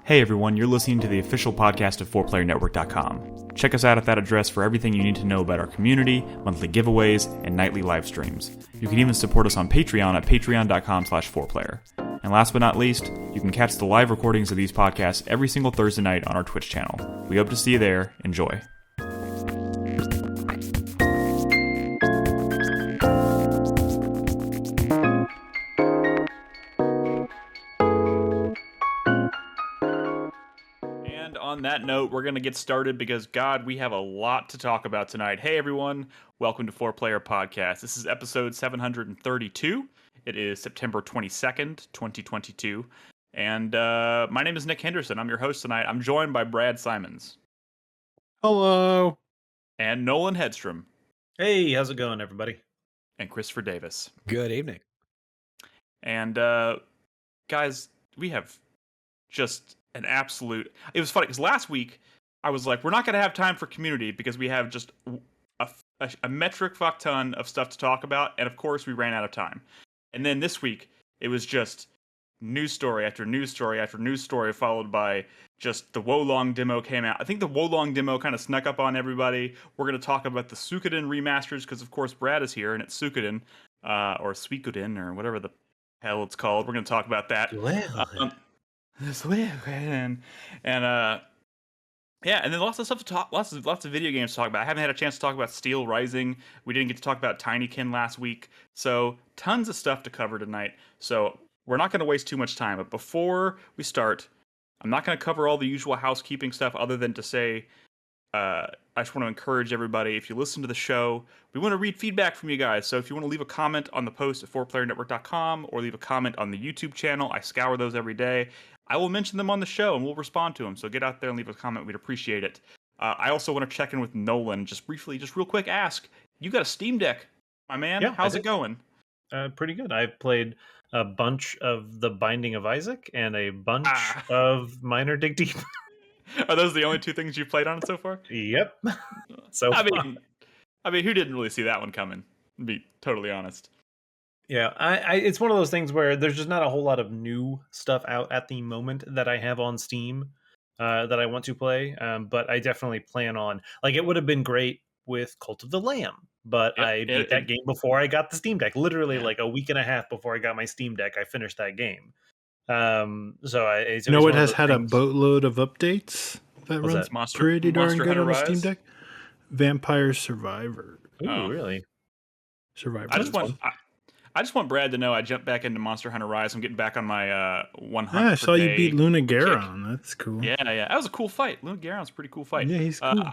Hey everyone, you're listening to the official podcast of 4playernetwork.com. Check us out at that address for everything you need to know about our community, monthly giveaways, and nightly live streams. You can even support us on Patreon at patreon.com/4player. And last but not least, you can catch the live recordings of these podcasts every single Thursday night on our Twitch channel. We hope to see you there. Enjoy. On that note, we're going to get started because, God, we have a lot to talk about tonight. Hey, everyone. Welcome to 4Player Podcast. This is episode 732. It is September 22nd, 2022. And my name is Nick Henderson. I'm your host tonight. I'm joined by Brad Simons. Hello. And Nolan Hedstrom. Hey, how's it going, everybody? And Christopher Davis. Good evening. And, guys, we have just an absolute... It was funny because last week I was like, we're not going to have time for community because we have just a metric fuck ton of stuff to talk about, and of course we ran out of time. And then this week it was just news story after news story after news story, followed by just the Wolong demo came out. I think the Wolong demo kind of snuck up on everybody. We're going to talk about the Suikoden remasters because of course Brad is here and it's Suikoden or Suikoden or whatever the hell it's called. We're going to talk about that. And yeah, and then lots of stuff to talk, lots of video games to talk about. I haven't had a chance to talk about SteelRising. We didn't get to talk about TinyKin last week, so tons of stuff to cover tonight. So we're not going to waste too much time. But before we start, I'm not going to cover all the usual housekeeping stuff, other than to say, I just want to encourage everybody. If you listen to the show, we want to read feedback from you guys. So if you want to leave a comment on the post at 4playernetwork.com or leave a comment on the YouTube channel, I scour those every day. I will mention them on the show and we'll respond to them. So get out there and leave a comment. We'd appreciate it. I also want to check in with Nolan. Just briefly, just real quick, ask. You got a Steam Deck, my man. Yeah, how's it going? Pretty good. I've played a bunch of The Binding of Isaac and a bunch of Minor Dig Deep. Are those the only two things you've played on it so far? Yep. I mean, who didn't really see that one coming? To be totally honest. Yeah, it's one of those things where there's just not a whole lot of new stuff out at the moment that I have on Steam that I want to play. But I definitely plan on, like, it would have been great with Cult of the Lamb, but I beat that game before I got the Steam Deck. Literally, like a week and a half before I got my Steam Deck, I finished that game. It has had a boatload of updates that runs pretty darn good on the Steam Deck. Vampire Survivor. Oh, really? Survivor. I just want Brad to know I jumped back into Monster Hunter Rise. I'm getting back on my 100. I saw you beat Luna Garon. That's cool. Yeah. That was a cool fight. Luna Garon's a pretty cool fight. Yeah, he's cool.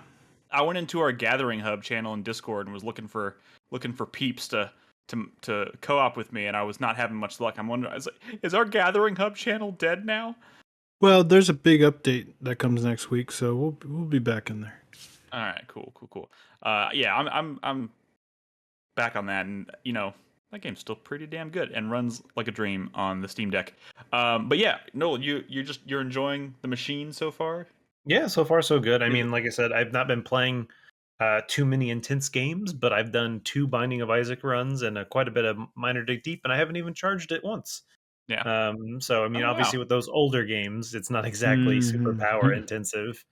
I went into our Gathering Hub channel in Discord and was looking for peeps to co-op with me, and I was not having much luck. I'm wondering, is our Gathering Hub channel dead now? Well, there's a big update that comes next week, so we'll be back in there. All right, cool. Yeah, I'm back on that, and that game's still pretty damn good and runs like a dream on the Steam Deck. But yeah, Nolan, you're enjoying the machine so far? Yeah, so far so good. I mean, like I said, I've not been playing too many intense games, but I've done 2 Binding of Isaac runs and quite a bit of Minor Dig Deep, and I haven't even charged it once. Yeah. So I mean, obviously with those older games, it's not exactly super power intensive.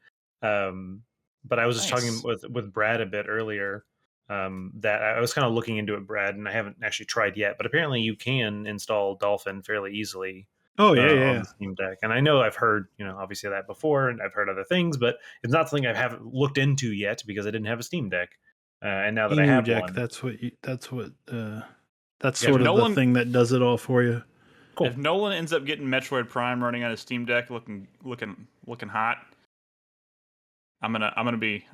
But I was just talking with Brad a bit earlier. That I was kind of looking into it, Brad, and I haven't actually tried yet. But apparently, you can install Dolphin fairly easily. Oh yeah, on the Steam Deck, and I know I've heard obviously that before, and I've heard other things, but it's not something I haven't looked into yet because I didn't have a Steam Deck, and now that I have one, that's sort of the thing that does it all for you. Cool. If Nolan ends up getting Metroid Prime running on his Steam Deck, looking hot, I'm gonna be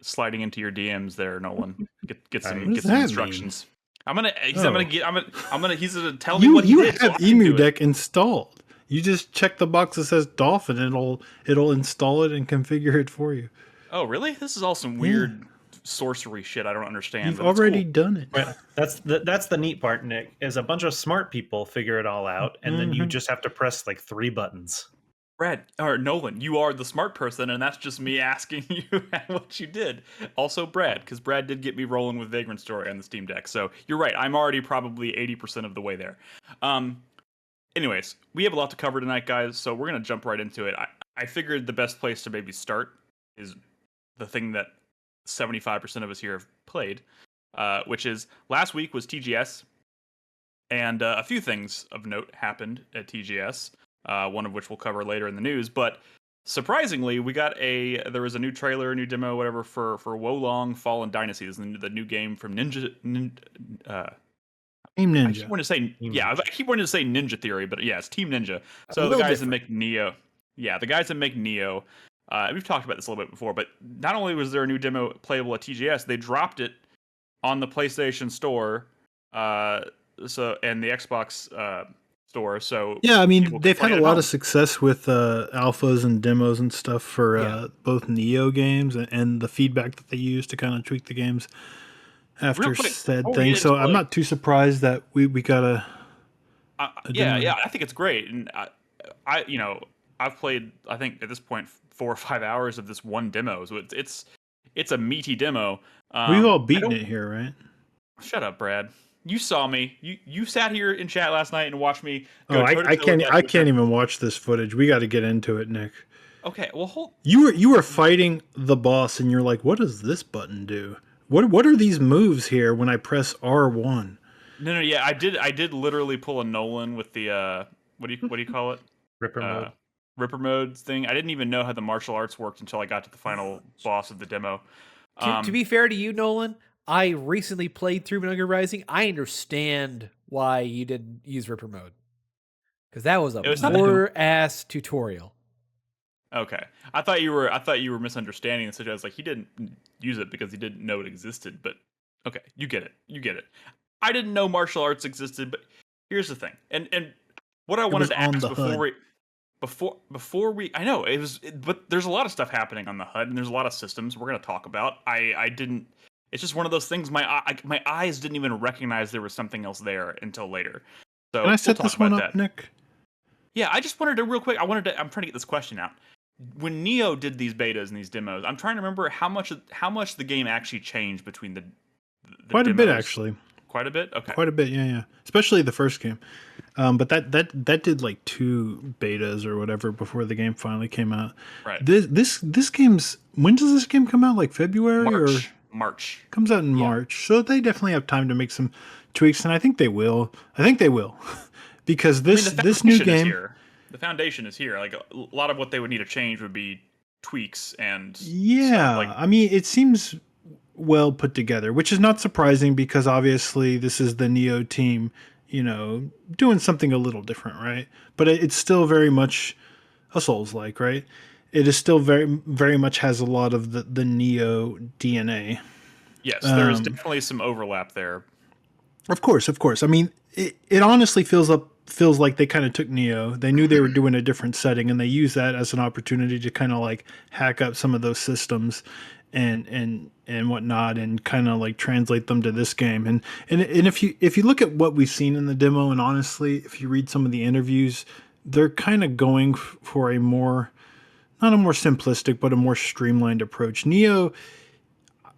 sliding into your DMs there, Nolan. Get some instructions. Mean? He's gonna tell me what he did. You have Emu Deck installed. You just check the box that says Dolphin, and it'll install it and configure it for you. Oh, really? This is all some weird sorcery shit I don't understand. You've already done it. Right. That's the neat part, Nick, is a bunch of smart people figure it all out, and then you just have to press like 3 buttons. Brad, or Nolan, you are the smart person, and that's just me asking you what you did. Also, Brad, because Brad did get me rolling with Vagrant Story on the Steam Deck. So you're right. I'm already probably 80% of the way there. anyways, we have a lot to cover tonight, guys. So we're gonna jump right into it. I figured the best place to maybe start is the thing that 75% of us here have played, which is last week was TGS, and a few things of note happened at TGS. One of which we'll cover later in the news, but surprisingly, there was a new trailer, a new demo, whatever for Wolong Fallen Dynasty. This is the new game from Team I Ninja. keep wanting to say I keep wanting to say Ninja Theory, but yeah, it's Team Ninja. So the guys that make Neo, the guys that make Neo. We've talked about this a little bit before, but not only was there a new demo playable at TGS, they dropped it on the PlayStation Store, and the Xbox store. So yeah, I mean they've had a lot of success with alphas and demos and stuff for both Neo games and the feedback that they use to kind of tweak the games after said things. So I'm not too surprised that we got a yeah, I think it's great, and I've played, I think at this point 4 or 5 hours of this one demo. So it's a meaty demo. We've all beaten it here, right? Shut up, Brad. You saw me. You sat here in chat last night and watched me go I can't even watch this footage. We got to get into it, Nick. Okay, well hold. You were fighting the boss and you're like, "What does this button do? What are these moves here when I press R1?" No, yeah, I did literally pull a Nolan with the what do you call it? Ripper mode thing. I didn't even know how the martial arts worked until I got to the final boss of the demo. To be fair to you, Nolan, I recently played through Metal Gear Rising. I understand why you didn't use Ripper mode, because that was a poor-ass tutorial. Okay, I thought you were misunderstanding the situation. I was like, he didn't use it because he didn't know it existed. But okay, you get it. I didn't know martial arts existed, but here's the thing, and what I wanted to ask before we I know it was, but there's a lot of stuff happening on the HUD, and there's a lot of systems we're going to talk about. I didn't. It's just one of those things. My eyes didn't even recognize there was something else there until later. So can I set this one up, Nick? Yeah, I just wanted to real quick. I'm trying to get this question out. When Neo did these betas and these demos, I'm trying to remember how much the game actually changed between the quite demos. A bit actually. Quite a bit. Okay. Quite a bit. Yeah. Especially the first game. But that did like 2 betas or whatever before the game finally came out. Right. This game's, when does this game come out? Like February March. Comes out in March. So they definitely have time to make some tweaks, and I think they will. Because this new game, the foundation is here. Like a lot of what they would need to change would be tweaks and I mean, it seems well put together, which is not surprising because obviously this is the Neo team, doing something a little different, right? But it's still very much a Souls-like, right? It is still very, very much has a lot of the Neo DNA. Yes, there's definitely some overlap there. Of course. I mean, it honestly feels like they kind of took Neo. They knew they were doing a different setting, and they used that as an opportunity to kind of like hack up some of those systems and whatnot, and kind of like translate them to this game. And if you look at what we've seen in the demo, and honestly, if you read some of the interviews, they're kind of going for a more, not a more simplistic, but a more streamlined approach. Neo,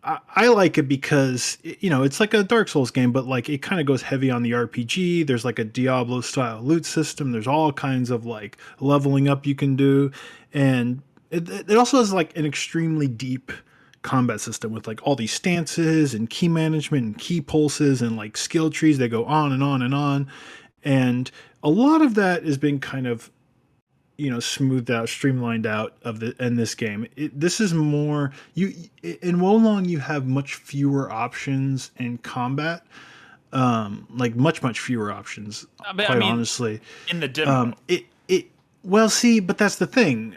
I like it because, it's like a Dark Souls game, but like it kind of goes heavy on the RPG. There's like a Diablo style loot system. There's all kinds of like leveling up you can do. And it also has like an extremely deep combat system with like all these stances and key management and key pulses and like skill trees that go on and on and on. And a lot of that has been kind of, smoothed out, streamlined out in this game. This is more in Wolong. You have much fewer options in combat, like much fewer options. Quite honestly, in the demo, but that's the thing.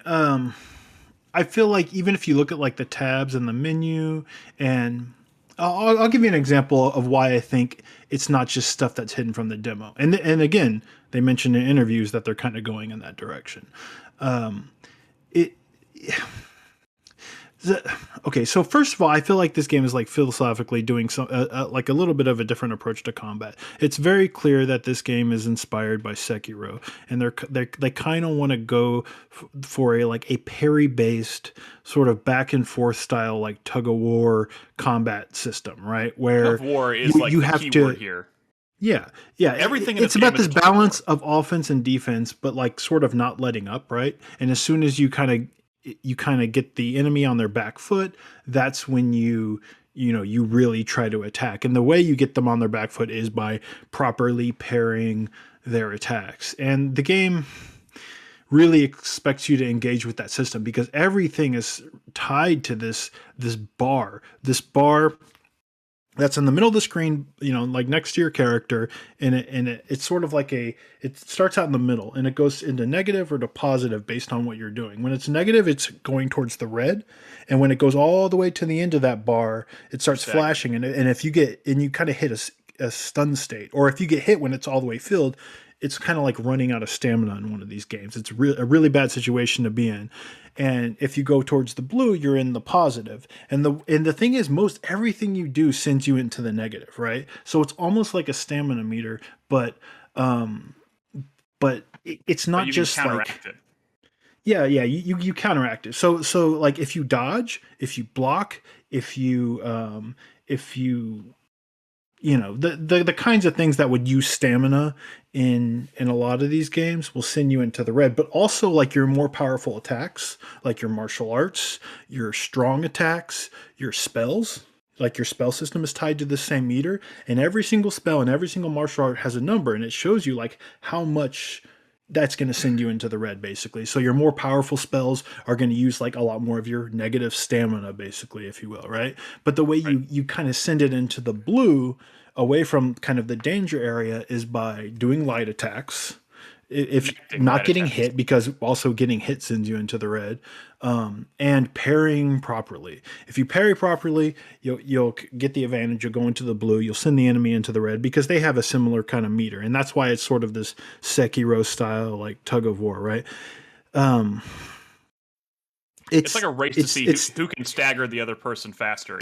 I feel like even if you look at like the tabs and the menu, and I'll give you an example of why I think it's not just stuff that's hidden from the demo. And again, they mentioned in interviews that they're kind of going in that direction. Okay, so first of all, I feel like this game is like philosophically doing some like a little bit of a different approach to combat. It's very clear that this game is inspired by Sekiro, and they kind of want to go for a parry based sort of back and forth style, like tug of war combat system, right? Where tug of war is you have to here. Yeah, yeah. Everything in It's this game about is this a tug of war. balance of offense and defense, but like sort of not letting up, right? And as soon as you kind of get the enemy on their back foot, that's when you really try to attack. And the way you get them on their back foot is by properly pairing their attacks. And the game really expects you to engage with that system because everything is tied to this bar. This bar that's in the middle of the screen, like next to your character, and it's sort of like it starts out in the middle and it goes into negative or to positive based on what you're doing. When it's negative, it's going towards the red, and when it goes all the way to the end of that bar, it starts flashing, and if you kind of hit a stun state, or if you get hit when it's all the way filled, it's kind of like running out of stamina in one of these games. It's a really bad situation to be in. And if you go towards the blue, you're in the positive. And the thing is, most everything you do sends you into the negative, right? So it's almost like a stamina meter, but it's not you just can like counteract it. yeah, you counteract it. So like if you dodge, if you block, if you the kinds of things that would use stamina in a lot of these games will send you into the red, but also like your more powerful attacks, like your martial arts, your strong attacks, your spells, like your spell system is tied to the same meter, and every single spell and every single martial art has a number, and it shows you like how much that's going to send you into the red, basically. So your more powerful spells are going to use like a lot more of your negative stamina, basically, if you will, right? But the way you kind of send it into the blue, away from kind of the danger area, is by doing light attacks. If not getting hit, because also getting hit sends you into the red, and parrying properly. If you parry properly, you'll get the advantage. You'll go into the blue. You'll send the enemy into the red because they have a similar kind of meter, and that's why it's sort of this Sekiro style like tug of war, right? It's like a race to see who can stagger the other person faster.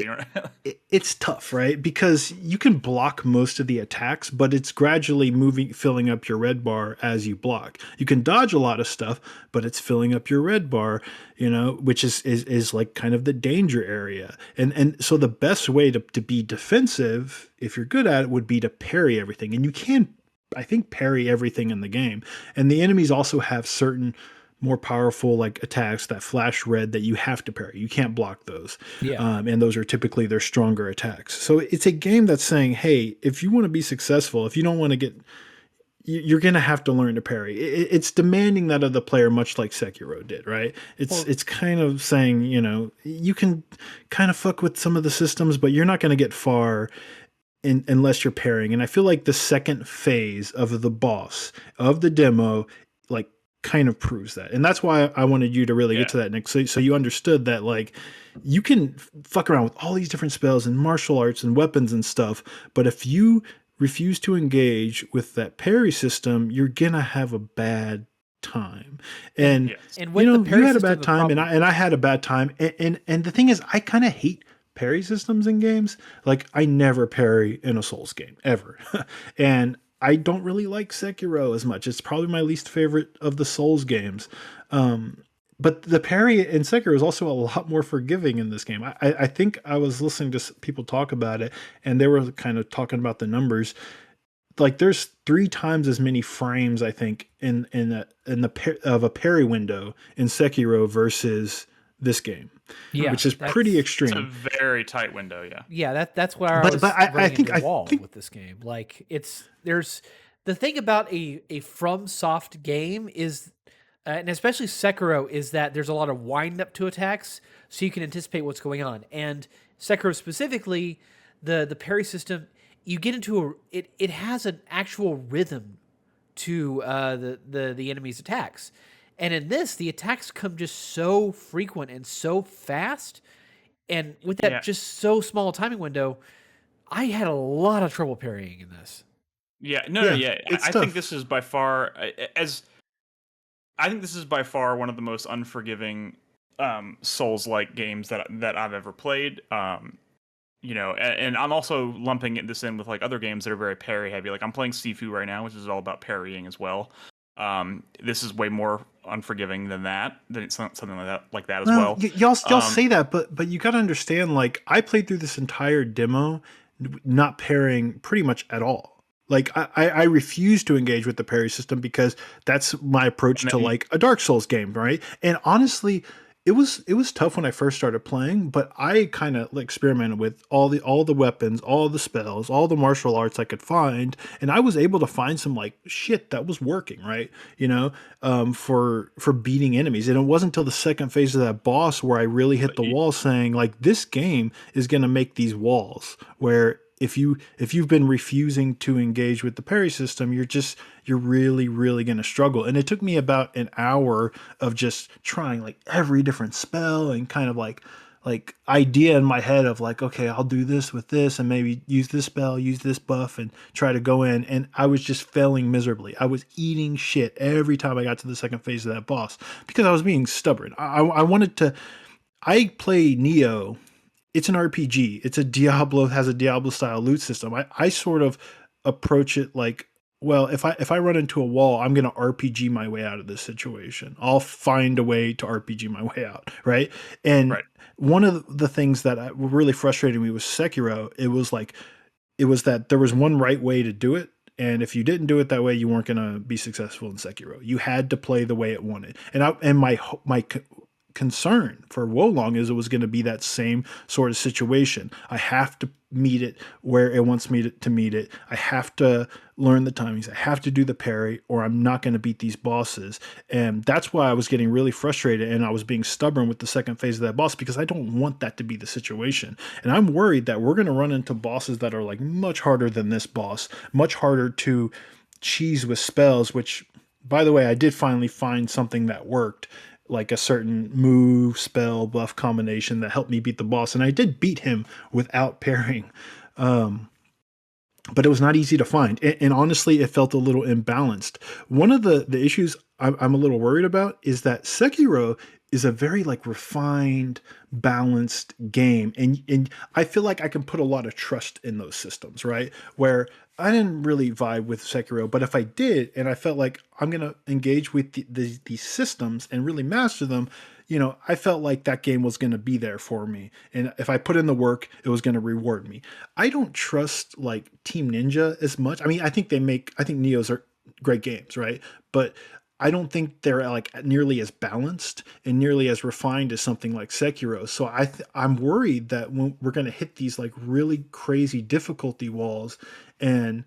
It's tough, right? Because you can block most of the attacks, but it's gradually filling up your red bar as you block. You can dodge a lot of stuff, but it's filling up your red bar, which is like kind of the danger area. And so the best way to be defensive, if you're good at it, would be to parry everything. And you can, I think, parry everything in the game. And the enemies also have certain more powerful like attacks that flash red that you have to parry. You can't block those. Yeah. And those are typically their stronger attacks. So it's a game that's saying, hey, if you want to be successful, if you don't want to get, you're going to have to learn to parry. It's demanding that of the player, much like Sekiro did, right? It's kind of saying, you can kind of fuck with some of the systems, but you're not going to get far unless you're parrying. And I feel like the second phase of the boss of the demo, like, kind of proves that. And that's why I wanted you to really get to that, Nick. So you understood that like you can fuck around with all these different spells and martial arts and weapons and stuff, but if you refuse to engage with that parry system, you're gonna have a bad time. And with the parry you had a system, bad time, and I had a bad time. And the thing is, I kind of hate parry systems in games. Like I never parry in a Souls game ever, and I don't really like Sekiro as much. It's probably my least favorite of the Souls games. But the parry in Sekiro is also a lot more forgiving in this game. I think I was listening to people talk about it, and they were kind of talking about the numbers. Like there's 3 times as many frames, I think, in a parry window in Sekiro versus this game. Yeah, which is pretty extreme. It's a very tight window, yeah. Yeah, that's where I was running into a wall with this game. Like there's the thing about a FromSoft game is, and especially Sekiro, is that there's a lot of wind up to attacks, so you can anticipate what's going on. And Sekiro specifically, the parry system, you get into it has an actual rhythm to the enemy's attacks. And in this, the attacks come just so frequent and so fast. And with that just so small timing window, I had a lot of trouble parrying in this. Yeah, I think this is by far one of the most unforgiving Souls-like games that I've ever played. And I'm also lumping this in with like other games that are very parry heavy. Like I'm playing Sifu right now, which is all about parrying as well. This is way more unforgiving than that. Than it's something like that as well. Y'all say that, but you got to understand. Like I played through this entire demo, not parrying pretty much at all. Like I refuse to engage with the parry system because that's my approach to like a Dark Souls game, right? And honestly, it was tough when I first started playing, but I kind of experimented with all the weapons, all the spells, all the martial arts I could find, and I was able to find some like shit that was working, right? For beating enemies. And it wasn't until the second phase of that boss where I really hit the wall, saying like, this game is going to make these walls where if you've been refusing to engage with the parry system, you're really going to struggle. And it took me about an hour of just trying like every different spell and kind of like idea in my head of like, okay, I'll do this with this and maybe use this spell, use this buff and try to go in. And I was just failing miserably. I was eating shit every time I got to the second phase of that boss because I was being stubborn. I wanted to. I play Neo. It's an RPG. It's a Diablo, has a Diablo style loot system. I sort of approach it like, well, if I run into a wall, I'm going to RPG my way out of this situation. I'll find a way to RPG my way out, right? And one of the things that really frustrated me was Sekiro. It was that there was one right way to do it. And if you didn't do it that way, you weren't going to be successful in Sekiro. You had to play the way it wanted. And my concern for Wolong is it was going to be that same sort of situation. I have to meet it where it wants me to meet it. I have to learn the timings. I have to do the parry or I'm not going to beat these bosses. And that's why I was getting really frustrated and I was being stubborn with the second phase of that boss because I don't want that to be the situation. And I'm worried that we're going to run into bosses that are like much harder than this boss, much harder to cheese with spells, which, by the way, I did finally find something that worked, like a certain move, spell, buff combination that helped me beat the boss. And I did beat him without parrying. But it was not easy to find. And honestly, it felt a little imbalanced. One of the issues I'm a little worried about is that Sekiro is a very like refined, balanced game. And I feel like I can put a lot of trust in those systems, right? Where I didn't really vibe with Sekiro, but if I did, and I felt like I'm going to engage with these systems and really master them, I felt like that game was going to be there for me. And if I put in the work, it was going to reward me. I don't trust like Team Ninja as much. I mean, I think Neos are great games, right? But I don't think they're like nearly as balanced and nearly as refined as something like Sekiro. So I'm worried that when we're going to hit these like really crazy difficulty walls and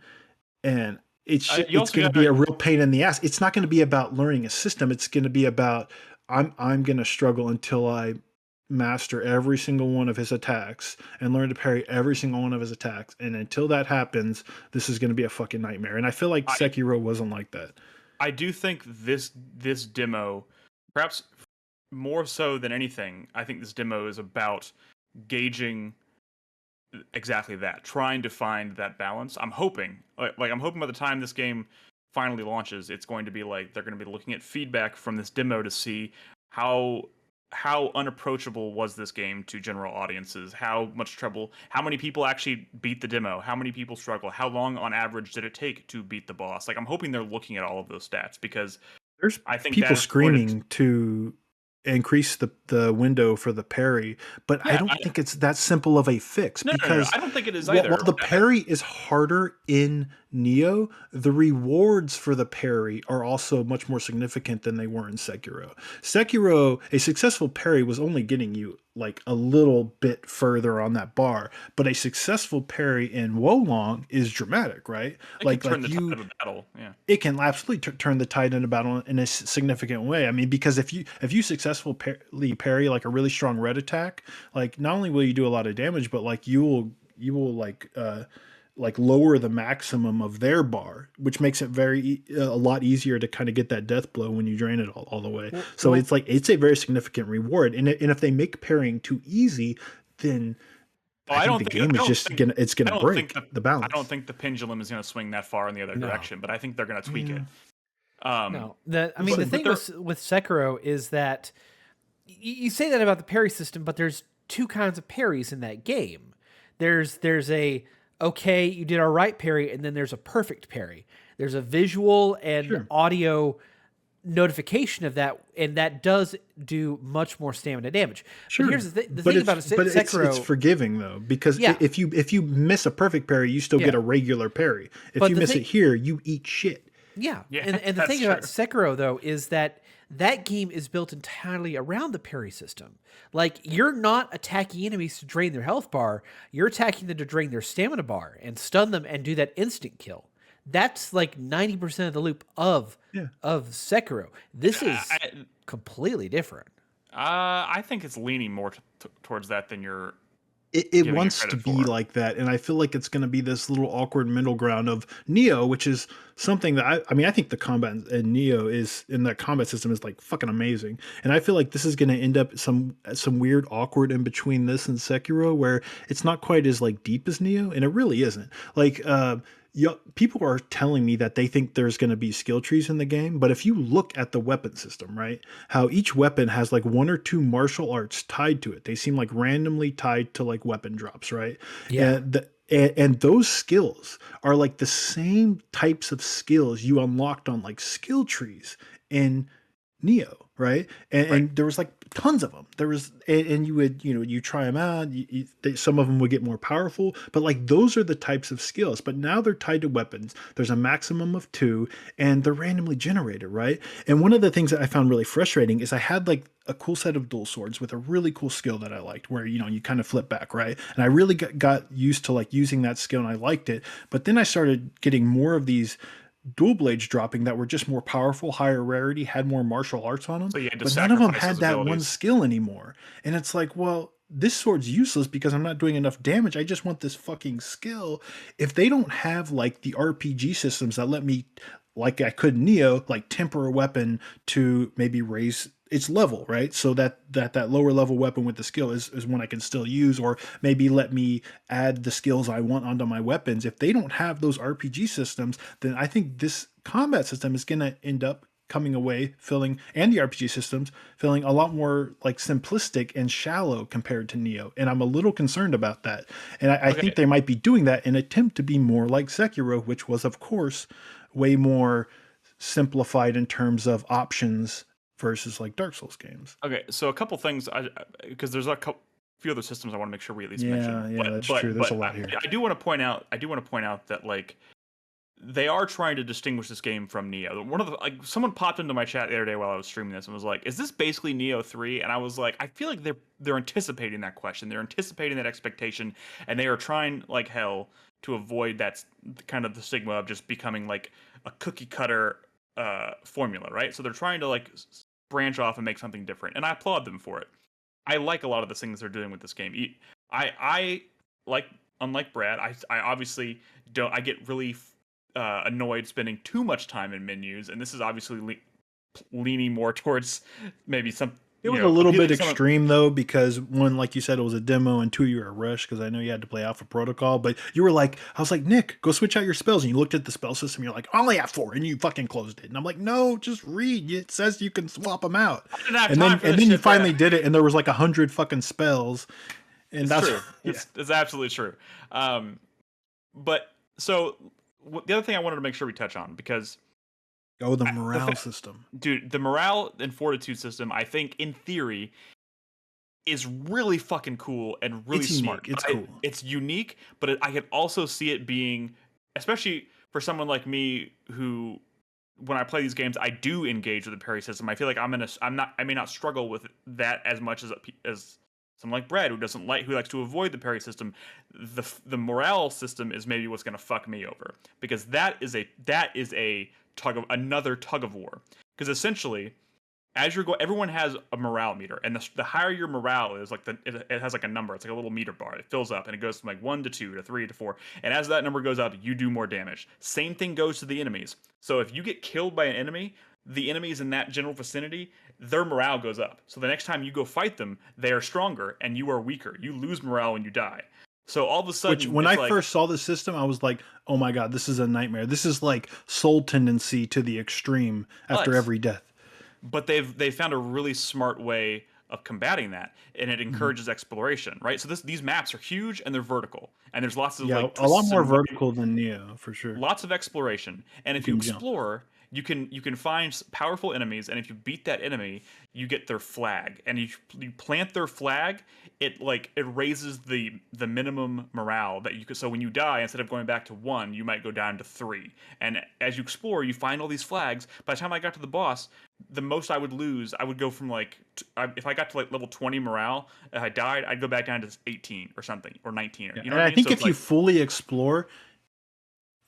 it's going to be a real pain in the ass. It's not going to be about learning a system. It's going to be about I'm going to struggle until I master every single one of his attacks and learn to parry every single one of his attacks. And until that happens, this is going to be a fucking nightmare. And I feel like Sekiro wasn't like that. I do think this demo, perhaps more so than anything, I think this demo is about gauging exactly that, trying to find that balance. I'm hoping by the time this game finally launches, it's going to be like they're going to be looking at feedback from this demo to see how unapproachable was this game to general audiences, how much trouble, how many people actually beat the demo, how many people struggle, how long on average did it take to beat the boss. Like, I'm hoping they're looking at all of those stats because I think people screaming to increase the window for the parry, but I don't think it's that simple of a fix. No, I don't think it is either. While the parry is harder in Neo, the rewards for the parry are also much more significant than they were in Sekiro. Sekiro, a successful parry was only getting you like a little bit further on that bar, but a successful parry in Wolong is dramatic, right? It can turn the tide of a battle. Yeah, it can absolutely turn the tide in a battle in a significant way. I mean, because if you successfully parry like a really strong red attack, like not only will you do a lot of damage, but like you will like lower the maximum of their bar, which makes it a lot easier to kind of get that death blow when you drain it all the way. So it's a very significant reward. And if they make parrying too easy, then I think the game is just gonna break the balance. I don't think the pendulum is gonna swing that far in the other direction, but I think they're gonna tweak it. The thing with Sekiro is that you say that about the parry system, but there's two kinds of parries in that game. There's a okay, you did a right parry, and then there's a perfect parry. There's a visual and audio notification of that, and that does do much more stamina damage. Sure. But here's the thing about Sekiro, it's forgiving though, because if you miss a perfect parry, you still get a regular parry. If you miss it here, you eat shit. Yeah. And the thing about Sekiro though is that game is built entirely around the parry system. Like, you're not attacking enemies to drain their health bar, you're attacking them to drain their stamina bar and stun them and do that instant kill. That's like 90% of the loop of Sekiro. This is completely different. I think it's leaning more towards that than you're. It wants to be like that, and I feel like it's going to be this little awkward middle ground of Neo, which is something that I think the combat in Neo is in that combat system is like fucking amazing, and I feel like this is going to end up some weird awkward in between this and Sekiro, where it's not quite as like deep as Neo, and it really isn't. Like people are telling me that they think there's going to be skill trees in the game, but if you look at the weapon system, right, how each weapon has like one or two martial arts tied to it, they seem like randomly tied to like weapon drops, right? Yeah. And those skills are like the same types of skills you unlocked on like skill trees in Neo, right? And there was like tons of them. There was, and you would, you try them out. Some of them would get more powerful, but like those are the types of skills. But now they're tied to weapons. There's a maximum of 2, and they're randomly generated, right? And one of the things that I found really frustrating is I had like a cool set of dual swords with a really cool skill that I liked, where you kind of flip back, right? And I really got used to like using that skill, and I liked it. But then I started getting more of these dual blades dropping that were just more powerful, higher rarity, had more martial arts on them, but none of them had that one skill anymore. And it's like, well, this sword's useless because I'm not doing enough damage. I just want this fucking skill. If they don't have like the RPG systems that let me, like I could in Neo, like temper a weapon to maybe raise its level, right? So that lower level weapon with the skill is one I can still use, or maybe let me add the skills I want onto my weapons. If they don't have those RPG systems, then I think this combat system is going to end up coming away and the RPG systems feeling a lot more like simplistic and shallow compared to Neo. And I'm a little concerned about that. And I think they might be doing that in an attempt to be more like Sekiro, which was, of course, way more simplified in terms of options versus like Dark Souls games. Okay, so a couple things, because there's a few other systems I want to make sure we at least mention. Yeah, that's true. There's a lot here. I do want to point out that like they are trying to distinguish this game from Neo. One of the someone popped into my chat the other day while I was streaming this and was like, "Is this basically Neo 3?" And I was like, I feel like they're anticipating that question. They're anticipating that expectation, and they are trying like hell to avoid that kind of the stigma of just becoming like a cookie cutter formula, right? So they're trying to like branch off and make something different, and I applaud them for it. I like a lot of the things they're doing with this game. I like, unlike Brad, I obviously don't. I get really annoyed spending too much time in menus, and this is obviously leaning more towards maybe some. It was a little bit extreme though, because one, like you said, it was a demo, and 2, you were a rush because I know you had to play Alpha Protocol. But you were like, I was like, Nick, go switch out your spells, and you looked at the spell system. You're like, I only have 4, and you fucking closed it. And I'm like, no, just read. It says you can swap them out. And then you finally did it, and there was like 100 fucking spells. And that's true. It's absolutely true. But so the other thing I wanted to make sure we touch on, because the morale system. Dude, the morale and fortitude system, I think, in theory, is really fucking cool and really smart. It's cool. It's unique, but I can also see it being, especially for someone like me who, when I play these games, I do engage with the parry system. I feel like I may not struggle with that as much as someone like Brad, who likes to avoid the parry system. The morale system is maybe what's going to fuck me over, because that is another tug of war. Because essentially, as you're going, everyone has a morale meter, and the higher your morale is, like it has like a number. It's like a little meter bar. It fills up, and it goes from like 1 to 2 to 3 to 4. And as that number goes up, you do more damage. Same thing goes to the enemies. So if you get killed by an enemy, the enemies in that general vicinity, their morale goes up. So the next time you go fight them, they are stronger, and you are weaker. You lose morale when you die. So all of a sudden, when I first saw the system, I was like, "Oh my god, this is a nightmare! This is like soul tendency to the extreme after every death." But they found a really smart way of combating that, and it encourages exploration, right? So these maps are huge and they're vertical, and there's lots of a lot more vertical than Neo for sure. Lots of exploration, and if you explore, you can find powerful enemies, and if you beat that enemy, you get their flag, and you plant their flag, it raises the minimum morale that you could. So when you die, instead of going back to 1, you might go down to 3. And as you explore, you find all these flags. By the time I got to the boss, the most I would lose, I would go from if I got to level 20 morale, if I died, I'd go back down to 18 or something, or 19. Yeah. You know And what I mean? think So if you fully explore,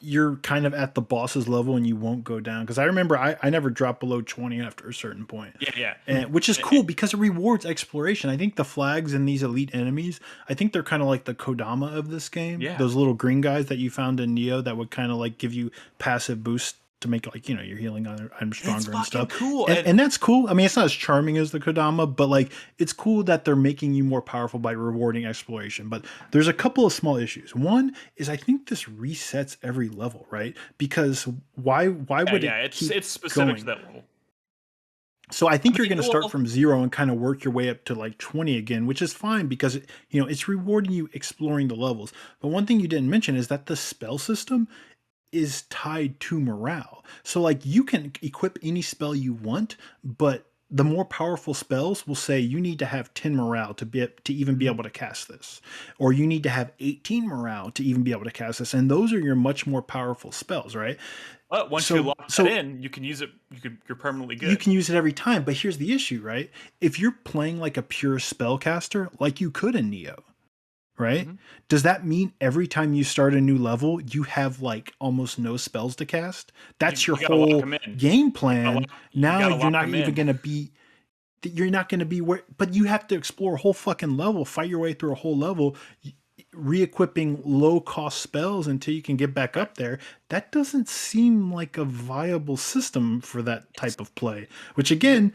you're kind of at the boss's level and you won't go down. Because I remember I never dropped below 20 after a certain point. yeah. And, which is cool because it rewards exploration. I think the flags and these elite enemies, I think they're kind of like the Kodama of this game. Yeah. Those little green guys that you found in Neo that would kind of like give you passive boosts to make you're healing I'm stronger and stuff. Cool. And that's cool. I mean, it's not as charming as the Kodama, but like it's cool that they're making you more powerful by rewarding exploration. But there's a couple of small issues. One is I think this resets every level, right? Because why would it's specific going? to that level. So I think you're going to start from 0 and kind of work your way up to like 20 again, which is fine because it's rewarding you exploring the levels. But one thing you didn't mention is that the spell system is tied to morale. So like you can equip any spell you want, but the more powerful spells will say you need to have 10 morale to even be able to cast this, or you need to have 18 morale to even be able to cast this, and those are your much more powerful spells, right? But once you lock that in, you can use it. You're permanently good. You can use it every time. But here's the issue, right? If you're playing like a pure spellcaster, like you could in Neo, right? Mm-hmm. Does that mean every time you start a new level, you have like almost no spells to cast? That's your whole game plan. Now you're not even going to be. You're not going to be where, but you have to explore a whole fucking level, fight your way through a whole level, re-equipping low-cost spells until you can get back up there. That doesn't seem like a viable system for that type of play, which again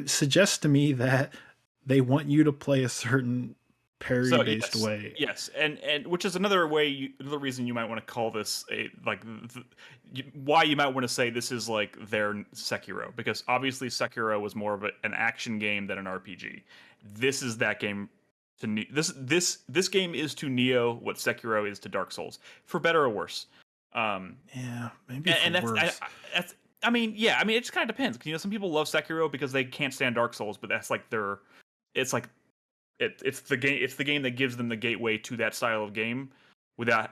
suggests to me that they want you to play a certain parry-based way. Yes, and which is another reason you might want to call this why you might want to say this is like their Sekiro, because obviously Sekiro was more of an action game than an RPG. This is that game. This game is to Neo what Sekiro is to Dark Souls, for better or worse. Yeah, maybe and for worse. I mean, it just kind of depends. Some people love Sekiro because they can't stand Dark Souls, but that's like it's the game that gives them the gateway to that style of game without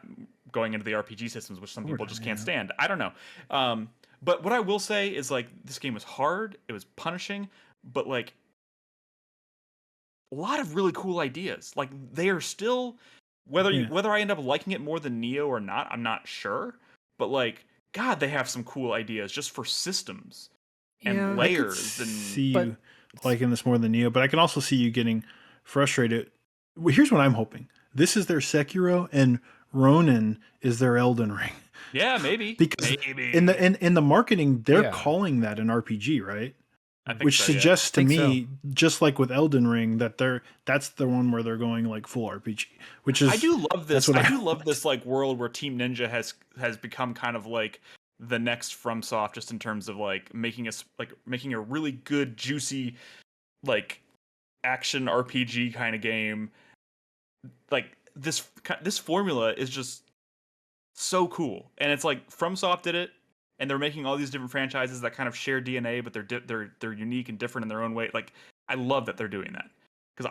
going into the RPG systems, which some people just can't stand. I don't know. But what I will say is like this game was hard, it was punishing, but like a lot of really cool ideas. Like they are still whether I end up liking it more than Neo or not, I'm not sure. But like, God, they have some cool ideas just for systems and layers. And see you liking this more than Neo, but I can also see you getting frustrated. Well, here's what I'm hoping. This is their Sekiro and Ronin is their Elden Ring. Yeah, maybe. Because in the marketing, they're calling that an RPG, right? I think which so, suggests to me, just like with Elden Ring, that that's the one where they're going like full RPG. Which is I do love this. I do love this like world where Team Ninja has become kind of like the next FromSoft, just in terms of like making a really good, juicy, like action RPG kind of game. Like this formula is just so cool, and it's like FromSoft did it, and they're making all these different franchises that kind of share DNA, but they're unique and different in their own way. Like I love that they're doing that, because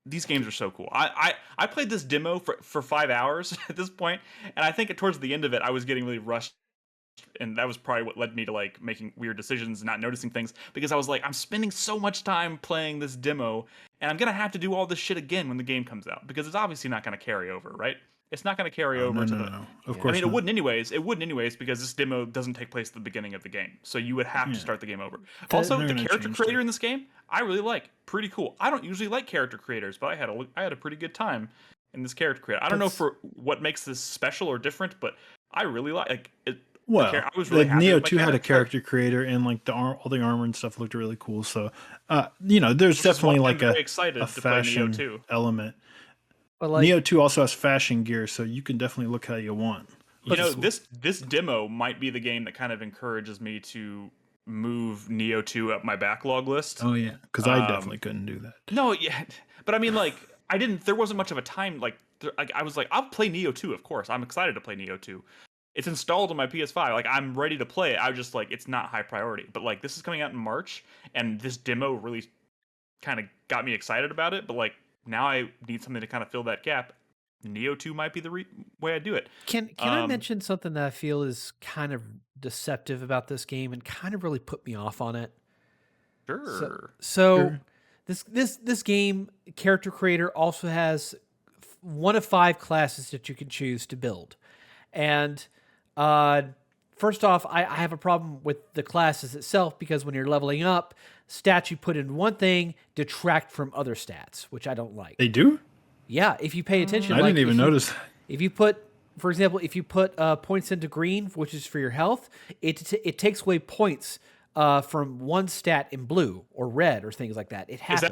these games are so cool. I played this demo for 5 hours at this point, and I think towards the end of it, I was getting really rushed. And that was probably what led me to like making weird decisions and not noticing things, because I was like, I'm spending so much time playing this demo, and I'm going to have to do all this shit again when the game comes out, because it's obviously not going to carry over, right? It's not going to carry over to No. Of course. I mean, it wouldn't anyways, because this demo doesn't take place at the beginning of the game. So you would have to start the game over. Also, the character creator in this game, I really like. Pretty cool. I don't usually like character creators, but I had a pretty good time in this character creator. I don't know for what makes this special or different, but I really like it. Well, I was really like Neo 2 had a character creator, and like all the armor and stuff looked really cool. So, there's definitely like a fashion element. But like, Neo 2 also has fashion gear, so you can definitely look how you want. This demo might be the game that kind of encourages me to move Neo 2 up my backlog list. Oh yeah, because I definitely couldn't do that. No, yeah, but I mean, like, I didn't. There wasn't much of a time. Like I was like, I'll play Neo 2, of course. I'm excited to play Neo 2. it's installed on my PS5. Like I'm ready to play it. I was just like, it's not high priority. But like this is coming out in March, and this demo really kind of got me excited about it. But like now I need something to kind of fill that gap. Neo 2 might be the way I do it. Can I mention something that I feel is kind of deceptive about this game and kind of really put me off on it? Sure. So this game character creator also has one of 5 classes that you can choose to build. And first off, I have a problem with the classes itself because when you're leveling up, stats you put in one thing detract from other stats, which I don't like. They do? Yeah, if you pay attention. I didn't even notice. If you put, for example, if you put points into green, which is for your health, it takes away points from one stat in blue or red or things like that. It happens. Is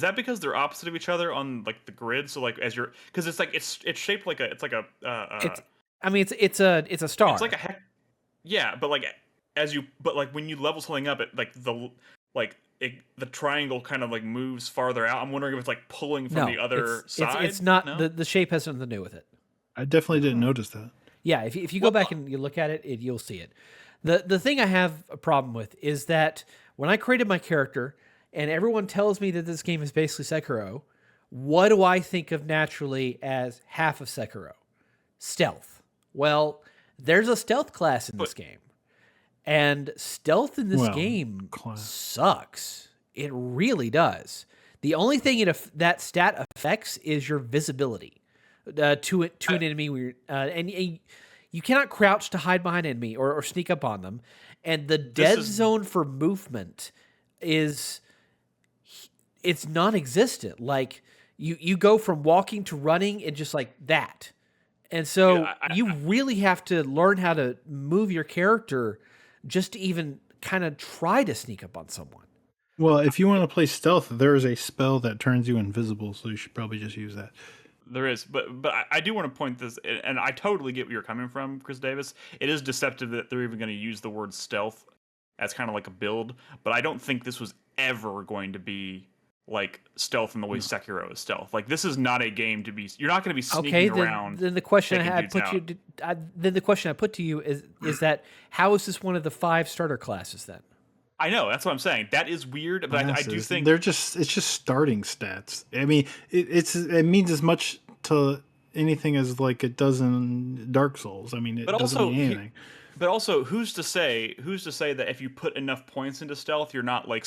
that because they're opposite of each other on like the grid? So like as you're, because it's like it's shaped like a it's a star. It's like a heck. Yeah, but like when you level something up, it the triangle kind of like moves farther out. I'm wondering if it's like pulling from the other side. It's not. No? The shape has nothing to do with it. I definitely didn't notice that. Yeah, if you go back and you look at it, you'll see it. The thing I have a problem with is that when I created my character and everyone tells me that this game is basically Sekiro, what do I think of naturally as half of Sekiro? Stealth. Well, there's a stealth class in this game. And stealth in this game sucks. It really does. The only thing that stat affects is your visibility to an enemy. And you cannot crouch to hide behind an enemy or sneak up on them. And the dead zone for movement it's non-existent. Like you go from walking to running and just like that. And so you really have to learn how to move your character just to even kind of try to sneak up on someone. Well, if you want to play stealth, there is a spell that turns you invisible, so you should probably just use that. There is, but I do want to point this, and I totally get where you're coming from, Chris Davis. It is deceptive that they're even going to use the word stealth as kind of like a build, but I don't think this was ever going to be like stealth in the way Sekiro is stealth. Like this is not a game to be. You're not going to be sneaking around. Then the question I put to you is that how is this one of the 5 starter classes then? I know, that's what I'm saying. That is weird, but I do think it's just starting stats. I mean, it means as much to anything as like it does in Dark Souls. I mean, it doesn't mean anything. But also, who's to say that if you put enough points into stealth, you're not like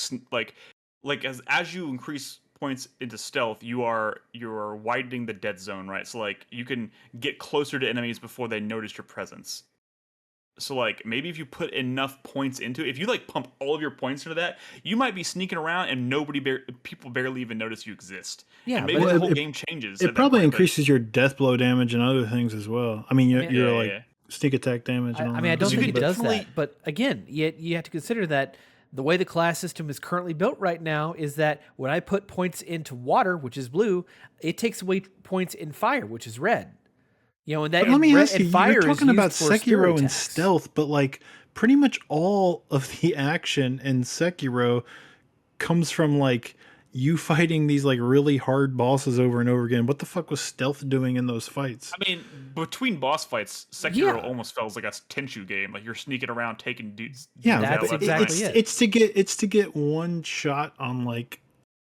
as you increase points into stealth, you're widening the dead zone, right? So like you can get closer to enemies before they notice your presence. So like maybe if you put enough points into it, if you like pump all of your points into that, you might be sneaking around and people barely even notice you exist. Yeah, and maybe the whole game changes. It probably increases your death blow damage and other things as well. I mean, you're sneak attack damage. And all I don't think it does that. But again, you have to consider that the way the class system is currently built right now is that when I put points into water, which is blue, it takes away points in fire, which is red. You know, and that. But let me ask you, you're talking about Sekiro and stealth, but like pretty much all of the action in Sekiro comes from like you fighting these like really hard bosses over and over again. What the fuck was stealth doing in those fights? I mean, between boss fights, Sekiro almost feels like a Tenchu game. Like you're sneaking around taking dudes. Yeah, that's exactly it. It's to get one shot on like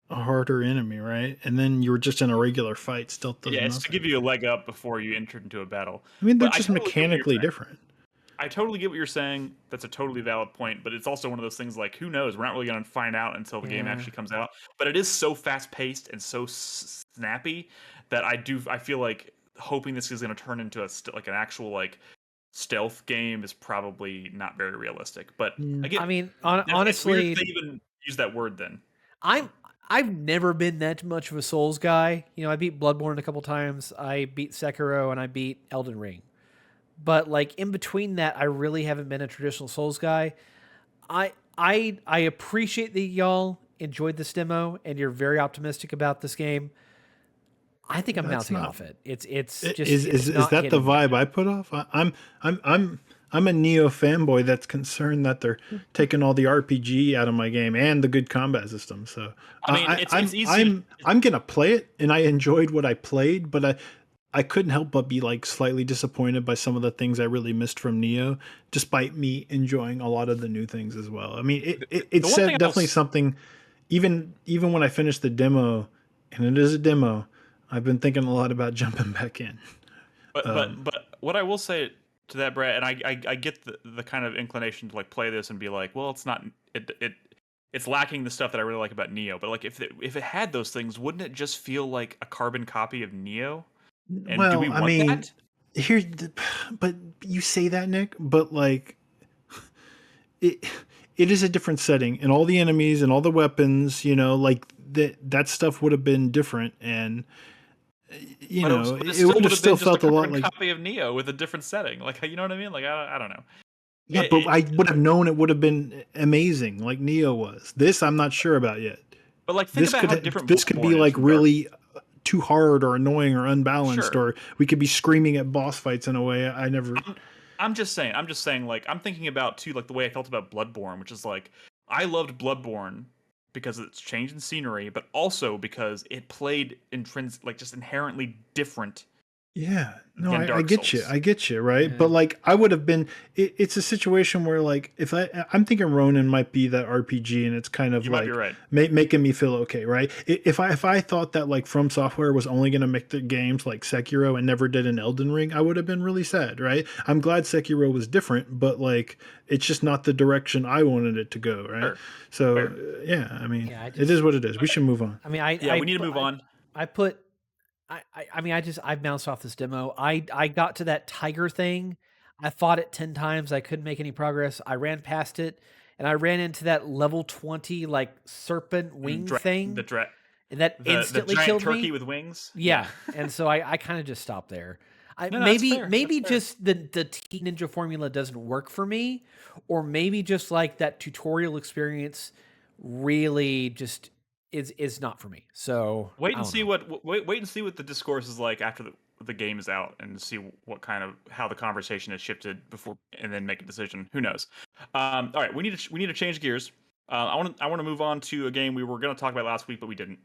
a harder enemy, right? And then you were just in a regular fight. Stealth does nothing. It's to give you a leg up before you entered into a battle. I mean, they're just mechanically different. I totally get what you're saying. That's a totally valid point, but it's also one of those things like, who knows? We're not really going to find out until the game actually comes out. But it is so fast-paced and so snappy that I feel like hoping this is going to turn into an actual like stealth game is probably not very realistic. But again, I mean, honestly, they even use that word then. I've never been that much of a Souls guy. You know, I beat Bloodborne a couple times. I beat Sekiro and I beat Elden Ring. But like in between that, I really haven't been a traditional Souls guy. I appreciate that y'all enjoyed this demo and you're very optimistic about this game. I think I'm bouncing off it. Is that the vibe I put off? I'm a Neo fanboy that's concerned that they're taking all the RPG out of my game and the good combat system. So I mean, it's easy. I'm gonna play it, and I enjoyed what I played, but I couldn't help but be like slightly disappointed by some of the things I really missed from Neo, despite me enjoying a lot of the new things as well. I mean, it said definitely something. Even when I finished the demo, and it is a demo, I've been thinking a lot about jumping back in. But what I will say to that, Brad, and I get the kind of inclination to like play this and be like, well, it's not it's lacking the stuff that I really like about Neo. But like if it had those things, wouldn't it just feel like a carbon copy of Neo? And well, do we want that? But you say that, Nick, but like it is a different setting, and all the enemies and all the weapons, like that stuff would have been different, and it would have still felt a lot like copy of Neo with a different setting. Like, you know what I mean? Like, I don't know. Yeah, but I would have known it would have been amazing, like Neo was. This I'm not sure about yet. But like, think about how different this could be like really too hard or annoying or unbalanced, or we could be screaming at boss fights in a way I never. I'm just saying. Like, I'm thinking about too, like the way I felt about Bloodborne, which is like I loved Bloodborne because of its change in scenery, but also because it played like just inherently different. Yeah, no, I get you, right? Yeah. But like, I would have been. It's a situation where like, if I'm thinking Ronin might be that RPG, and it's kind of like making me feel okay, right? If I thought that like From Software was only going to make the games like Sekiro and never did an Elden Ring, I would have been really sad, right? I'm glad Sekiro was different, but like, it's just not the direction I wanted it to go, right? Sure. So yeah, I mean, it is what it is. We should move on. I mean, we need to move on. I bounced off this demo. I got to that tiger thing. I fought it 10 times. I couldn't make any progress. I ran past it, and I ran into that level 20 like serpent wing thing. And that instantly killed me. Turkey with wings. Yeah, and so I kind of just stopped there. Maybe just the T Ninja formula doesn't work for me, or maybe just like that tutorial experience really just is not for me. So wait and see what the discourse is like after the game is out, and see what kind of how the conversation has shifted before, and then make a decision. Who knows? All right, we need to change gears. I want to move on to a game we were going to talk about last week, but we didn't.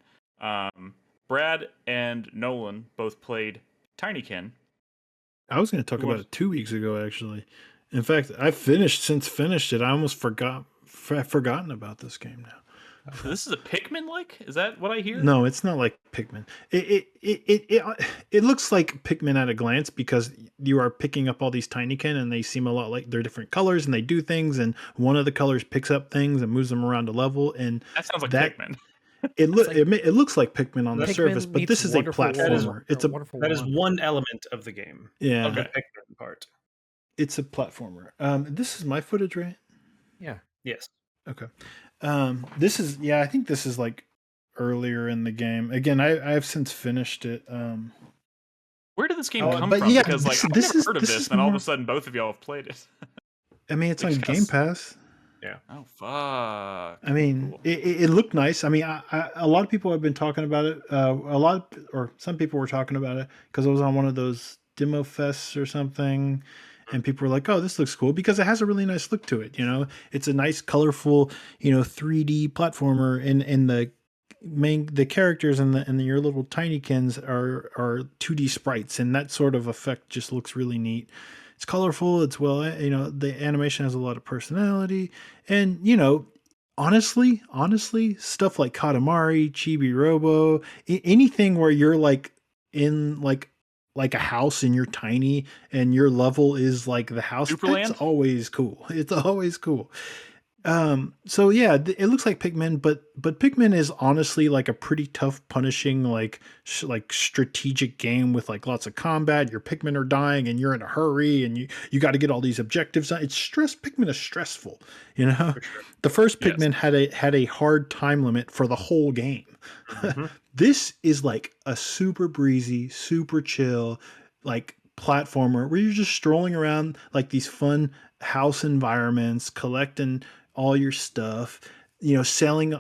Brad and Nolan both played TinyKin. I was going to talk about it 2 weeks ago, actually. In fact, I've finished it. I almost forgotten about this game now. So this is a Pikmin, like? Is that what I hear? No, it's not like Pikmin. It looks like Pikmin at a glance, because you are picking up all these TinyKin, and they seem a lot like they're different colors, and they do things, and one of the colors picks up things and moves them around a level, and that sounds like Pikmin. It looks like Pikmin on the surface, but this is a platformer. That is one element of the game. Yeah, of the Pikmin part. It's a platformer. This is my footage, right? Yeah. Yes. Okay. This is I think this is like earlier in the game. Again, I've since finished it. Where did this game come from? Yeah, because like I've never heard of this, and all of a sudden both of y'all have played it. I mean, it's on Game Pass. Yeah. Oh fuck. I mean, cool. It looked nice. I mean, a lot of people have been talking about it. Some people were talking about it because it was on one of those demo fests or something. And people were like, "Oh, this looks cool," because it has a really nice look to it. It's a nice, colorful, 3D platformer, and the characters and your little TinyKins are 2D sprites, and that sort of effect just looks really neat. It's colorful. It's the animation has a lot of personality, and honestly, stuff like Katamari, Chibi Robo, anything where you're like in like a house and you're tiny and your level is like the house. Superland? That's always cool. It's always cool. So yeah, it looks like Pikmin, but Pikmin is honestly like a pretty tough, punishing, like strategic game with like lots of combat. Your Pikmin are dying and you're in a hurry and you got to get all these objectives. Pikmin is stressful, Sure. The first Pikmin had a hard time limit for the whole game. Mm-hmm. This is like a super breezy, super chill, like platformer where you're just strolling around like these fun house environments, collecting all your stuff, sailing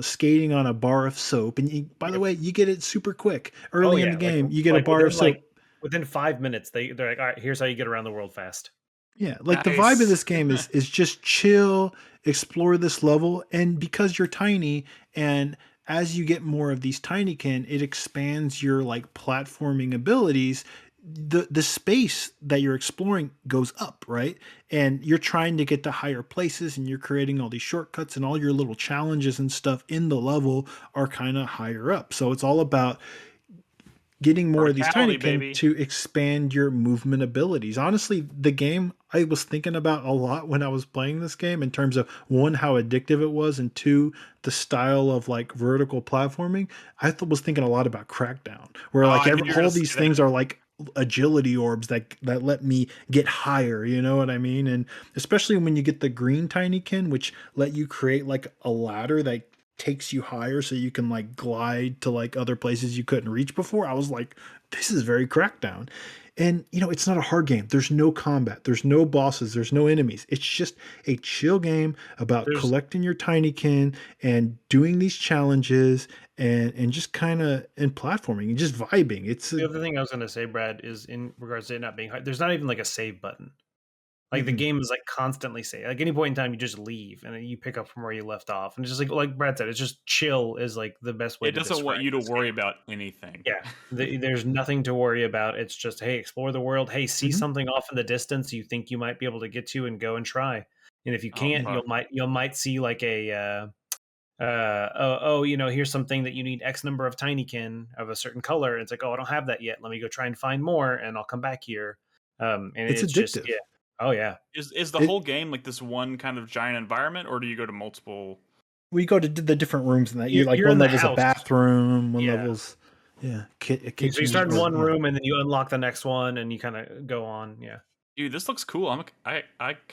skating on a bar of soap. And by the way, you get it super quick early in the game. You get a bar of soap. Within 5 minutes, they're like, all right, here's how you get around the world fast. Yeah, like nice. The vibe of this game is just chill, explore this level, and because you're tiny and as you get more of these TinyKin, it expands your like platforming abilities. The space that you're exploring goes up, right? And you're trying to get to higher places, and you're creating all these shortcuts, and all your little challenges and stuff in the level are kind of higher up. So it's all about getting more of these Verticality, TinyKin baby. to expand your movement abilities. Honestly, the game I was thinking about a lot when I was playing this game in terms of one, how addictive it was, and two, the style of like vertical platforming. Was thinking a lot about Crackdown, where Oh, like I knew you were all gonna these say that. things are like agility orbs that let me get higher, you know what I mean? And especially when you get the green TinyKin, which let you create like a ladder that takes you higher so you can like glide to like other places you couldn't reach before. I was like, this is very Crackdown. And you know, it's not a hard game. There's no combat, there's no bosses, there's no enemies. It's just a chill game about There's collecting your TinyKin and doing these challenges and just kind of in platforming and just vibing. It's the a, other thing I was going to say, Brad, is in regards to it not being hard. There's not even like a save button. Like the mhm. game is like constantly save. Like any point in time, you just leave and then you pick up from where you left off. And it's just like Brad said, it's just chill is like the best way It to doesn't want describe you to this worry game. about anything. Yeah, there's nothing to worry about. It's just, hey, explore the world. Hey, see Mhm. something off in the distance you think you might be able to get to, and go and try. And if you Oh can't, fuck. you might see like a you know, here's something that you need X number of TinyKin of a certain color. And it's like, oh, I don't have that yet. Let me go try and find more, and I'll come back here. And It's it's just, addictive. yeah, oh yeah. Is the It whole game like this one kind of giant environment, or do you go to multiple? We go to the different rooms and that you like You're in one the level's a house, bathroom, one yeah. level's a So you kitchen start in or one room, and then you unlock the next one, and you kind of go on, yeah. Dude, this looks cool. I kind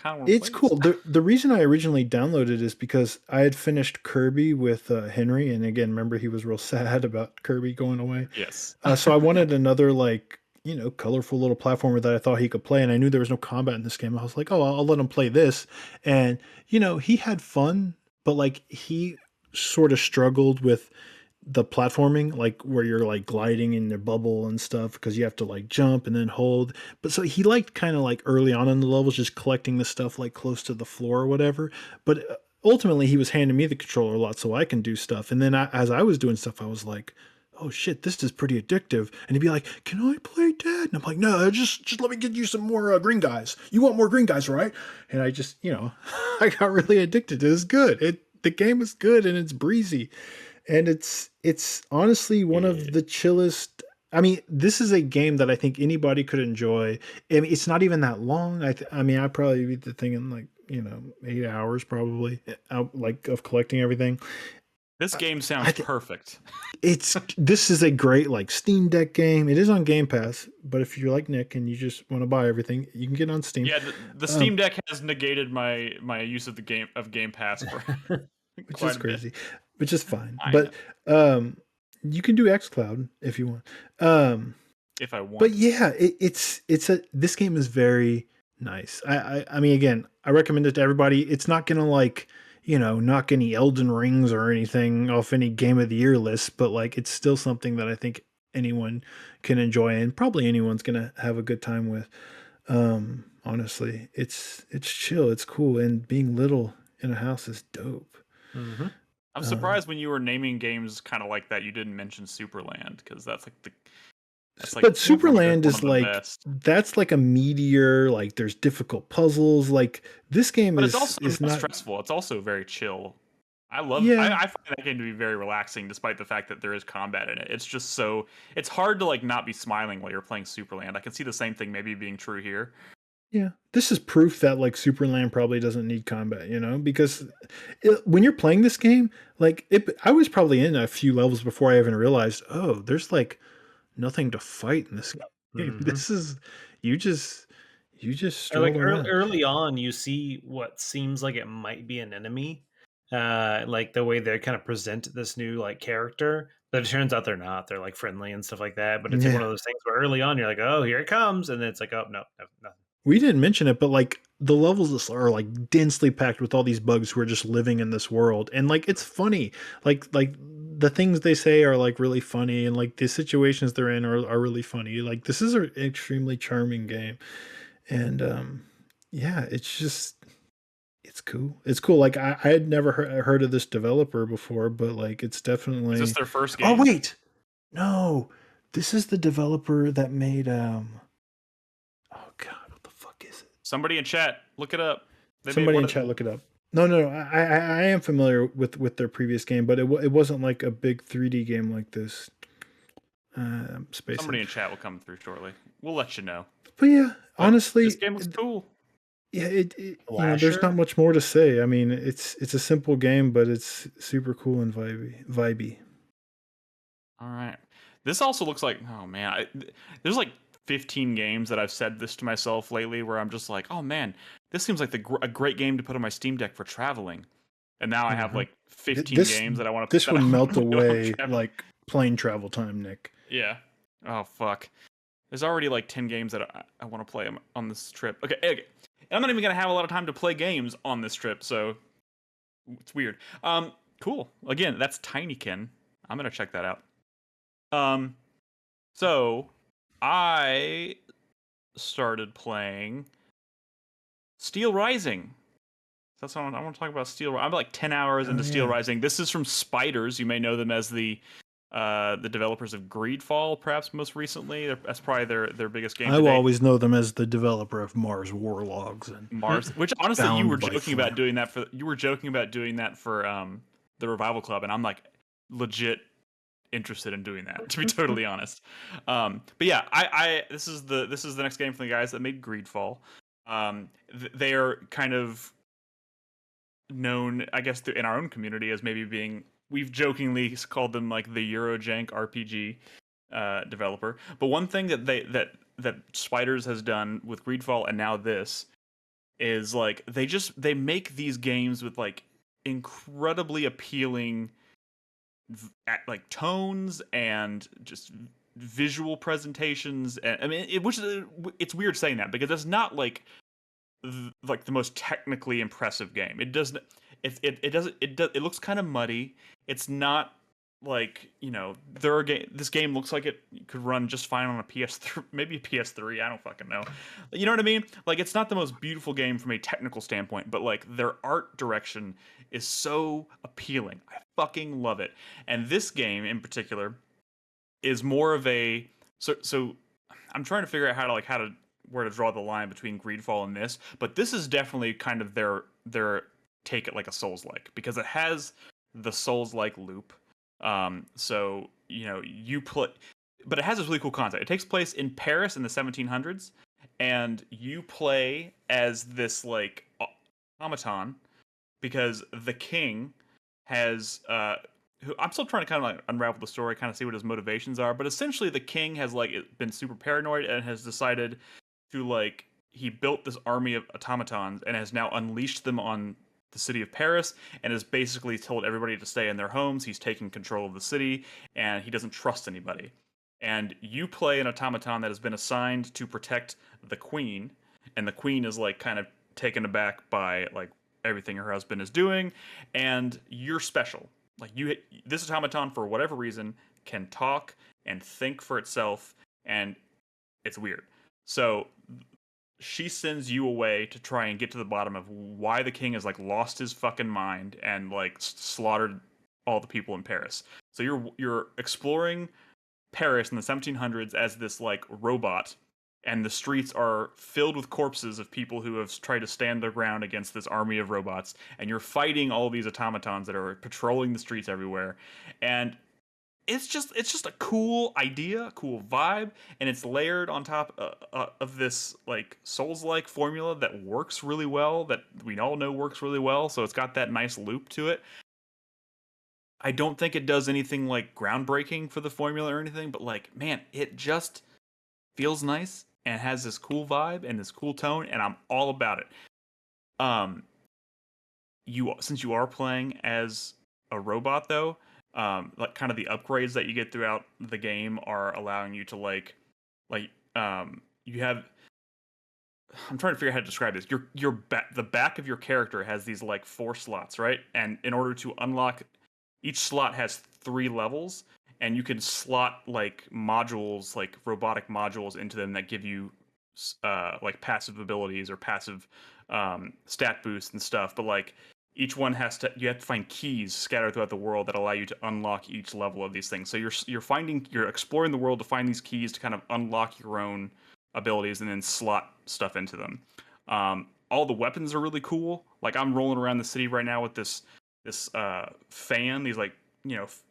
of want to It's play this. cool. The reason I originally downloaded is because I had finished Kirby with Henry, and again, remember he was real sad about Kirby going away. Yes. So I wanted another like colorful little platformer that I thought he could play, and I knew there was no combat in this game. I was like, oh, I'll let him play this, and he had fun, but like he sort of struggled with the platforming, like where you're like gliding in the bubble and stuff because you have to like jump and then hold. But so he liked kind of like early on in the levels just collecting the stuff like close to the floor or whatever. But ultimately, he was handing me the controller a lot so I can do stuff. And then as I was doing stuff, I was like, oh shit, this is pretty addictive. And he'd be like, can I play, Dad? And I'm like, no, just let me get you some more green guys. You want more green guys, right? And I just, I got really addicted. It was good. The game is good and it's breezy. And it's honestly one Yeah. of the chillest. I mean, this is a game that I think anybody could enjoy. I mean, it's not even that long. I mean, I probably beat the thing in like 8 hours probably, like of collecting everything. This game sounds perfect. This is a great like Steam Deck game. It is on Game Pass, but if you're like Nick and you just want to buy everything, you can get it on Steam. Yeah, the Steam Deck has negated my use of the Game Pass for Which quite is a bit. crazy, which is fine. I But you can do xCloud if you want. If I want. But yeah, this game is very nice. I mean, again, I recommend it to everybody. It's not gonna like knock any Elden Rings or anything off any Game of the Year list, but like it's still something that I think anyone can enjoy, and probably anyone's gonna have a good time with. Honestly, it's chill, it's cool, and being little in a house is dope. Mm-hmm. I'm surprised when you were naming games kind of like that, you didn't mention Superland, because that's like But one Superland is of the like best. that's like a meteor. Like there's difficult puzzles. Like this game But it's is also is not not. stressful. It's also very chill. I Yeah, find that game to be very relaxing, despite the fact that there is combat in it. It's just it's hard to like not be smiling while you're playing Superland. I can see the same thing maybe being true here. yeah. This is proof that like Superland probably doesn't need combat. Because when you're playing this game, like I was probably in a few levels before I even realized, oh, there's like nothing to fight in this game. Mm-hmm. This is you just Or like stroll around. early on, you see what seems like it might be an enemy, like the way they kind of present this new like character, but it turns out they're not. They're like friendly and stuff like that. But it's like one Yeah. of those things where early on you're like, oh, here it comes, and then it's like, oh no, no nothing. We didn't mention it, but like the levels are like densely packed with all these bugs who are just living in this world, and like it's funny. Like the things they say are like really funny, and like the situations they're in are really funny. Like this is an extremely charming game, and yeah, it's cool. It's cool. Like I had never heard of this developer before, but like it's definitely. Is this their first Oh game? wait, no, this is the developer that made Oh god, what the fuck is it? Somebody in chat, look it up. Somebody in chat, look it up. No. I am familiar with their previous game, but it wasn't like a big 3D game like this. Somebody in chat will come through shortly. We'll let you know. But yeah, honestly, this game looks cool. Yeah, there's not much more to say. I mean, it's a simple game, but it's super cool and vibey. All right. This also looks like, oh man, there's like 15 games that I've said this to myself lately where I'm just like, oh man, this seems like a great game to put on my Steam Deck for traveling. And now I have like 15 games that I want to. This would melt away like plane travel time, Nick. Yeah. Oh fuck. There's already like 10 games that I want to play on this trip. Okay. And I'm not even gonna have a lot of time to play games on this trip, so it's weird. Cool. Again, that's TinyKin. I'm gonna check that out. So I started playing SteelRising. That's what I want to talk about. I'm like 10 hours into SteelRising. This is from Spiders. You may know them as the developers of Greedfall, perhaps most recently. That's probably their biggest game. I will always know them as the developer of Mars Warlogs and Mars. Which honestly, you were joking about doing that for the Revival Club, and I'm like legit interested in doing that, to be totally honest. But yeah, I this is the next game from the guys that made Greedfall. They are kind of known, I guess, in our own community as maybe being. We've jokingly called them like the Eurojank RPG developer. But one thing that Spiders has done with Greedfall and now this is like they make these games with like incredibly appealing like tones and just visual presentations. And I mean, it's weird saying that because it's not like the most technically impressive game. It doesn't. It looks kind of muddy. It's not like, this game looks like it could run just fine on a PS3, maybe a PS3. I don't fucking know. You know what I mean? Like, it's not the most beautiful game from a technical standpoint, but like their art direction is so appealing. I fucking love it. And this game in particular is more of a so I'm trying to figure out where to draw the line between Greedfall and this, but this is definitely kind of their take it like a Souls-like, because it has the Souls-like loop. So you play, but it has this really cool concept. It takes place in Paris in the 1700s, and you play as this like automaton because the king has who I'm still trying to kind of like unravel the story, kind of see what his motivations are. But essentially, the king has like been super paranoid and has decided to he built this army of automatons and has now unleashed them on the city of Paris and has basically told everybody to stay in their homes. He's taking control of the city and he doesn't trust anybody. And you play an automaton that has been assigned to protect the queen, and the queen is like kind of taken aback by like everything her husband is doing, and you're special. Like this automaton, for whatever reason, can talk and think for itself, and it's weird. So she sends you away to try and get to the bottom of why the king has like lost his fucking mind and like slaughtered all the people in Paris. So you're exploring Paris in the 1700s as this like robot, and the streets are filled with corpses of people who have tried to stand their ground against this army of robots, and you're fighting all these automatons that are patrolling the streets everywhere. And it's just a cool idea, cool vibe, and it's layered on top of this like Souls-like formula that works really well, that we all know works really well. So it's got that nice loop to it. I don't think it does anything like groundbreaking for the formula or anything, but like, man, it just feels nice and has this cool vibe and this cool tone, and I'm all about it. Since you are playing as a robot though, like kind of the upgrades that you get throughout the game are allowing you to you have. I'm trying to figure out how to describe this. The back of your character has these like 4 slots, right? And in order to unlock, each slot has 3 levels, and you can slot like modules, like robotic modules, into them that give you like passive abilities or passive stat boosts and stuff, but like each one you have to find keys scattered throughout the world that allow you to unlock each level of these things. So you're exploring the world to find these keys to kind of unlock your own abilities and then slot stuff into them. All the weapons are really cool. Like I'm rolling around the city right now with this fan, these like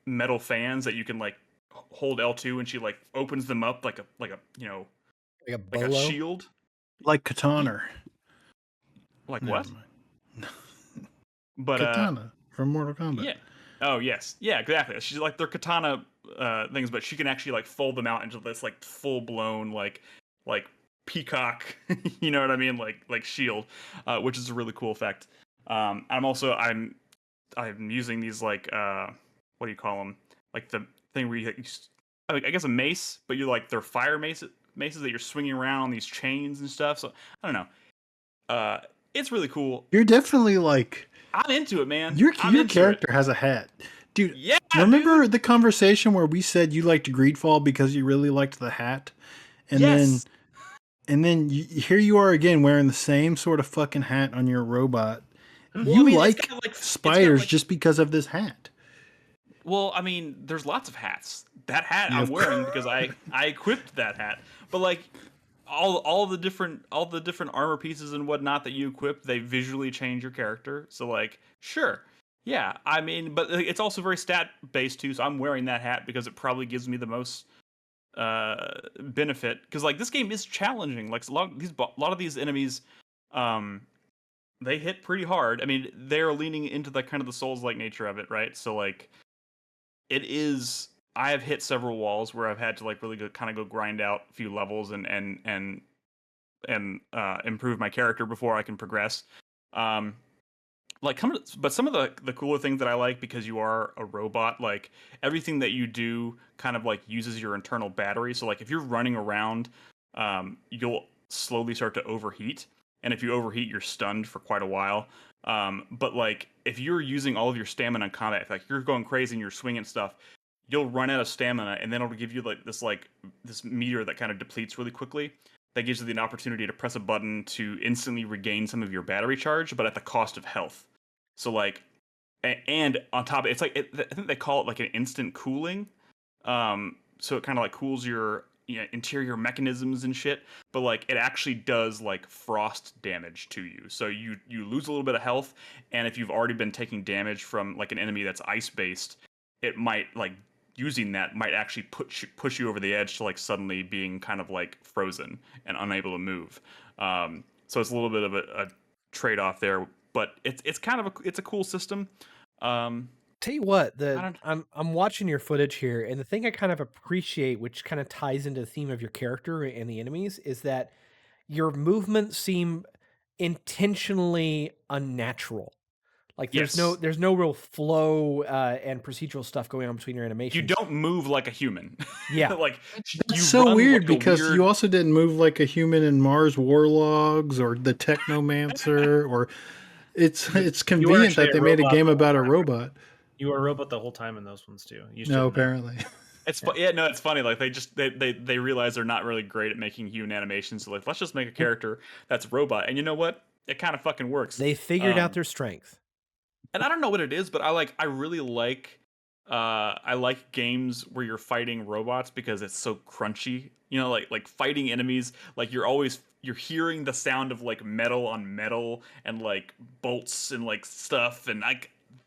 metal fans that you can like hold L2 and she like opens them up like a like a like a bolo? shield. Like Katana. Like Never what? mind. But Katana from Mortal Kombat. yeah. Oh yes, yeah, exactly. She's like they're katana things, but she can actually like fold them out into this like full blown like peacock, you know what I mean? Like shield, which is a really cool effect. I'm using these like what do you call them? Like the thing where I guess a mace, but you're like they're fire maces that you're swinging around on these chains and stuff. So I don't know. It's really cool. You're definitely like I'm into it, man. Your character has a hat. Dude, yeah, remember the conversation where we said you liked Greedfall because you really liked the hat? And yes. then here you are again wearing the same sort of fucking hat on your robot. Well, you I mean, like spiders just because of this hat. Well, I mean, there's lots of hats. That hat I'm wearing because I equipped that hat. But like all the different armor pieces and whatnot that you equip, they visually change your character. So like, sure. Yeah, I mean, but it's also very stat based too, so I'm wearing that hat because it probably gives me the most benefit because like this game is challenging. Like a lot of these enemies they hit pretty hard. I mean, they're leaning into the kind of the Souls-like nature of it, right? So like it is. I have hit several walls where I've had to like really go grind out a few levels and improve my character before I can progress. But some of the cooler things that I like because you are a robot, like everything that you do kind of like uses your internal battery. So like if you're running around, you'll slowly start to overheat, and if you overheat, you're stunned for quite a while. But like if you're using all of your stamina in combat, if like you're going crazy and you're swinging stuff, you'll run out of stamina, and then it'll give you this meter that kind of depletes really quickly. That gives you the opportunity to press a button to instantly regain some of your battery charge, but at the cost of health. So like, and on top of it, it's like I think they call it like an instant cooling. So it kind of like cools your interior mechanisms and shit. But like it actually does like frost damage to you. So you lose a little bit of health, and if you've already been taking damage from like an enemy that's ice based, it might like using that might actually push you over the edge to like suddenly being kind of like frozen and unable to move. So it's a little bit of a trade off there, but it's kind of it's a cool system. Tell you what, I'm watching your footage here, and the thing I kind of appreciate, which kind of ties into the theme of your character and the enemies, is that your movements seem intentionally unnatural. Like there's no real flow and procedural stuff going on between your animations. You don't move like a human. Yeah, like that's so weird because you also didn't move like a human in Mars Warlogs or the Technomancer, or it's convenient that they made a game about a robot. You were a robot the whole time in those ones too. No, apparently. It's it's funny. Like they realize they're not really great at making human animations. So like, let's just make a character that's a robot. And you know what? It kind of fucking works. They figured out their strength. And I don't know what it is, but I really like games where you're fighting robots because it's so crunchy. You know, like fighting enemies, like you're hearing the sound of like metal on metal and like bolts and like stuff, and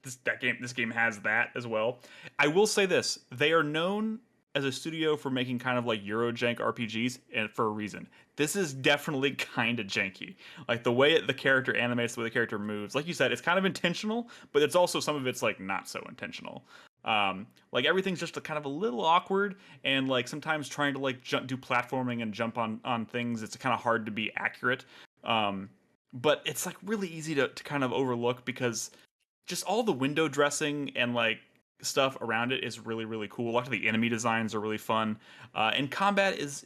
this game has that as well. I will say this: they are known as a studio for making kind of like Eurojank RPGs, and for a reason. This is definitely kind of janky. Like the way the character animates, the way the character moves. Like you said, it's kind of intentional, but it's also some of it's like not so intentional. Like everything's just kind of a little awkward, and like sometimes trying to like do platforming and jump on things, it's kind of hard to be accurate. But it's like really easy to kind of overlook because just all the window dressing and like stuff around it is really, really cool. A lot of the enemy designs are really fun, and combat is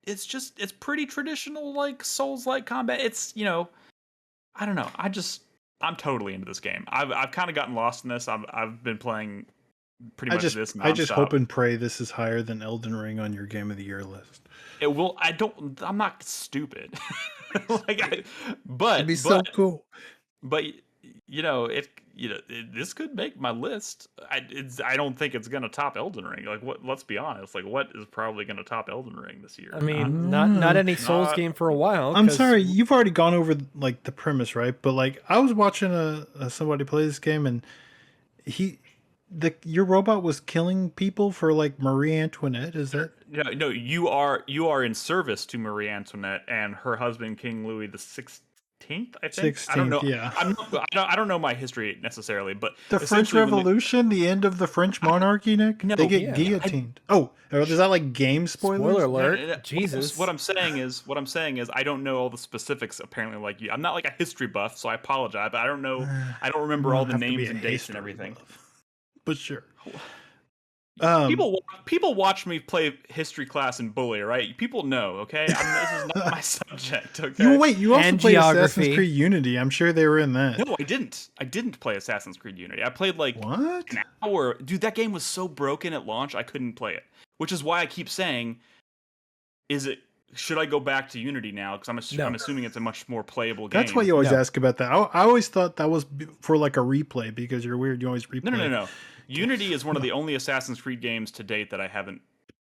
it's pretty traditional like Souls-like combat. It's I don't know. I'm totally into this game. I've kind of gotten lost in this. I've been playing pretty much this nonstop. I just hope and pray this is higher than Elden Ring on your Game of the Year list. It will. I'm not stupid. But it'd be so cool. But this could make my list. I don't think it's gonna top Elden Ring. Like, what? Let's be honest. Like, what is probably gonna top Elden Ring this year? I mean, not any Souls game for a while. I'm sorry, you've already gone over like the premise, right? But like, I was watching somebody play this game, and your robot was killing people for like Marie Antoinette. Is that? No. You are in service to Marie Antoinette and her husband, King Louis XVI. I think. 16th, I don't know. Yeah. I don't know my history necessarily, but the French Revolution, the end of the French monarchy, Nick. No, they get guillotined. Is that like game spoilers? Spoiler alert! No. Jesus. What I'm saying is, I don't know all the specifics. Apparently, like you, I'm not like a history buff, so I apologize. But I don't know. I don't remember all the names and dates and everything. Buff. But sure. People watch me play history class in Bully, right? People know, okay? This is not my subject, okay? You also played Assassin's Creed Unity. I'm sure they were in that. No, I didn't. I didn't play Assassin's Creed Unity. I played like what? An hour. Dude, that game was so broken at launch, I couldn't play it. Which is why I keep saying, should I go back to Unity now? Because I'm assuming it's a much more playable game. That's why you always ask about that. I always thought that was for like a replay because you're weird. You always replay. No. Unity is one of the only Assassin's Creed games to date that I haven't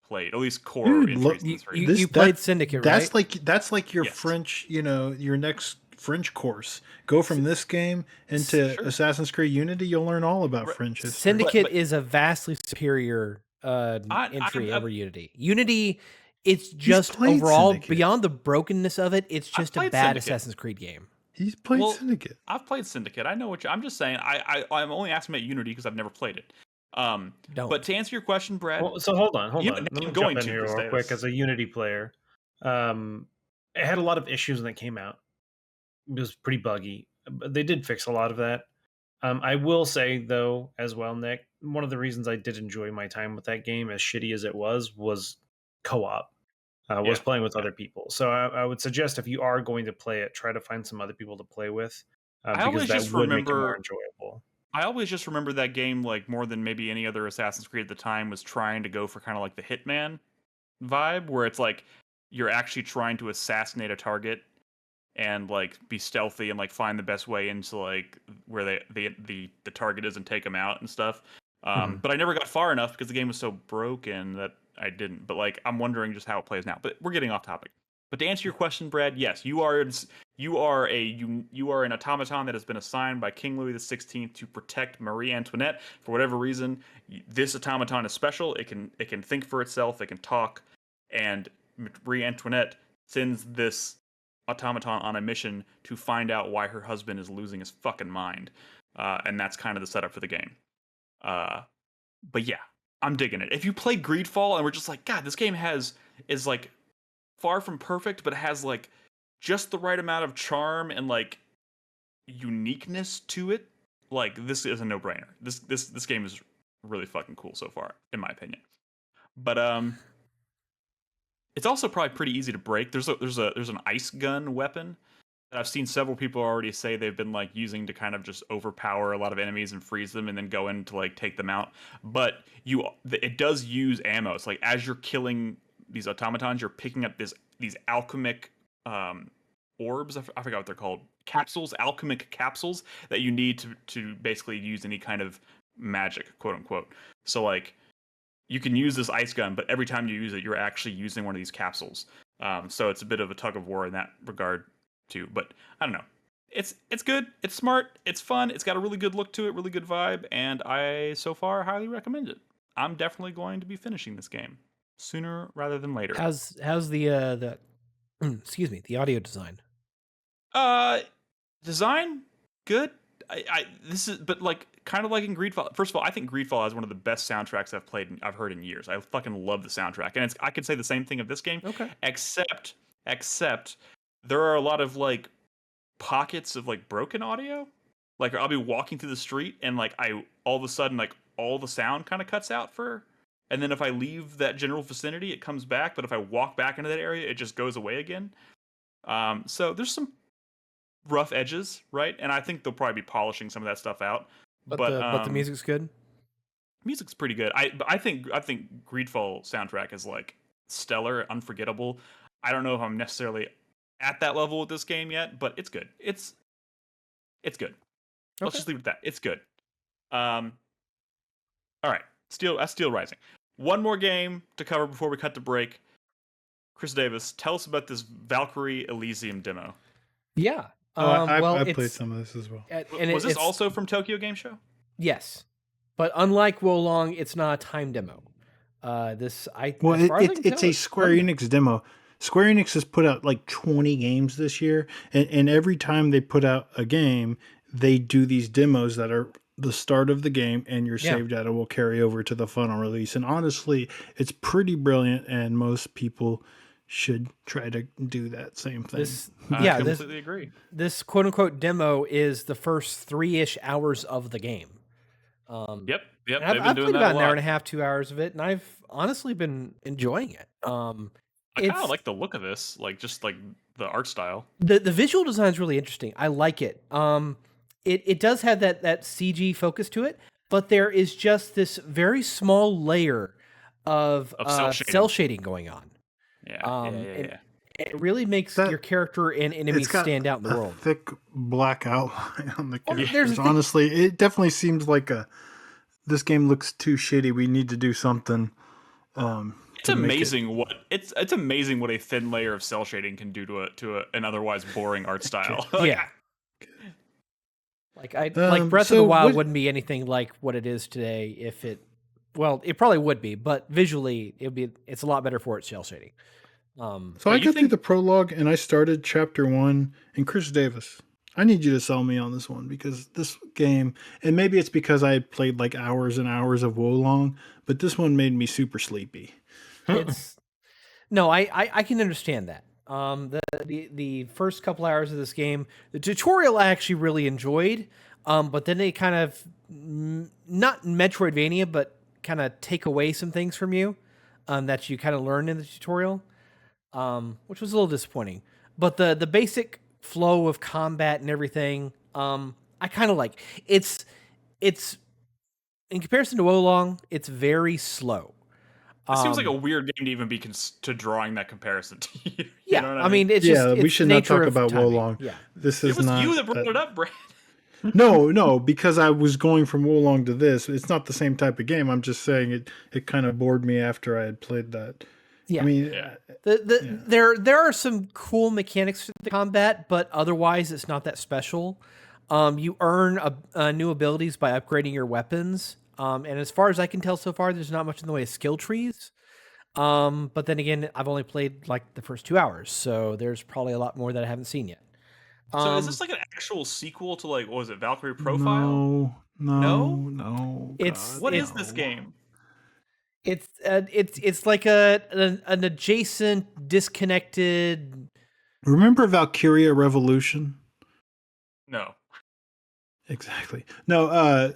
played. At least core. You played Syndicate, right? That's like your French. Your next French course. Go from this game into Assassin's Creed Unity. You'll learn all about French history. Syndicate is a vastly superior entry over Unity. Unity. It's just overall Syndicate. Beyond the brokenness of it. It's just a bad Assassin's Creed game. He's played Syndicate. I've played Syndicate. I know what I'm just saying. I'm only asking about Unity because I've never played it. But to answer your question, Brad. Well, so hold on. Let me jump in here real quick. As a Unity player, it had a lot of issues when it came out. It was pretty buggy. But they did fix a lot of that. I will say though, as well, Nick, one of the reasons I did enjoy my time with that game, as shitty as it was co-op. Was playing with other people. So I would suggest if you are going to play it, try to find some other people to play with because that would make it more enjoyable. I always just remember that game like more than maybe any other Assassin's Creed at the time was trying to go for kind of like the Hitman vibe where it's like you're actually trying to assassinate a target and like be stealthy and like find the best way into like where the target is and take them out and stuff. But I never got far enough because the game was so broken that I didn't. But like I'm wondering just how it plays now. But we're getting off topic. But to answer your question, Brad, yes, you are an automaton that has been assigned by King Louis XVI to protect Marie Antoinette. For whatever reason, this automaton is special. It can think for itself. It can talk, and Marie Antoinette sends this automaton on a mission to find out why her husband is losing his fucking mind. And that's kind of the setup for the game. But yeah, I'm digging it. If you played Greedfall and we're just like, God, this game is like far from perfect, but it has like just the right amount of charm and like uniqueness to it, like this is a no-brainer. This game is really fucking cool so far, in my opinion. But it's also probably pretty easy to break. There's an ice gun weapon that I've seen several people already say they've been like using to kind of just overpower a lot of enemies and freeze them and then go in to like take them out. But it does use ammo. It's like as you're killing these automatons, you're picking up these alchemic orbs. I forgot what they're called. Capsules, alchemic capsules that you need to basically use any kind of magic, quote unquote. So like you can use this ice gun, but every time you use it, you're actually using one of these capsules. So it's a bit of a tug of war in that regard too. But I don't know. It's good. It's smart. It's fun. It's got a really good look to it, really good vibe, and I so far highly recommend it. I'm definitely going to be finishing this game sooner rather than later. How's the excuse me, the audio design? Design good. But like kind of like in Greedfall. First of all, I think Greedfall has one of the best soundtracks I've heard in years. I fucking love the soundtrack, and I could say the same thing of this game. Okay. Except there are a lot of like pockets of like broken audio. Like I'll be walking through the street and like all of a sudden like all the sound kind of cuts out and then if I leave that general vicinity, it comes back. But if I walk back into that area, it just goes away again. So there's some rough edges, right? And I think they'll probably be polishing some of that stuff out. But the music's good. music's pretty good. I think Greedfall soundtrack is like stellar, unforgettable. I don't know if I'm necessarily at that level with this game yet, but it's good. It's good. Let's Okay. just leave it at that. It's good. All right, SteelRising. One more game to cover before we cut to break. Chris Davis, tell us about this Valkyrie Elysium demo. Yeah. I played some of this as well. Was this also from Tokyo Game Show? Yes, but unlike Wolong, it's not a time demo. It's a Square Enix demo. Square Enix has put out like 20 games this year, and every time they put out a game, they do these demos that are the start of the game, and your save data will carry over to the final release. And honestly, it's pretty brilliant, and most people should try to do that same thing. I completely agree. This quote unquote demo is the first 3-ish hours of the game. Yep. I've played about an hour and a half, 2 hours of it, and I've honestly been enjoying it. I kind of like the look of this, like just like the art style. The visual design is really interesting. I like it. It does have that CG focus to it, but there is just this very small layer of cell shading going on. Yeah. It really makes your character and enemies stand out in the world. Thick black outline on the characters. Honestly, it definitely seems like this game looks too shitty. We need to do something. It's amazing it's amazing what a thin layer of cell shading can do to an otherwise boring art style. Yeah. Like Breath of the Wild wouldn't be anything like what it is today if it. Well, it probably would be, but visually it's a lot better for its cell shading. So I got through the prologue and I started chapter 1. And Chris Davis, I need you to sell me on this one, because this game, and maybe it's because I had played like hours and hours of Wolong, but this one made me super sleepy. I can understand that. The first couple hours of this game, the tutorial I actually really enjoyed, but then they kind of not Metroidvania, but kind of take away some things from you that you kind of learn in the tutorial, which was a little disappointing. But the basic flow of combat and everything, I kind of like. It's in comparison to Wolong, it's very slow. It seems like a weird game to even be drawing that comparison to you. Yeah, know what I mean, it's just we should not talk about timing. Wolong. Yeah, this is not you that brought it up, Brad. No, because I was going from Wolong to this. It's not the same type of game. I'm just saying it kind of bored me after I had played that. Yeah, I mean, there are some cool mechanics to the combat, but otherwise it's not that special. You earn new abilities by upgrading your weapons. And as far as I can tell so far, there's not much in the way of skill trees. But then again, I've only played like the first 2 hours, so there's probably a lot more that I haven't seen yet. So is this like an actual sequel to like, what was it, Valkyrie Profile? No. What is this game? It's like an adjacent, disconnected. Remember Valkyria Revolution? No. Exactly. No.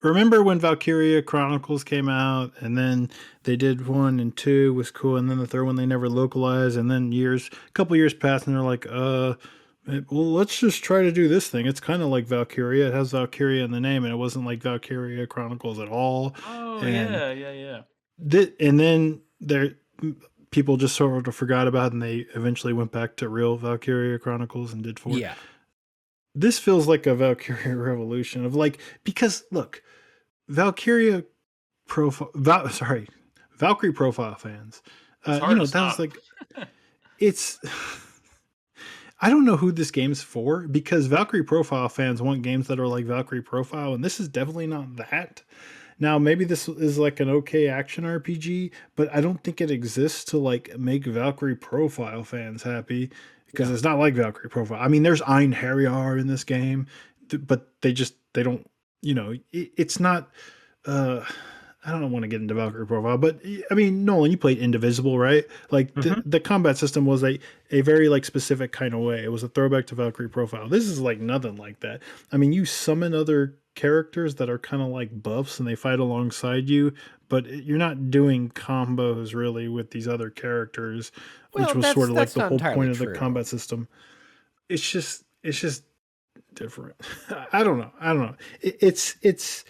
Remember when Valkyria Chronicles came out, and then they did 1 and 2 was cool, and then the third one they never localized, and then a couple years passed, and they're like, well, let's just try to do this thing. It's kind of like Valkyria. It has Valkyria in the name, and it wasn't like Valkyria Chronicles at all. Oh, and yeah. And then people just sort of forgot about it, and they eventually went back to real Valkyria Chronicles and did 4. Yeah. This feels like a Valkyria Revolution of because look, Valkyrie Profile fans. That's like, it's. I don't know who this game's for, because Valkyrie Profile fans want games that are like Valkyrie Profile, and this is definitely not that. Now, maybe this is like an okay action RPG, but I don't think it exists to like make Valkyrie Profile fans happy, because it's not like Valkyrie Profile. I mean, there's Einherjar in this game, but they don't, it's not, I don't want to get into Valkyrie Profile, but I mean, Nolan, you played Indivisible, right? Like the combat system was a very like specific kind of way. It was a throwback to Valkyrie Profile. This is like nothing like that. I mean, you summon other characters that are kind of like buffs and they fight alongside you, but you're not doing combos really with these other characters, which was sort of like the whole point of the combat system. It's just different. I don't know. It's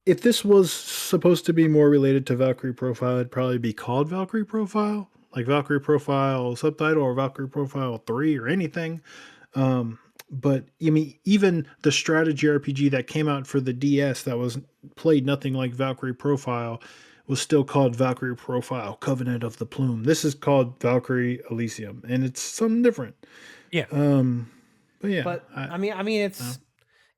if this was supposed to be more related to Valkyrie Profile, it'd probably be called Valkyrie Profile, like Valkyrie Profile subtitle or Valkyrie Profile 3 or anything. But I mean, even the strategy RPG that came out for the DS that was played nothing like Valkyrie Profile was still called Valkyrie Profile Covenant of the Plume. This is called Valkyrie Elysium, and it's something different. Yeah. But yeah. But I mean, it's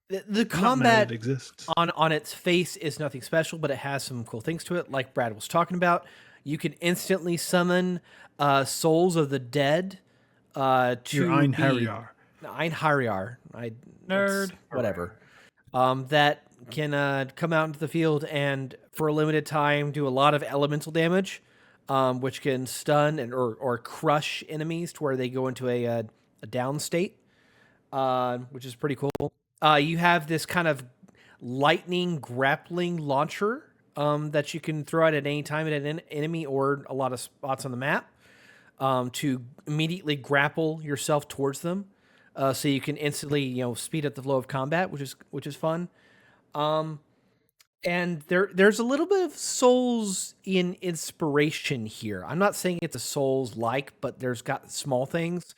the I'm not mad combat it exists. on its face is nothing special, but it has some cool things to it. Like Brad was talking about, you can instantly summon souls of the dead to Your Einherjar. Einherjar. Nerd. Whatever. That can come out into the field and for a limited time do a lot of elemental damage, which can stun or crush enemies to where they go into a down state, which is pretty cool. You have this kind of lightning grappling launcher that you can throw out at any time at an enemy or a lot of spots on the map to immediately grapple yourself towards them. So you can instantly, speed up the flow of combat, which is fun. And there's a little bit of Souls in inspiration here. I'm not saying it's a Souls like, but there's got small things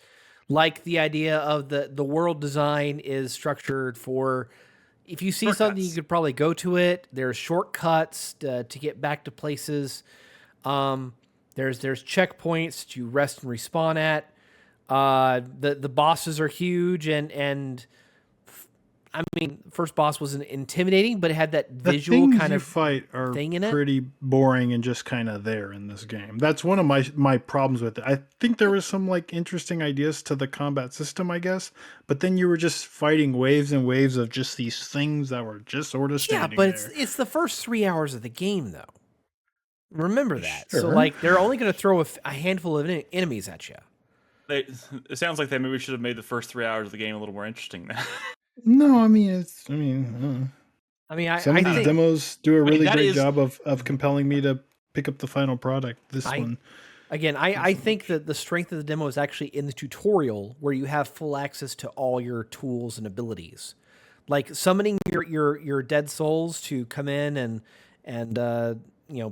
like the idea of the world design is structured for if you see something, you could probably go to it. There's shortcuts to get back to places. There's checkpoints to rest and respawn at. The bosses are huge and I mean, first boss wasn't intimidating, but it had that visual kind of fight are thing in it. Pretty boring and just kind of there in this game. That's one of my problems with it. I think there was some like interesting ideas to the combat system, I guess, but then you were just fighting waves and waves of just these things that were just sort of standing but there. it's the first 3 hours of the game, though. Remember that. Sure. So like they're only going to throw a handful of enemies at you. It sounds like they maybe should have made the first 3 hours of the game a little more interesting then. No, I mean, I some of these think demos do a really great is- job of compelling me to pick up the final product. This one. Again, I think that the strength of the demo is actually in the tutorial where you have full access to all your tools and abilities. Like summoning your dead souls to come in and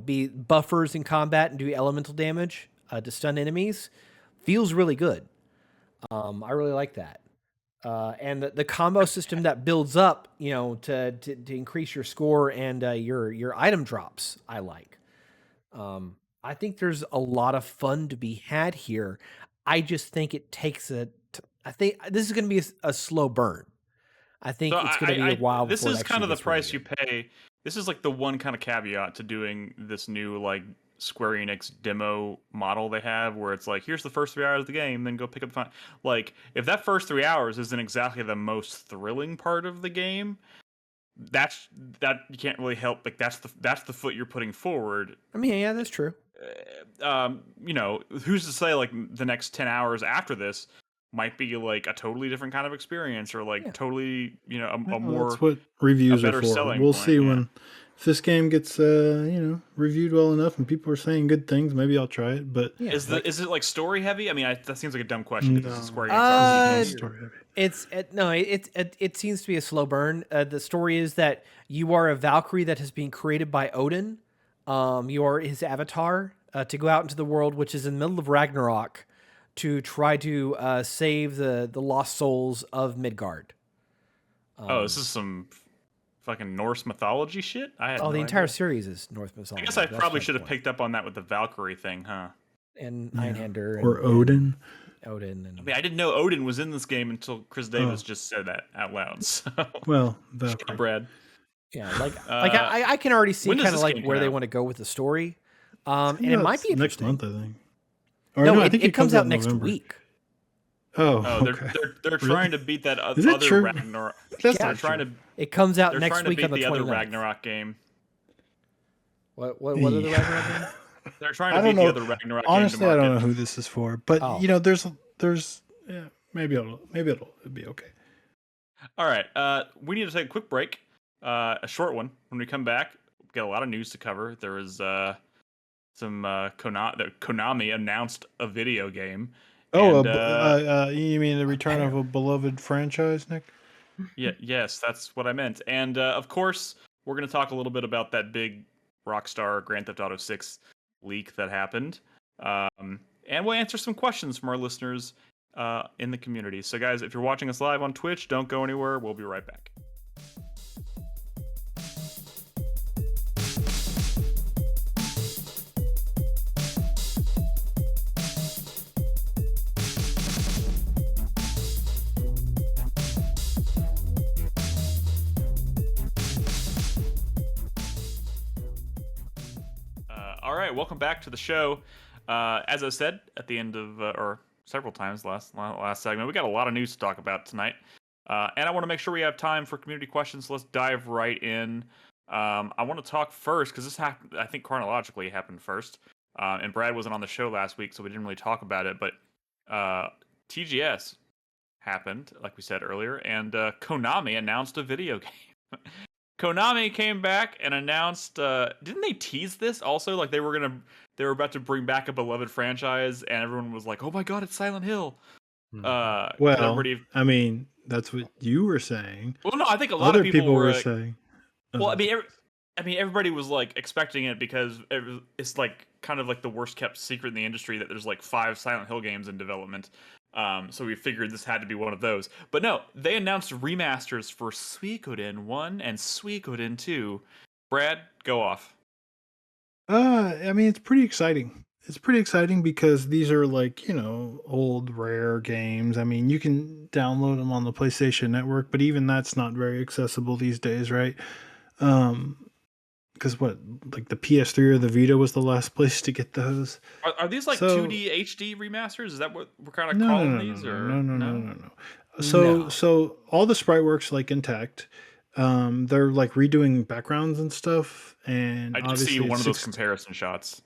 be buffers in combat and do elemental damage to stun enemies feels really good. I really like that. And the combo system that builds up, to increase your score and your item drops, I like. I think there's a lot of fun to be had here. I just think it takes I think this is going to be a slow burn. I think it's going to be a while. This before is it kind of the actually gets price really you pay. This is like the one kind of caveat to doing this new like Square Enix demo model they have, where it's like, here's the first 3 hours of the game, then go pick up the final. Like, if that first 3 hours isn't exactly the most thrilling part of the game, that you can't really help. Like, that's the foot you're putting forward. I mean, yeah, that's true. Who's to say like the next 10 hours after this might be like a totally different kind of experience, or like totally, a more. That's what reviews are for. We'll see when if this game gets reviewed well enough and people are saying good things. Maybe I'll try it. But is it like story heavy? I mean, that seems like a dumb question because it's Square Enix. Story heavy. It seems to be a slow burn. The story is that you are a Valkyrie that has been created by Odin. You are his avatar to go out into the world, which is in the middle of Ragnarok, to try to save the lost souls of Midgard. This is some fucking Norse mythology shit. The entire series is Norse mythology. I guess I probably should have picked up on that with the Valkyrie thing, huh? And Einhander or Odin. Odin. I mean, I didn't know Odin was in this game until Chris Davis just said that out loud. So. Well, Valkyrie. Brad. Yeah, I can already see kind of like where they want to go with the story, and it might be interesting. Next month, I think. Or no, I think it comes out next November. week. Oh, okay. They're trying to beat that other Ragnarok. They're trying to. It comes out they're next trying to week beat on the the 29th. other Ragnarok game. What are the Ragnarok games? They're trying to beat the other Ragnarok game. Honestly, I don't know who this is for, but there's maybe it'll be okay. All right, we need to take a quick break, a short one. When we come back, we've got a lot of news to cover. There is some Konami announced a video game. Oh, you mean the return of a beloved franchise, Nick? Yes, that's what I meant. And of course, we're going to talk a little bit about that big Rockstar Grand Theft Auto 6 leak that happened. And we'll answer some questions from our listeners in the community. So guys, if you're watching us live on Twitch, don't go anywhere. We'll be right back. All right, welcome back to the show. As I said at the end of, or several times last segment, we got a lot of news to talk about tonight, and I want to make sure we have time for community questions. So let's dive right in. I want to talk first because this happened, I think chronologically happened first, and Brad wasn't on the show last week, so we didn't really talk about it. But TGS happened, like we said earlier, and Konami announced a video game. Konami came back and announced, didn't they tease this also? Like they were about to bring back a beloved franchise, and everyone was like, oh my god, it's Silent Hill. Well, I mean, that's what you were saying. Well, no, I think a lot Other of people were like, saying. Well, I mean, everybody was like expecting it because it's like kind of like the worst kept secret in the industry that there's like 5 Silent Hill games in development. So we figured this had to be one of those. But no, they announced remasters for Suikoden 1 and Suikoden 2. Brad, go off. I mean, it's pretty exciting. It's pretty exciting because these are like, old rare games. I mean, you can download them on the PlayStation Network, but even that's not very accessible these days, right? Because like the PS3 or the Vita was the last place to get those. Are these like 2D HD remasters? Is that what we're kind of calling these? No. So all the sprite work's like intact. They're like redoing backgrounds and stuff, and I did see one of those comparison shots.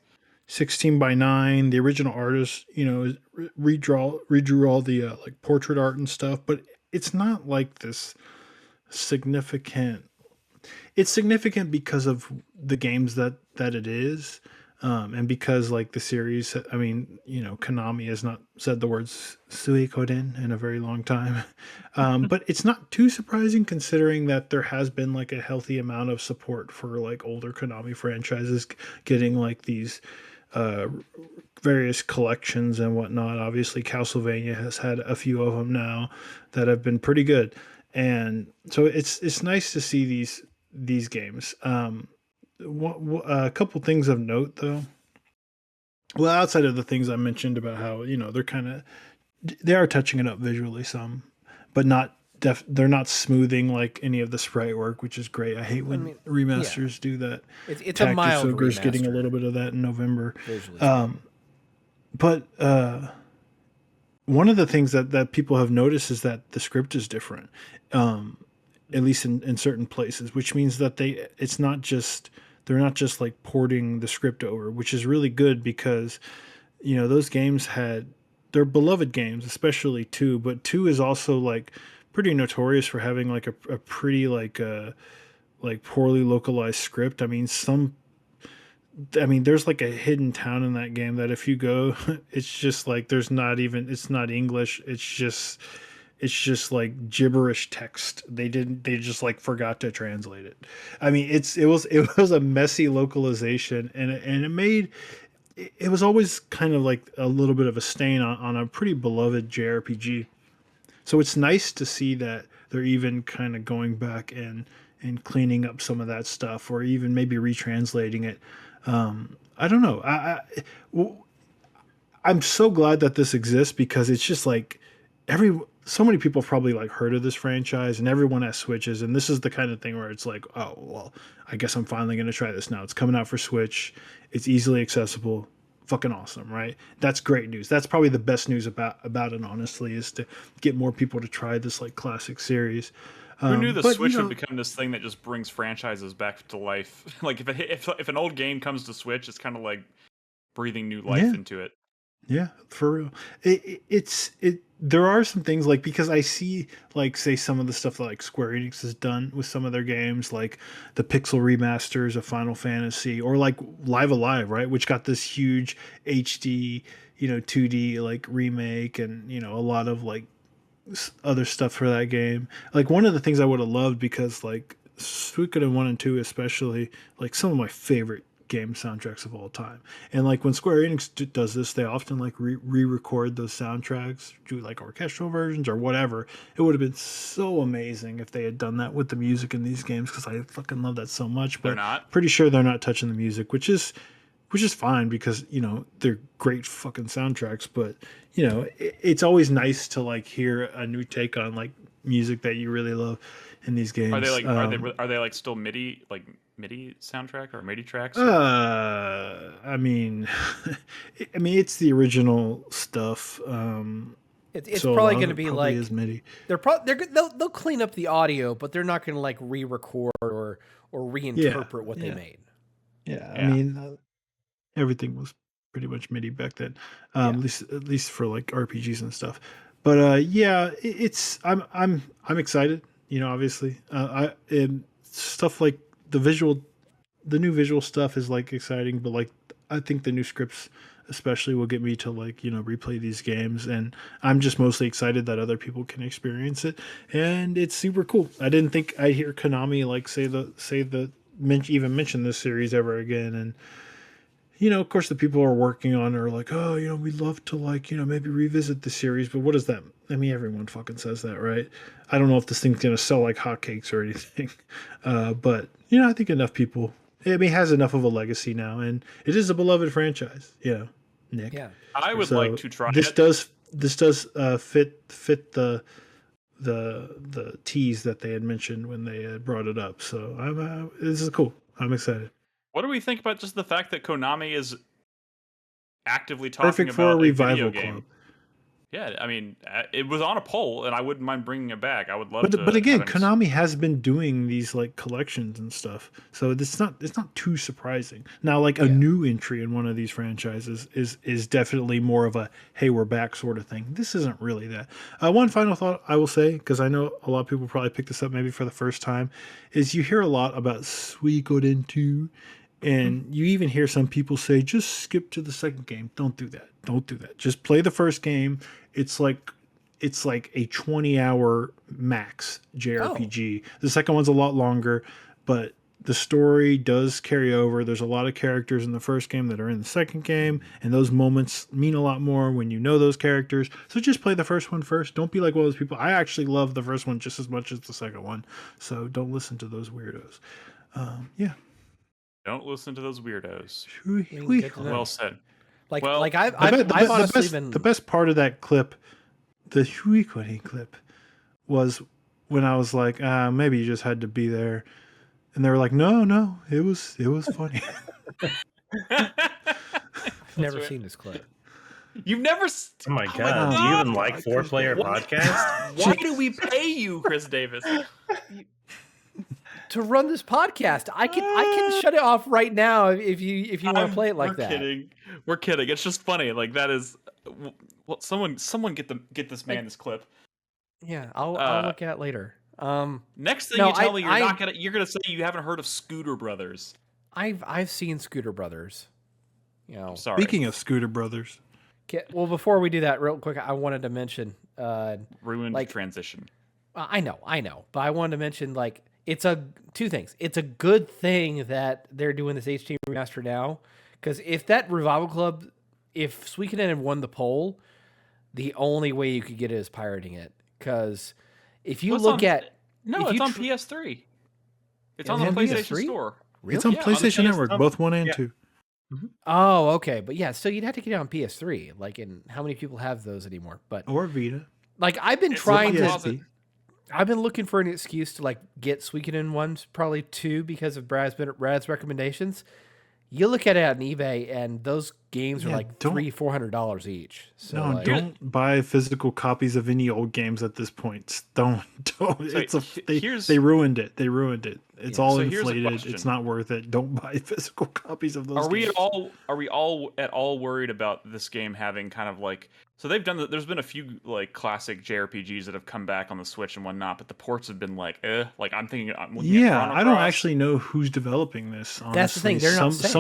16:9. The original artist, redrew all the like portrait art and stuff, but it's not like this significant. It's significant because of the games that it is, and because like the series. I mean, Konami has not said the words Suikoden in a very long time, but it's not too surprising considering that there has been like a healthy amount of support for like older Konami franchises getting like these various collections and whatnot. Obviously, Castlevania has had a few of them now that have been pretty good, and so it's nice to see these games. A couple things of note though. Well, outside of the things I mentioned about how they are touching it up visually some, but not they're not smoothing like any of the sprite work, which is great. I hate when remasters do that. It's a mild Ogre's remaster. getting a little bit of that in November. But one of the things that people have noticed is that the script is different, at least in certain places, which means that they're not just like porting the script over, which is really good because those games they're beloved games, especially 2, but 2 is also like pretty notorious for having like a pretty like poorly localized script. I mean, there's like a hidden town in that game that if you go, it's just like it's not English. It's just like gibberish text. They just like forgot to translate it. I mean, it was a messy localization, and it was always kind of like a little bit of a stain on a pretty beloved JRPG. So it's nice to see that they're even kind of going back and cleaning up some of that stuff, or even maybe retranslating it. I don't know. I'm so glad that this exists because it's just like so many people have probably like heard of this franchise, and everyone has Switches, and this is the kind of thing where it's like, oh well, I guess I'm finally going to try this now. It's coming out for Switch. It's easily accessible. Fucking awesome, right? That's great news. That's probably the best news about it, honestly, is to get more people to try this like classic series. Who knew the Switch would become this thing that just brings franchises back to life? Like if an old game comes to Switch, it's kind of like breathing new life into it. Yeah, for real. There are some things like, because I see like say some of the stuff that like Square Enix has done with some of their games, like the pixel remasters of Final Fantasy, or like Live Alive, right, which got this huge HD, 2D like remake, and a lot of like other stuff for that game. Like one of the things I would have loved, because like Suikoden 1 and 2 especially, like some of my favorite game soundtracks of all time. And like when Square Enix does this, they often like re-record those soundtracks, do like orchestral versions or whatever. It would have been so amazing if they had done that with the music in these games, because I fucking love that so much. But They're not. pretty sure they're not touching the music, which is fine, because they're great fucking soundtracks. But it's always nice to like hear a new take on like music that you really love in these games. Are they like are they like still MIDI soundtrack or MIDI tracks? I mean, it's the original stuff. It's so probably going to be like is MIDI. They'll clean up the audio, but they're not going to like re-record or reinterpret what they made. Yeah, I mean, everything was pretty much MIDI back then, at least for like RPGs and stuff. But I'm excited. Obviously, and stuff like the new visual stuff is like exciting, but like I think the new scripts especially will get me to like replay these games, and I'm just mostly excited that other people can experience it, and it's super cool. I didn't think I'd hear Konami like even mention this series ever again. And of course the people who are working on it are like, oh, we'd love to like maybe revisit the series, but what does that, I mean, everyone fucking says that, right? I don't know if this thing's gonna sell like hotcakes or anything, but I think enough people, it has enough of a legacy now, and it is a beloved franchise, Nick. Yeah, I would like to try this it. This does fit the tease that they had mentioned when they had brought it up. So this is cool. I'm excited. What do we think about just the fact that Konami is actively talking Perfect about for a revival video game? club. Yeah, I mean, it was on a poll, and I wouldn't mind bringing it back. I would love to. But again, Konami has been doing these like collections and stuff, so it's not too surprising. Now, like a new entry in one of these franchises is definitely more of a hey, we're back sort of thing. This isn't really that. One final thought I will say, because I know a lot of people probably picked this up maybe for the first time, is you hear a lot about Suikoden 2. And you even hear some people say, just skip to the second game. Don't do that. Don't do that. Just play the first game. It's like a 20-hour max JRPG. The second one's a lot longer, but the story does carry over. There's a lot of characters in the first game that are in the second game, and those moments mean a lot more when you know those characters. So just play the first one first. Don't be like one of those people. I actually love the first one just as much as the second one, so don't listen to those weirdos. Don't listen to those weirdos. Well said. I've honestly been the best part of that clip, the Suikoden clip, was when I was like, maybe you just had to be there, and they were like, no, it was funny. I've never seen this clip. You've never? Oh my god! Do you even like 4Player podcast? Why do we pay you, Chris Davis? To run this podcast, I can shut it off right now if you want to play it like that. We're kidding. It's just funny. Like that is. Well, someone get this man this clip. Yeah, I'll look at it later. Next thing you tell me, you're gonna say you haven't heard of Scooter Brothers. I've seen Scooter Brothers. Sorry. Speaking of Scooter Brothers, well, before we do that, real quick, I wanted to mention ruined transition. I know, but I wanted to mention like. It's two things. It's a good thing that they're doing this HD remaster now, because if that Revival Club, if Suikoden had won the poll, the only way you could get it is pirating it. Because if you it's on PS3. It's on the PlayStation Store. Really? It's on PlayStation Network, both 1 and 2. Mm-hmm. Oh, okay, but yeah, so you'd have to get it on PS3. Like, and how many people have those anymore? Or Vita. Like, I've been trying to. I've been looking for an excuse to like get Suikoden 1, probably 2, because of Brad's recommendations. You look at it on eBay, and those games are like $300-$400 each. So don't buy physical copies of any old games at this point. Don't. They ruined it. It's all inflated. It's not worth it. Don't buy physical copies of those. Are we all at all worried about this game having kind of like? So they've done. There's been a few like classic JRPGs that have come back on the Switch and whatnot, but the ports have been like, Like I'm thinking. I don't actually know who's developing this. Honestly. That's the thing. They're not saying.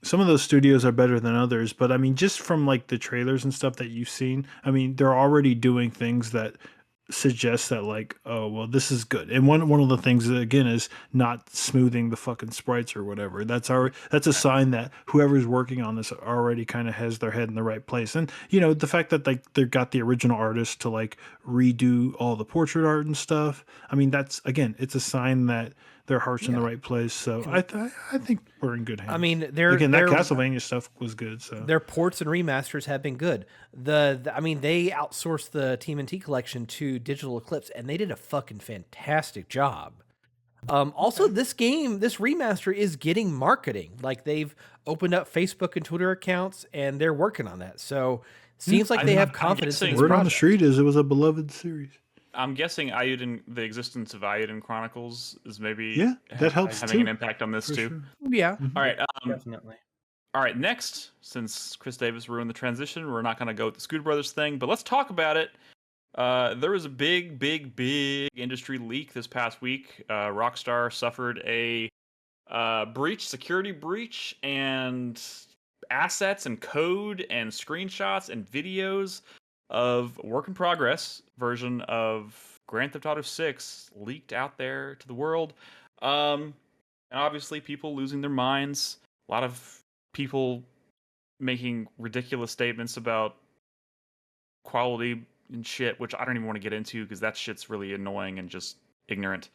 Some of those studios are better than others, but I mean, just from like the trailers and stuff that you've seen, I mean, they're already doing things that suggests that like, oh well, this is good. And one of the things again is not smoothing the fucking sprites or whatever. That's a sign that whoever's working on this already kind of has their head in the right place. And the fact that like they got the original artist to like redo all the portrait art and stuff. I mean, that's again, it's a sign that their heart's in the right place. So I think we're in good hands. I mean, that Castlevania stuff was good. So their ports and remasters have been good. I mean, they outsourced the TMNT collection to Digital Eclipse, and they did a fucking fantastic job. Also, this remaster is getting marketing. Like they've opened up Facebook and Twitter accounts, and they're working on that. So seems like they have confidence in this word project. on the street is it was a beloved series. I'm guessing the existence of Ayuden Chronicles is maybe that helps having too, an impact on this too. Sure. Yeah. All right. Definitely. All right. Next, since Chris Davis ruined the transition, we're not going to go with the Scooter Brothers thing, but let's talk about it. There was a big industry leak this past week. Rockstar suffered a security breach, and assets and code and screenshots and videos of work in progress version of Grand Theft Auto 6 leaked out there to the world. And obviously people losing their minds. A lot of people making ridiculous statements about quality and shit, which I don't even want to get into because that shit's really annoying and just ignorant.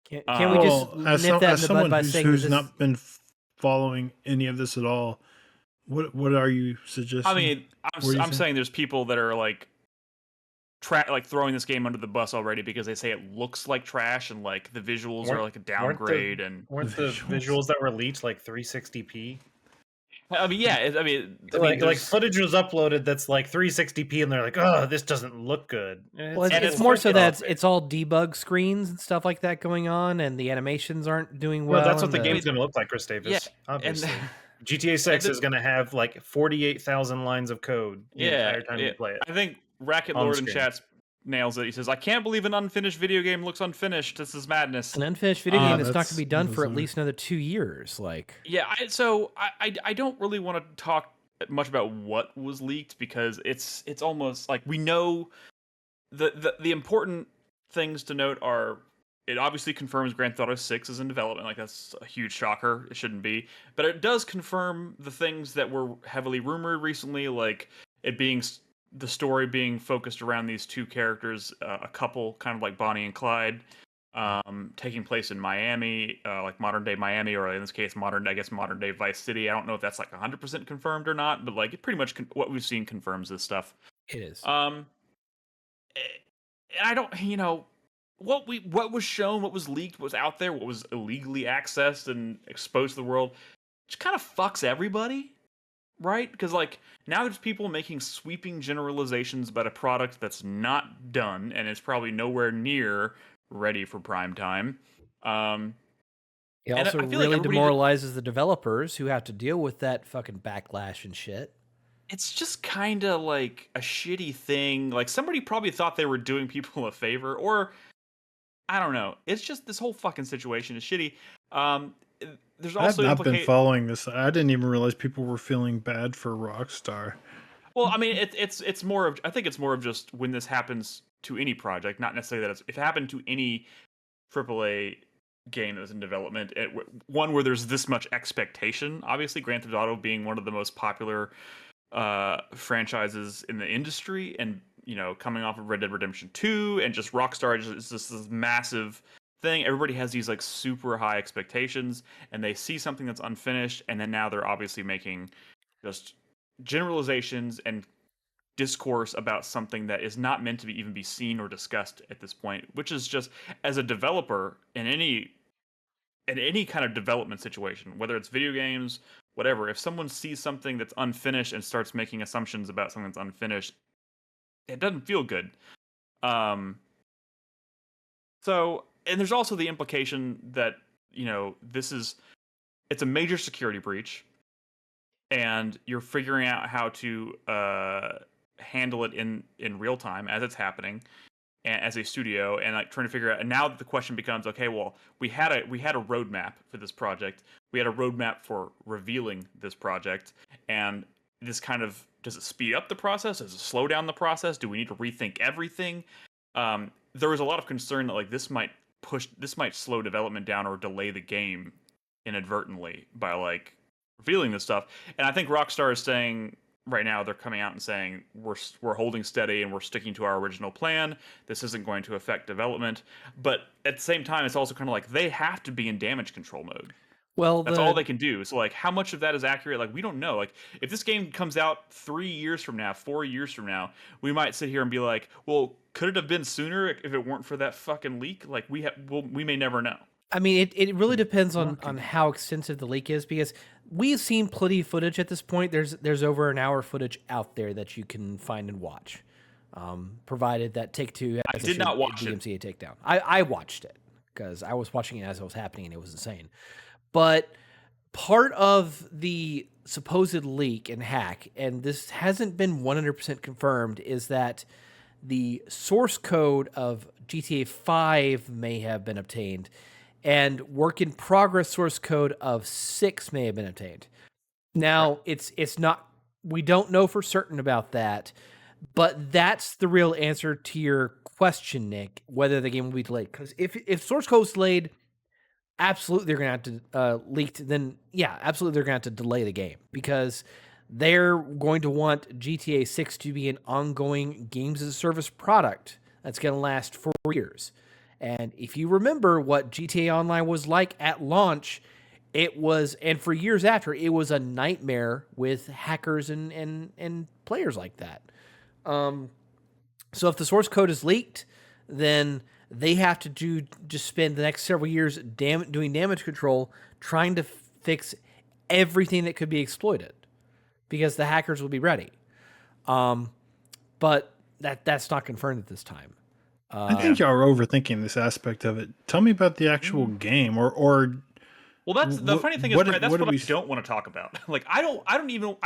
Can we just nip that in the bud by saying who's not been following any of this at all? What are you suggesting? I mean, I'm saying there's people that are like throwing this game under the bus already because they say it looks like trash and like the visuals are like a downgrade. Weren't the visuals that were leaked like 360p? I mean, yeah. Like footage was uploaded that's like 360p, and they're like, "Oh, this doesn't look good." Well, it's more so that it's all debug screens and stuff like that going on, and the animations aren't doing well. Well, that's what the game's going to look like, Chris Davis. Yeah, obviously. GTA6 is going to have like 48,000 lines of code the entire time you play it. I think Racket Lord in chat nails it. He says, "I can't believe an unfinished video game looks unfinished. This is madness." An unfinished video game is not going to be done for at least another 2 years. Like, yeah. I don't really want to talk much about what was leaked because it's almost like we know the important things to note are. It obviously confirms Grand Theft Auto 6 is in development. Like, that's a huge shocker. It shouldn't be. But it does confirm the things that were heavily rumored recently, like it being the story being focused around these two characters, a couple, kind of like Bonnie and Clyde, taking place in Miami, like modern day Miami, or in this case, modern day Vice City. I don't know if that's like 100% confirmed or not, but like it pretty much what we've seen confirms this stuff. It is. And I don't, what was shown, what was leaked, what was out there, what was illegally accessed and exposed to the world, just kind of fucks everybody, right? Because like now there's people making sweeping generalizations about a product that's not done and it's probably nowhere near ready for prime time. It also really demoralizes the developers who have to deal with that fucking backlash and shit. It's just kind of like a shitty thing. Like somebody probably thought they were doing people a favor, or I don't know. It's just this whole fucking situation is shitty. There's also I've not been following this. I didn't even realize people were feeling bad for Rockstar. Well, I mean, it's more of, I think it's more of just when this happens to any project, not necessarily that if it happened to any AAA game that was in development, one where there's this much expectation. Obviously, Grand Theft Auto being one of the most popular franchises in the industry, and coming off of Red Dead Redemption 2, and just Rockstar is just this massive thing. Everybody has these like super high expectations, and they see something that's unfinished, and then now they're obviously making just generalizations and discourse about something that is not meant to even be seen or discussed at this point, which is just, as a developer in any kind of development situation, whether it's video games, whatever, if someone sees something that's unfinished and starts making assumptions about something that's unfinished, it doesn't feel good. So, and there's also the implication that, it's a major security breach, and you're figuring out how to handle it in real time as it's happening, and as a studio, and like trying to figure out. And now the question becomes, okay, well, we had a roadmap for this project. We had a roadmap for revealing this project, and this kind of, does it speed up the process? Does it slow down the process? Do we need to rethink everything? there was a lot of concern that like this might slow development down or delay the game inadvertently by like revealing this stuff. And I think Rockstar is saying right now, they're coming out and saying we're holding steady and we're sticking to our original plan. This isn't going to affect development. But at the same time, it's also kind of like they have to be in damage control mode. Well, that's all they can do. So like, how much of that is accurate? Like, we don't know. Like, if this game comes out 3 years from now, 4 years from now, we might sit here and be like, well, could it have been sooner if it weren't for that fucking leak? Like, we may never know. I mean, it really depends on how extensive the leak is, because we've seen plenty of footage at this point. There's over an hour footage out there that you can find and watch, provided that Take-Two I did not watch DMCA takedown. I watched it because I was watching it as it was happening, and it was insane. But part of the supposed leak and hack, and this hasn't been 100% confirmed, is that the source code of GTA 5 may have been obtained, and work in progress source code of 6 may have been obtained. Now, it's not, we don't know for certain about that, but that's the real answer to your question, Nick, whether the game will be delayed. Because if source code is delayed, absolutely they're going to have to leaked, then yeah, absolutely they're going to have to delay the game, because they're going to want GTA 6 to be an ongoing games as a service product that's going to last 4 years. And if you remember what GTA Online was like at launch, it was, and for years after, it was a nightmare with hackers and players like that. So if the source code is leaked, then they have to just spend the next several years doing damage control, trying to fix everything that could be exploited, because the hackers will be ready. But that's not confirmed at this time. I think y'all are overthinking this aspect of it. Tell me about the actual game, or well, that's the funny thing is, Brad, that's what I don't want to talk about. Like, I don't even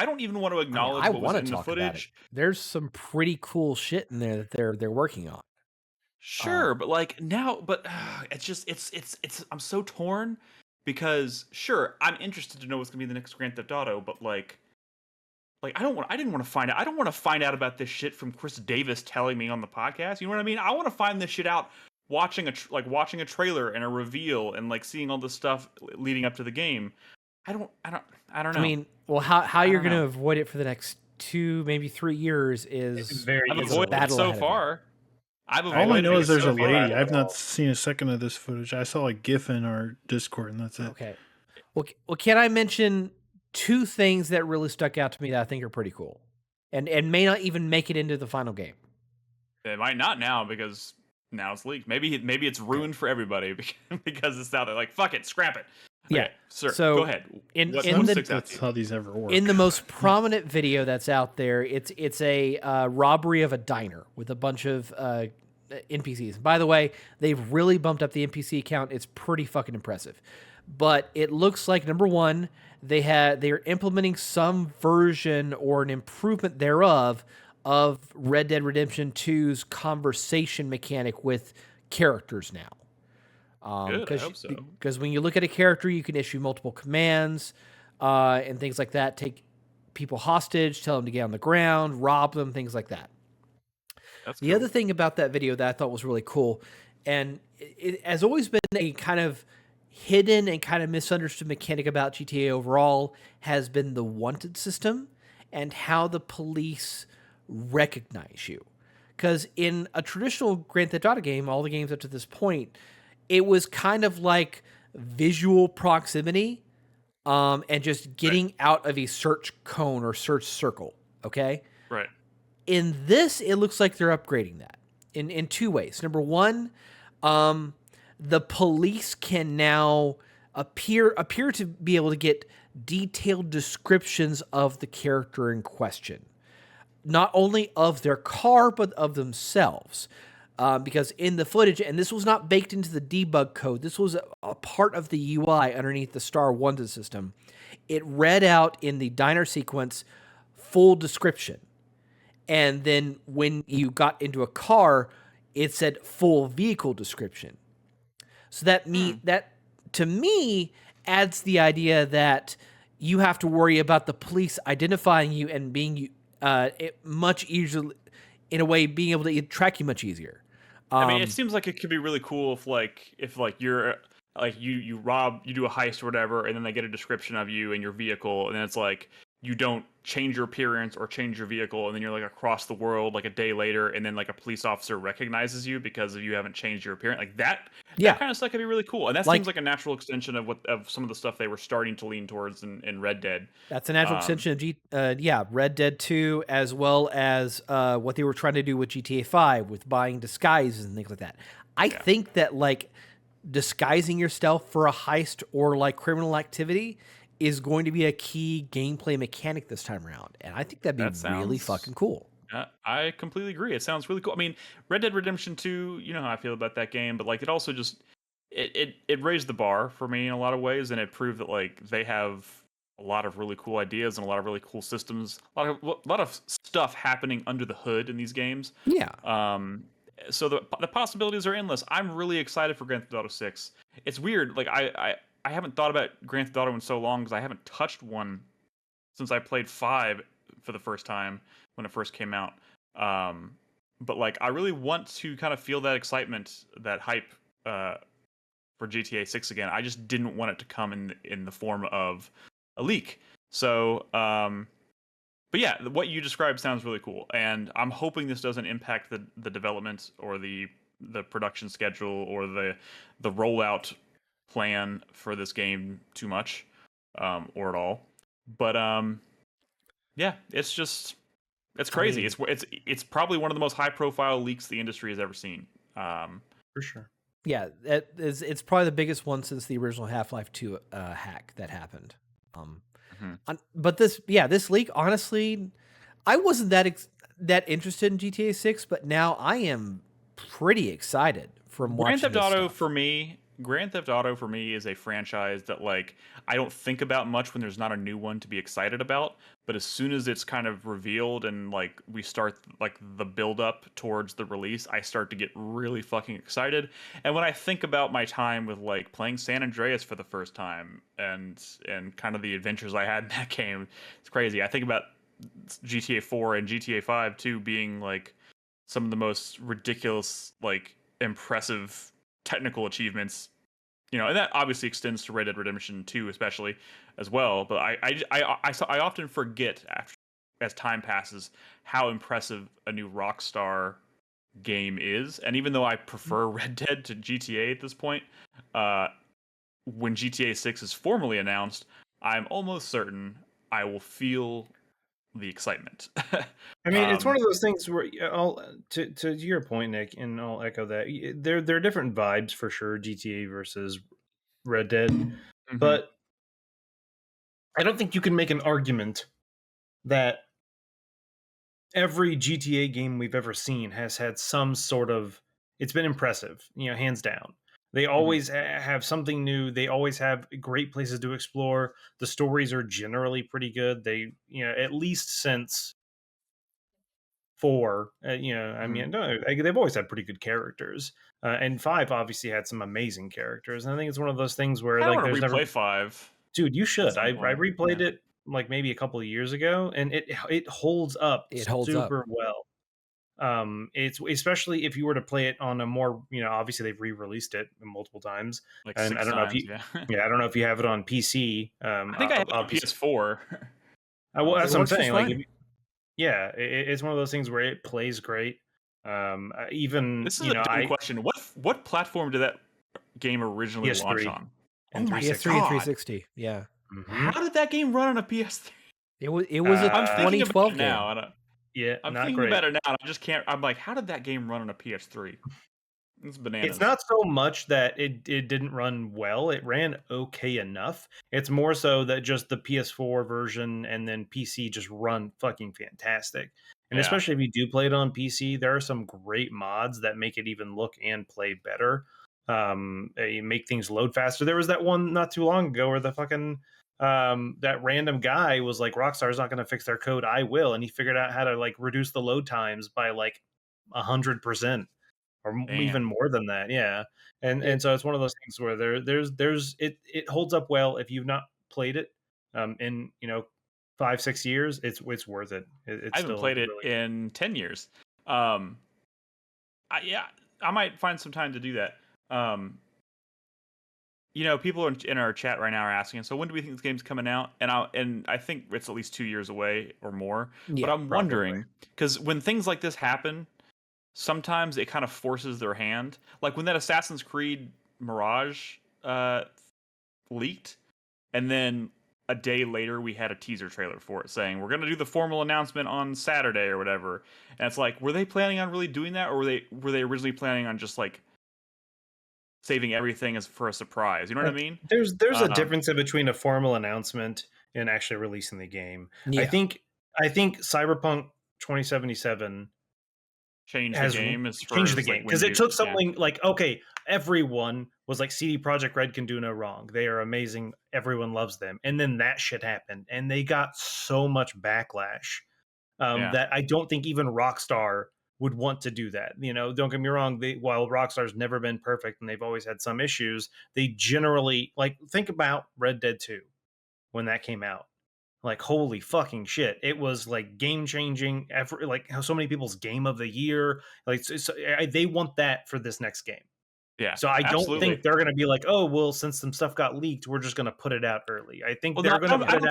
want to acknowledge what was in the footage. There's some pretty cool shit in there that they're working on. Sure, but like now, but it's just it's I'm so torn, because sure, I'm interested to know what's gonna be the next Grand Theft Auto, but like I didn't want to find out. I don't want to find out about this shit from Chris Davis telling me on the podcast. You know what I mean? I want to find this shit out watching a trailer and a reveal and like seeing all this stuff leading up to the game. I don't know. I mean, well, how you're going to avoid it for the next 2, maybe 3 years is I've avoided it so far. All I know is there's a lady. I've not seen a second of this footage. I saw a GIF in our Discord, and that's it. Okay. Well, can I mention 2 things that really stuck out to me that I think are pretty cool, and may not even make it into the final game? It might not now, because now it's leaked. Maybe it's ruined for everybody because it's out there. Like, fuck it, scrap it. Okay, yeah, sir. So go ahead. That's how these ever work. In the most prominent video that's out there, it's a robbery of a diner with a bunch of NPCs. By the way, they've really bumped up the NPC count. It's pretty fucking impressive. But it looks like, number one, they're implementing some version or an improvement thereof of Red Dead Redemption 2's conversation mechanic with characters now. Good, I hope so. Because when you look at a character, you can issue multiple commands and things like that. Take people hostage, tell them to get on the ground, rob them, things like that. The other thing about that video that I thought was really cool, and it has always been a kind of hidden and kind of misunderstood mechanic about GTA overall, has been the wanted system and how the police recognize you. Because in a traditional Grand Theft Auto game, all the games up to this point, it was kind of like visual proximity and just getting out of a search cone or search circle, okay? Right. In this, it looks like they're upgrading that in 2 ways. Number one, the police can now appear to be able to get detailed descriptions of the character in question. Not only of their car, but of themselves. Because in the footage, and this was not baked into the debug code, this was a part of the UI underneath the Star Wanted system. It read out in the diner sequence full description. And then when you got into a car, it said full vehicle description. So that to me adds the idea that you have to worry about the police identifying you and being much easier, in a way, being able to track you much easier. I mean, it seems like it could be really cool if you're like you do a heist or whatever, and then they get a description of you and your vehicle, and then it's like you don't change your appearance or change your vehicle, and then you're like across the world like a day later, and then like a police officer recognizes you because you haven't changed your appearance. Like that kind of stuff could be really cool, and that seems like a natural extension of some of the stuff they were starting to lean towards in Red Dead. That's a natural extension of Red Dead 2, as well as what they were trying to do with GTA 5 with buying disguises and things like that. I think that like disguising yourself for a heist or like criminal activity is going to be a key gameplay mechanic this time around, and I think that'd be really fucking cool. I completely agree. It sounds really cool. I mean, Red Dead Redemption 2, you know how I feel about that game, but like it also just it raised the bar for me in a lot of ways, and it proved that like they have a lot of really cool ideas and a lot of really cool systems, a lot of stuff happening under the hood in these games. Yeah. So the possibilities are endless. I'm really excited for Grand Theft Auto 6. It's weird. Like I haven't thought about Grand Theft Auto in so long because I haven't touched one since I played 5 for the first time when it first came out. But like I really want to kind of feel that excitement, that hype for GTA 6 again. I just didn't want it to come in the form of a leak. So but yeah, what you described sounds really cool, and I'm hoping this doesn't impact the development or the production schedule or the rollout plan for this game too much, or at all. But yeah, it's crazy. I mean, it's probably one of the most high profile leaks the industry has ever seen. For sure. Yeah, it's probably the biggest one since the original Half-Life 2 hack that happened. But this leak, honestly, I wasn't that interested in GTA 6, but now I am pretty excited from watching Grand Theft Auto stuff. Grand Theft Auto for me is a franchise that like I don't think about much when there's not a new one to be excited about, but as soon as it's kind of revealed and like we start like the build up towards the release, I start to get really fucking excited. And when I think about my time with like playing San Andreas for the first time and kind of the adventures I had in that game, it's crazy. I think about GTA 4 and GTA 5 too being like some of the most ridiculous, like impressive technical achievements, you know, and that obviously extends to Red Dead Redemption 2 especially as well. But I often forget as time passes how impressive a new Rockstar game is. And even though I prefer Red Dead to GTA at this point, when GTA 6 is formally announced, I'm almost certain I will feel the excitement. I mean, it's one of those things where to your point, Nick, and I'll echo that. There are different vibes for sure, GTA versus Red Dead, but I don't think you can make an argument that every GTA game we've ever seen has had some sort of. It's been impressive, you know, hands down. They always have something new. They always have great places to explore. The stories are generally pretty good. They, you know, at least since 4, you know, I mean, no, they've always had pretty good characters. And 5 obviously had some amazing characters. And I think it's one of those things where like there's never 5. Dude, you should. I replayed it like maybe a couple of years ago, and it holds up super well. It's especially if you were to play it on a more, you know, obviously they've re-released it multiple times, like and I don't know if you, I don't know if you have it on PC. I think I have it on PS4. Well, that's what I'm saying. Like, yeah, it's one of those things where it plays great. Even this is a dumb question. What platform did that game originally launch on? And PS3 and 360. Yeah. How did that game run on a PS3? It was a 2012 game. Now. Yeah, I'm thinking about it now. I just can't. I'm like, how did that game run on a PS3? It's bananas. It's not so much that it didn't run well. It ran okay enough. It's more so that just the PS4 version and then PC just run fucking fantastic. And especially if you do play it on PC, there are some great mods that make it even look and play better. You make things load faster. There was that one not too long ago where the fucking that random guy was like, Rockstar's not going to fix their code, I will, and he figured out how to like reduce the load times by like 100% or even more than that. And so it's one of those things where there's it holds up well if you've not played it in, you know, 5-6 years. It's worth it. I haven't played it in 10 years. I might find some time to do that. People in our chat right now are asking, so when do we think this game's coming out? And I think it's at least 2 years away or more. Yeah, but I'm wondering, because when things like this happen, sometimes it kind of forces their hand. Like when that Assassin's Creed Mirage leaked, and then a day later we had a teaser trailer for it saying we're going to do the formal announcement on Saturday or whatever. And it's like, were they planning on really doing that, or were they originally planning on just like saving everything as for a surprise? You know what I mean? There's a difference in between a formal announcement and actually releasing the game. Yeah. I think Cyberpunk 2077 changed the game because it took something like, okay, everyone was like, CD Projekt Red can do no wrong, they are amazing, everyone loves them, and then that shit happened and they got so much backlash that I don't think even Rockstar would want to do that. Don't get me wrong, while Rockstar's never been perfect and they've always had some issues, they generally, like, think about Red Dead 2 when that came out. Like, holy fucking shit, it was like game changing, like how so many people's game of the year. Like, they want that for this next game. Yeah, so I don't think they're going to be like, oh well, since some stuff got leaked, we're just going to put it out early. I think they're going to put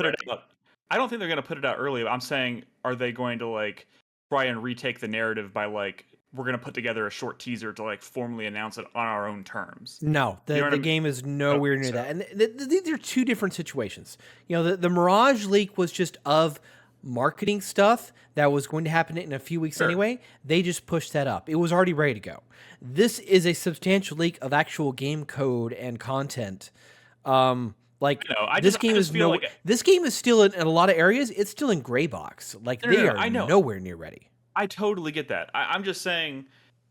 it out. I don't think they're going to put it out early. I'm saying, are they going to like try and retake the narrative by like, we're going to put together a short teaser to like formally announce it on our own terms? No, the game is nowhere near that. And these are two different situations. The Mirage leak was just of marketing stuff that was going to happen in a few weeks anyway. They just pushed that up. It was already ready to go. This is a substantial leak of actual game code and content. This game is still in a lot of areas. It's still in gray box. Like they are nowhere near ready. I totally get that. I'm just saying,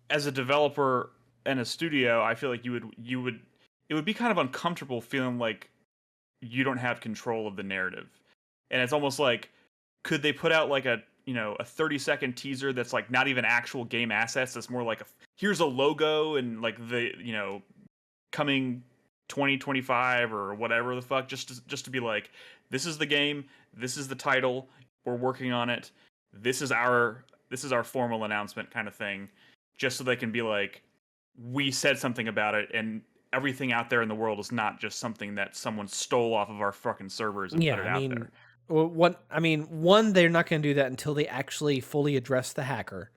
as a developer and a studio, I feel like it would be kind of uncomfortable feeling like you don't have control of the narrative. And it's almost like, could they put out like a 30-second teaser that's like not even actual game assets, that's more like here's a logo and like the coming 2025 or whatever the fuck, just to be like, this is the game, this is the title, we're working on it, this is our formal announcement kind of thing, just so they can be like, we said something about it, and everything out there in the world is not just something that someone stole off of our fucking servers and put it out there. One, they're not going to do that until they actually fully address the hacker.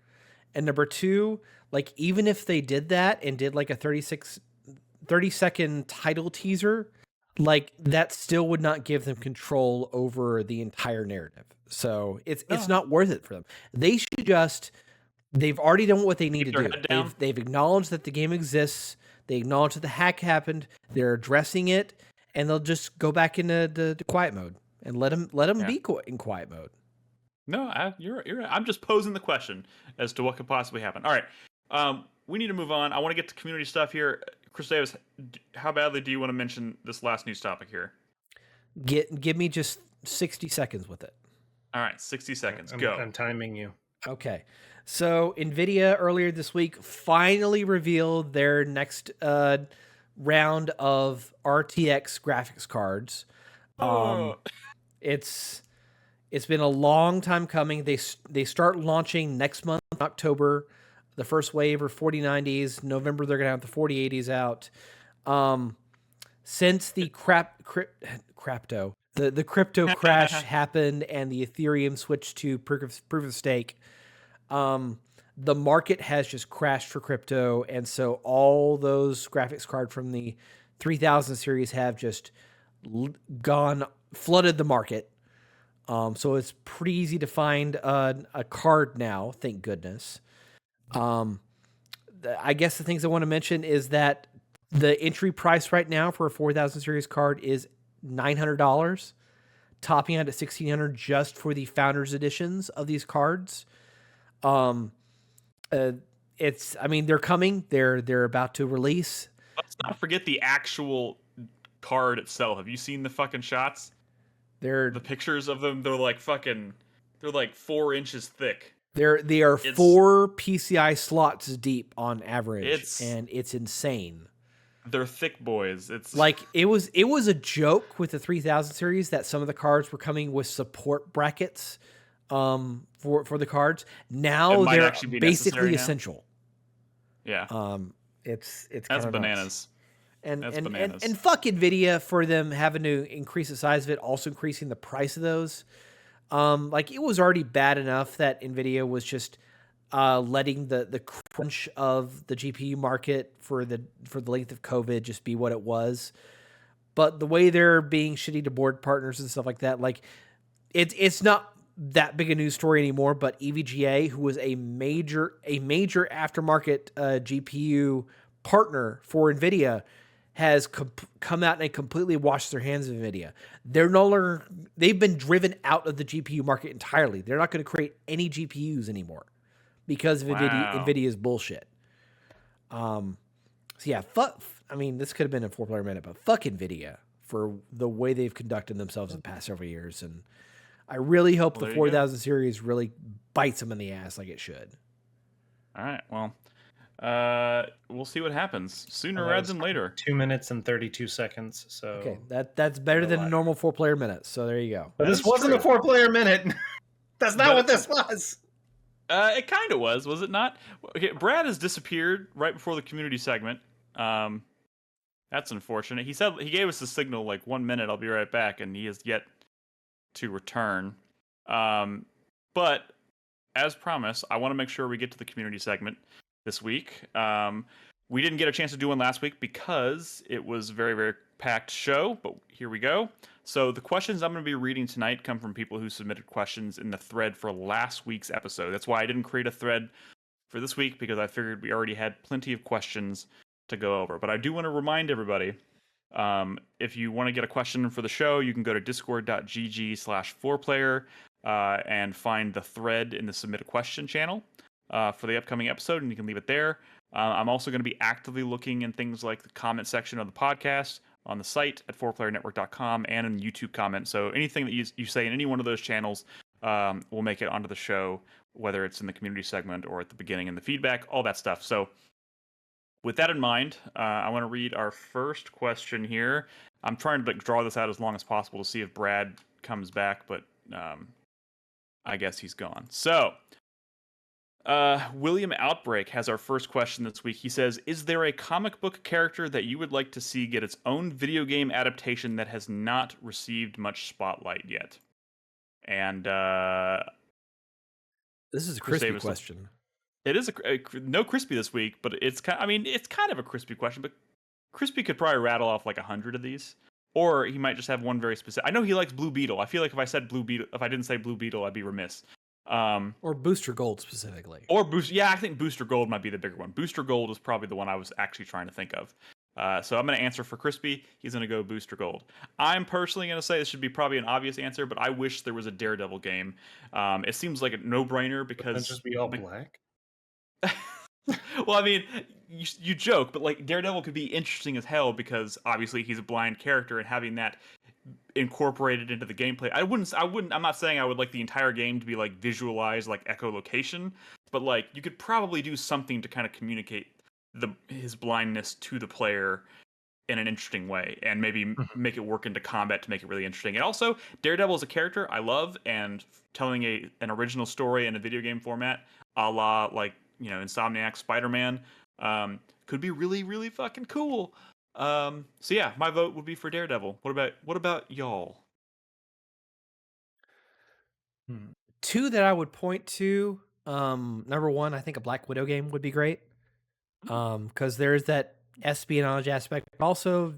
And number two, like, even if they did that and did like a 30-second title teaser, like, that still would not give them control over the entire narrative. So it's not worth it for them. They should they've already done what they need to do. They've acknowledged that the game exists. They acknowledge that the hack happened. They're addressing it, and they'll just go back into the quiet mode and let them be in quiet mode. No, you're right. I'm just posing the question as to what could possibly happen. All right, we need to move on. I want to get to community stuff here. Chris Davis, how badly do you want to mention this last news topic here? Give me just 60 seconds with it. All right, 60 seconds. Go. I'm timing you. Okay. So Nvidia earlier this week finally revealed their next round of RTX graphics cards. It's been a long time coming. They start launching next month, October. The first wave are 4090s. November they're gonna have the 4080s out. Since the the crypto crash happened and the Ethereum switched to proof of stake, the market has just crashed for crypto, and so all those graphics cards from the 3000 series have just flooded the market. So it's pretty easy to find a card now, thank goodness. I guess the things I want to mention is that the entry price right now for a 4000 series card is $900, topping out at $1,600 just for the founders editions of these cards. They're coming. They're about to release. Let's not forget the actual card itself. Have you seen the fucking shots? The pictures of them. They're like 4 inches thick. They are 4 PCI slots deep on average, and it's insane. They're thick boys. It's like it was a joke with the 3000 series that some of the cards were coming with support brackets for the cards. Now they're basically essential. Yeah. It's That's kind of bananas. And fuck Nvidia for them having to increase the size of it, also increasing the price of those. Like it was already bad enough that Nvidia was just letting the crunch of the GPU market for the length of COVID just be what it was. But the way they're being shitty to board partners and stuff like that, like it's not that big a news story anymore. But EVGA, who was a major aftermarket GPU partner for Nvidia, has come out and completely washed their hands of Nvidia. They're no longer, they've been driven out of the GPU market entirely. They're not going to create any GPUs anymore because of Nvidia's bullshit. So yeah, I mean, this could have been a 4-player minute, but fuck Nvidia for the way they've conducted themselves in the past several years. And I really hope the 4000 series really bites them in the ass like it should. All right, well, we'll see what happens sooner rather than later. 2 minutes and 32 seconds. So okay, that's better than a normal 4-player minute. So there you go. But this wasn't a 4-player minute. That's not what this was. It kind of was it not? Okay, Brad has disappeared right before the community segment. That's unfortunate. He said he gave us the signal like 1 minute. I'll be right back, and he has yet to return. But as promised, I want to make sure we get to the community segment this week. We didn't get a chance to do one last week because it was a very, very packed show, but here we go. So the questions I'm going to be reading tonight come from people who submitted questions in the thread for last week's episode. That's why I didn't create a thread for this week, because I figured we already had plenty of questions to go over. But I do want to remind everybody, if you want to get a question for the show, you can go to discord.gg/4player and find the thread in the submit a question channel for the upcoming episode, and you can leave it there. I'm also going to be actively looking in things like the comment section of the podcast on the site at 4playernetwork.com and in the YouTube comments. So anything that you say in any one of those channels will make it onto the show, whether it's in the community segment or at the beginning in the feedback, all that stuff. So with that in mind, I want to read our first question here. I'm trying to draw this out as long as possible to see if Brad comes back, but I guess he's gone. So William Outbreak has our first question this week. He says, is there a comic book character that you would like to see get its own video game adaptation that has not received much spotlight yet? And this is a crispy question. It is no Crispy this week, but it's kind of a Crispy question, but Crispy could probably rattle off like 100 of these. Or he might just have one very specific. I know he likes Blue Beetle. I feel like if I didn't say Blue Beetle, I'd be remiss. Or Booster Gold specifically. Yeah, I think Booster Gold might be the bigger one. Booster Gold is probably the one I was actually trying to think of. So I'm going to answer for Crispy. He's going to go Booster Gold. I'm personally going to say this should be probably an obvious answer, but I wish there was a Daredevil game. It seems like a no-brainer because... Would just be all black? Well, I mean, you joke, but like Daredevil could be interesting as hell because obviously he's a blind character, and having that incorporated into the gameplay. I'm not saying I would like the entire game to be like visualized like echolocation, but like you could probably do something to kind of communicate his blindness to the player in an interesting way, and maybe make it work into combat to make it really interesting. And also, Daredevil is a character I love, and telling an original story in a video game format, a la like, Insomniac Spider-Man, could be really, really fucking cool. So yeah, my vote would be for Daredevil. What about y'all? Two that I would point to. Number one, I think a Black Widow game would be great. Because there's that espionage aspect, but also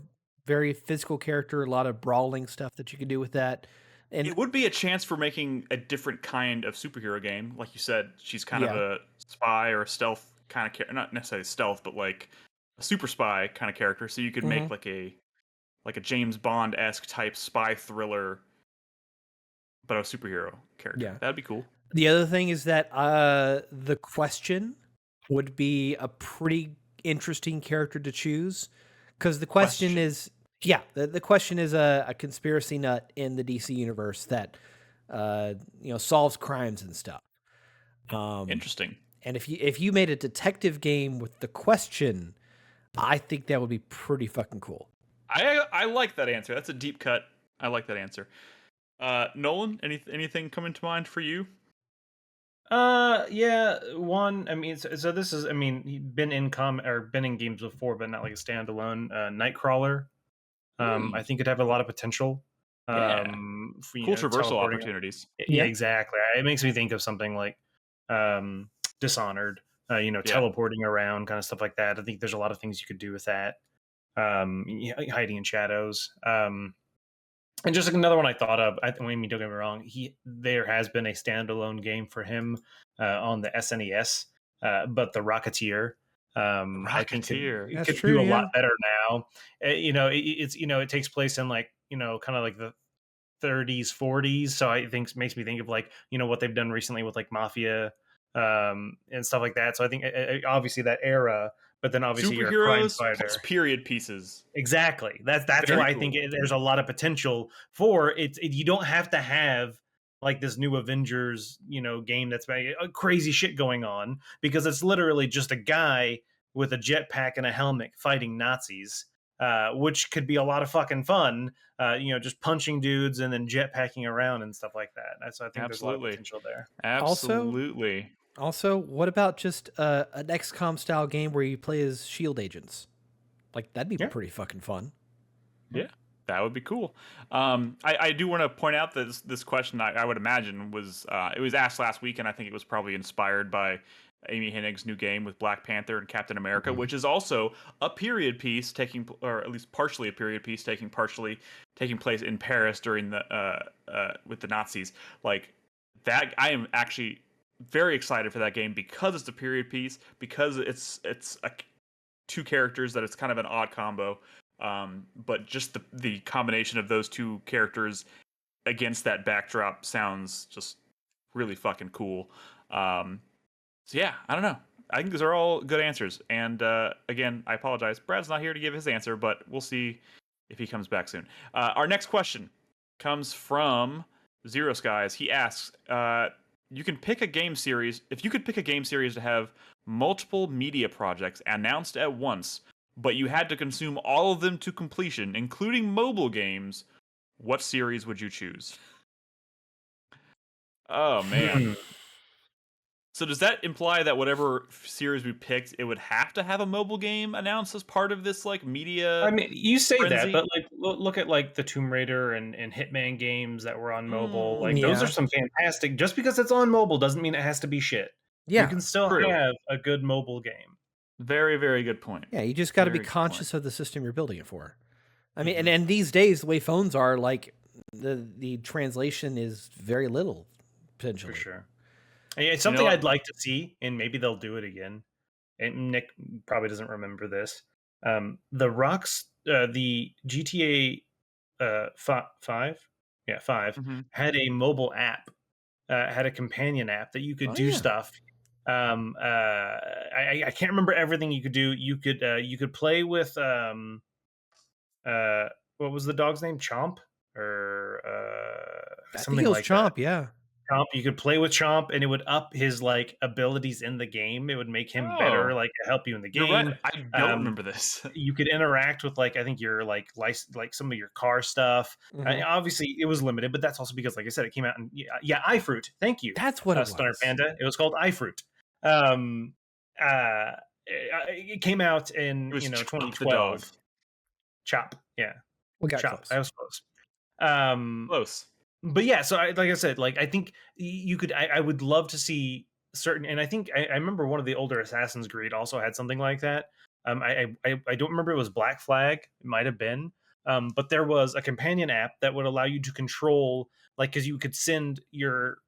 very physical character, a lot of brawling stuff that you can do with that. And it would be a chance for making a different kind of superhero game. Like you said, she's kind of a spy or a stealth kind of character. Not necessarily stealth, but like a super spy kind of character. So you could make like a James Bond-esque type spy thriller, but a superhero character. Yeah. That'd be cool. The other thing is that the Question would be a pretty interesting character to choose, because the Question is... Yeah, the Question is a conspiracy nut in the DC universe that solves crimes and stuff. Interesting. And if you made a detective game with the Question, I think that would be pretty fucking cool. I like that answer. That's a deep cut. I like that answer. Nolan, anything coming to mind for you? Yeah, one. I mean, so this is. I mean, he'd been in been in games before, but not like a standalone. Nightcrawler. I think it'd have a lot of potential. Yeah. For, Cool traversal teleporting. opportunities. Yeah, Yeah. exactly. It makes me think of something like Dishonored. Yeah. Teleporting around, kind of stuff like that. I think there's a lot of things you could do with that. Hiding in shadows. And just like another one I thought of. I mean, don't get me wrong. There has been a standalone game for him on the SNES, but the Rocketeer. I think Rocketeer. it That's could true, do a yeah. lot better now. It takes place in like kind of like the 30s, 40s. So I think makes me think of like what they've done recently with like Mafia and stuff like that. So I think obviously that era, but then obviously you're a crime Superheroes fighter. plus period pieces. Exactly. That's Very why I cool. think there's a lot of potential for it. You don't have to have like this new Avengers, game that's crazy shit going on, because it's literally just a guy with a jetpack and a helmet fighting Nazis, which could be a lot of fucking fun. Just punching dudes and then jetpacking around and stuff like that. So I think there's a lot of Absolutely. potential there. Absolutely. Also, what about just an XCOM style game where you play as shield agents? Like that'd be Yeah. pretty fucking fun. Yeah, that would be cool. I do want to point out that this question I would imagine was it was asked last week, and I think it was probably inspired by Amy Hennig's new game with Black Panther and Captain America, which is also a period piece or at least partially a period piece taking place in Paris during the with the Nazis. Like that, I am actually very excited for that game because it's a period piece, because it's two characters that it's kind of an odd combo. But just the combination of those two characters against that backdrop sounds just really fucking cool. So yeah, I don't know. I think these are all good answers. And again, I apologize. Brad's not here to give his answer, but we'll see if he comes back soon. Our next question comes from Zero Skies. He asks, you can pick a game series. If you could pick a game series to have multiple media projects announced at once, but you had to consume all of them to completion, including mobile games, what series would you choose? Oh, man. So does that imply that whatever series we picked, it would have to have a mobile game announced as part of this like media? I mean, you say frenzy? that, but like look at like the Tomb Raider and Hitman games that were on mobile. Like yeah. those are some fantastic. Just because it's on mobile doesn't mean it has to be shit. Yeah. You can still True. have a good mobile game. Very, very good point. Yeah, you just got to be Very good conscious of the system you're building it for. I mean, Mhm. and these days, the way phones are, like the translation is very little potentially. For sure. And it's something what? I'd like to see, and maybe they'll do it again. And Nick probably doesn't remember this. The GTA 5, yeah, 5 Mhm. had a mobile app, had a companion app that you could do yeah. stuff. I can't remember everything you could do. You could play with what was the dog's name? Chomp or I think something it was like Chomp, that. yeah. Chomp, you could play with Chomp, and it would up his like abilities in the game. It would make him better, Oh, like help you in the you're game. right. I don't remember this. You could interact with like I think your like some of your car stuff. Mhm. Obviously, it was limited, but that's also because, like I said, it came out in iFruit. Thank you, That's what it Stunner was. Panda. It was called iFruit. Um, it came out in It was Chop the 2012. Chop, yeah, We got Chop. close. I was close. Um, Close. but yeah, so like I said, like I think you could. I would love to see certain, and I think I remember one of the older Assassin's Creed also had something like that. I don't remember, it was Black Flag. It might have been, but there was a companion app that would allow you to control, like, because you could send your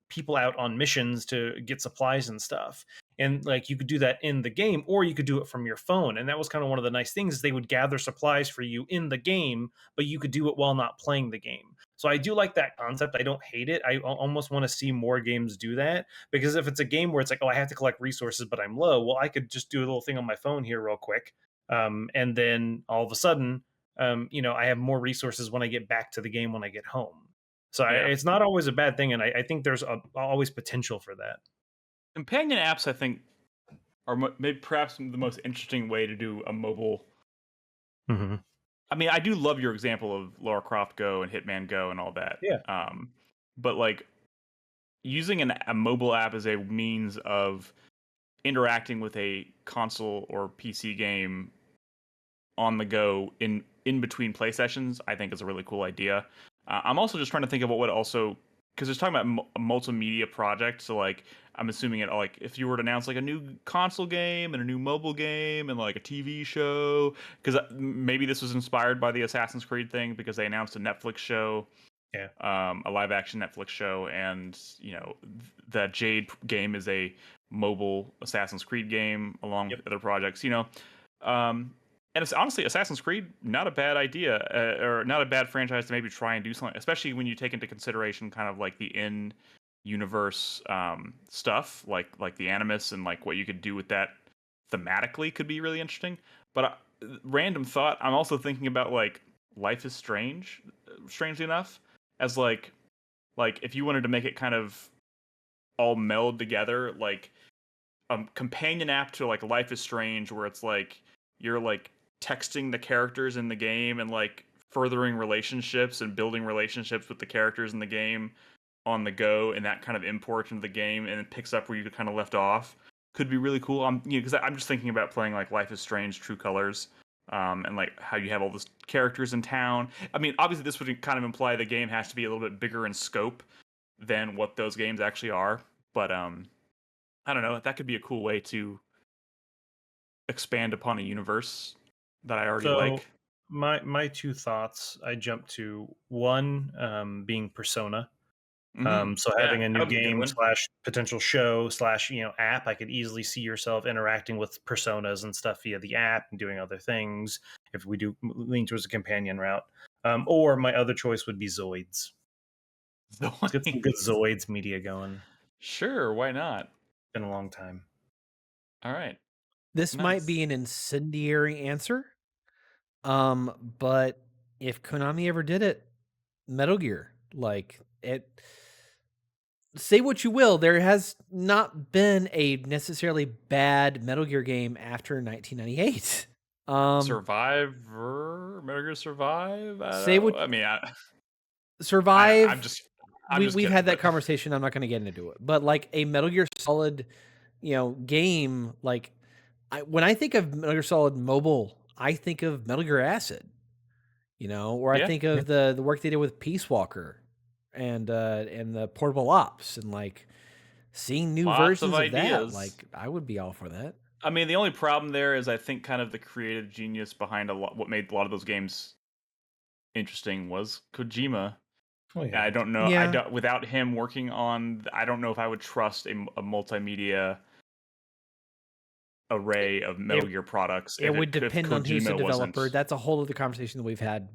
people out on missions to get supplies and stuff. And like you could do that in the game, or you could do it from your phone. And that was kind of one of the nice things, is they would gather supplies for you in the game, but you could do it while not playing the game. So I do like that concept. I don't hate it. I almost want to see more games do that, because if it's a game where it's like, oh, I have to collect resources, but I'm low, well, I could just do a little thing on my phone here real quick. And then all of a sudden, I have more resources when I get back to the game when I get home. So Yeah. it's not always a bad thing. And I think there's always potential for that. Companion apps, I think, are maybe perhaps the most interesting way to do a mobile. Mm-hmm. I mean, I do love your example of Lara Croft Go and Hitman Go and all that. Yeah. But like, using a mobile app as a means of interacting with a console or PC game on the go in between play sessions, I think is a really cool idea. I'm also just trying to think of what would also, because it's talking about a multimedia project. So like, I'm assuming it like if you were to announce like a new console game and a new mobile game and like a TV show, because maybe this was inspired by the Assassin's Creed thing because they announced a Netflix show. Yeah. A live action Netflix show, and the Jade game is a mobile Assassin's Creed game along with other projects. And it's honestly Assassin's Creed, not a bad idea, or not a bad franchise to maybe try and do something, especially when you take into consideration kind of like the in-universe stuff, like the Animus and like what you could do with that thematically could be really interesting. But random thought, I'm also thinking about like Life is Strange, strangely enough, as like if you wanted to make it kind of all meld together, like a companion app to like Life is Strange, where it's like you're like texting the characters in the game and like furthering relationships and building relationships with the characters in the game on the go, and that kind of imports into the game and it picks up where you kind of left off. Could be really cool. Because I'm just thinking about playing like Life is Strange True Colors, and like how you have all those characters in town. I mean, obviously this would kind of imply the game has to be a little bit bigger in scope than what those games actually are. But I don't know. That could be a cool way to expand upon a universe that I already like. My two thoughts I jumped to one, being Persona. So having a new game / potential show / app, I could easily see yourself interacting with personas and stuff via the app and doing other things if we do lean towards a companion route. Or my other choice would be Zoids. Let's get some good Zoids media going. Sure, why not? Been a long time. All right. This might be an incendiary answer. But if Konami ever did it, Metal Gear, like it, say what you will, there has not been a necessarily bad Metal Gear game after 1998. Survivor, Metal Gear Survive. Survive. We've had that but conversation. I'm not going to get into it, but like a Metal Gear Solid, game. Like when I think of Metal Gear Solid Mobile, I think of Metal Gear Acid. Or I think of the work they did with Peace Walker and the portable ops and like seeing new versions of that. Like I would be all for that. I mean, the only problem there is I think kind of the creative genius behind what made a lot of those games interesting was Kojima. Oh, yeah. I don't know. Yeah. Without him working on, I don't know if I would trust a multimedia array of Metal Gear products. It would depend on who's the developer. That's a whole other conversation that we've had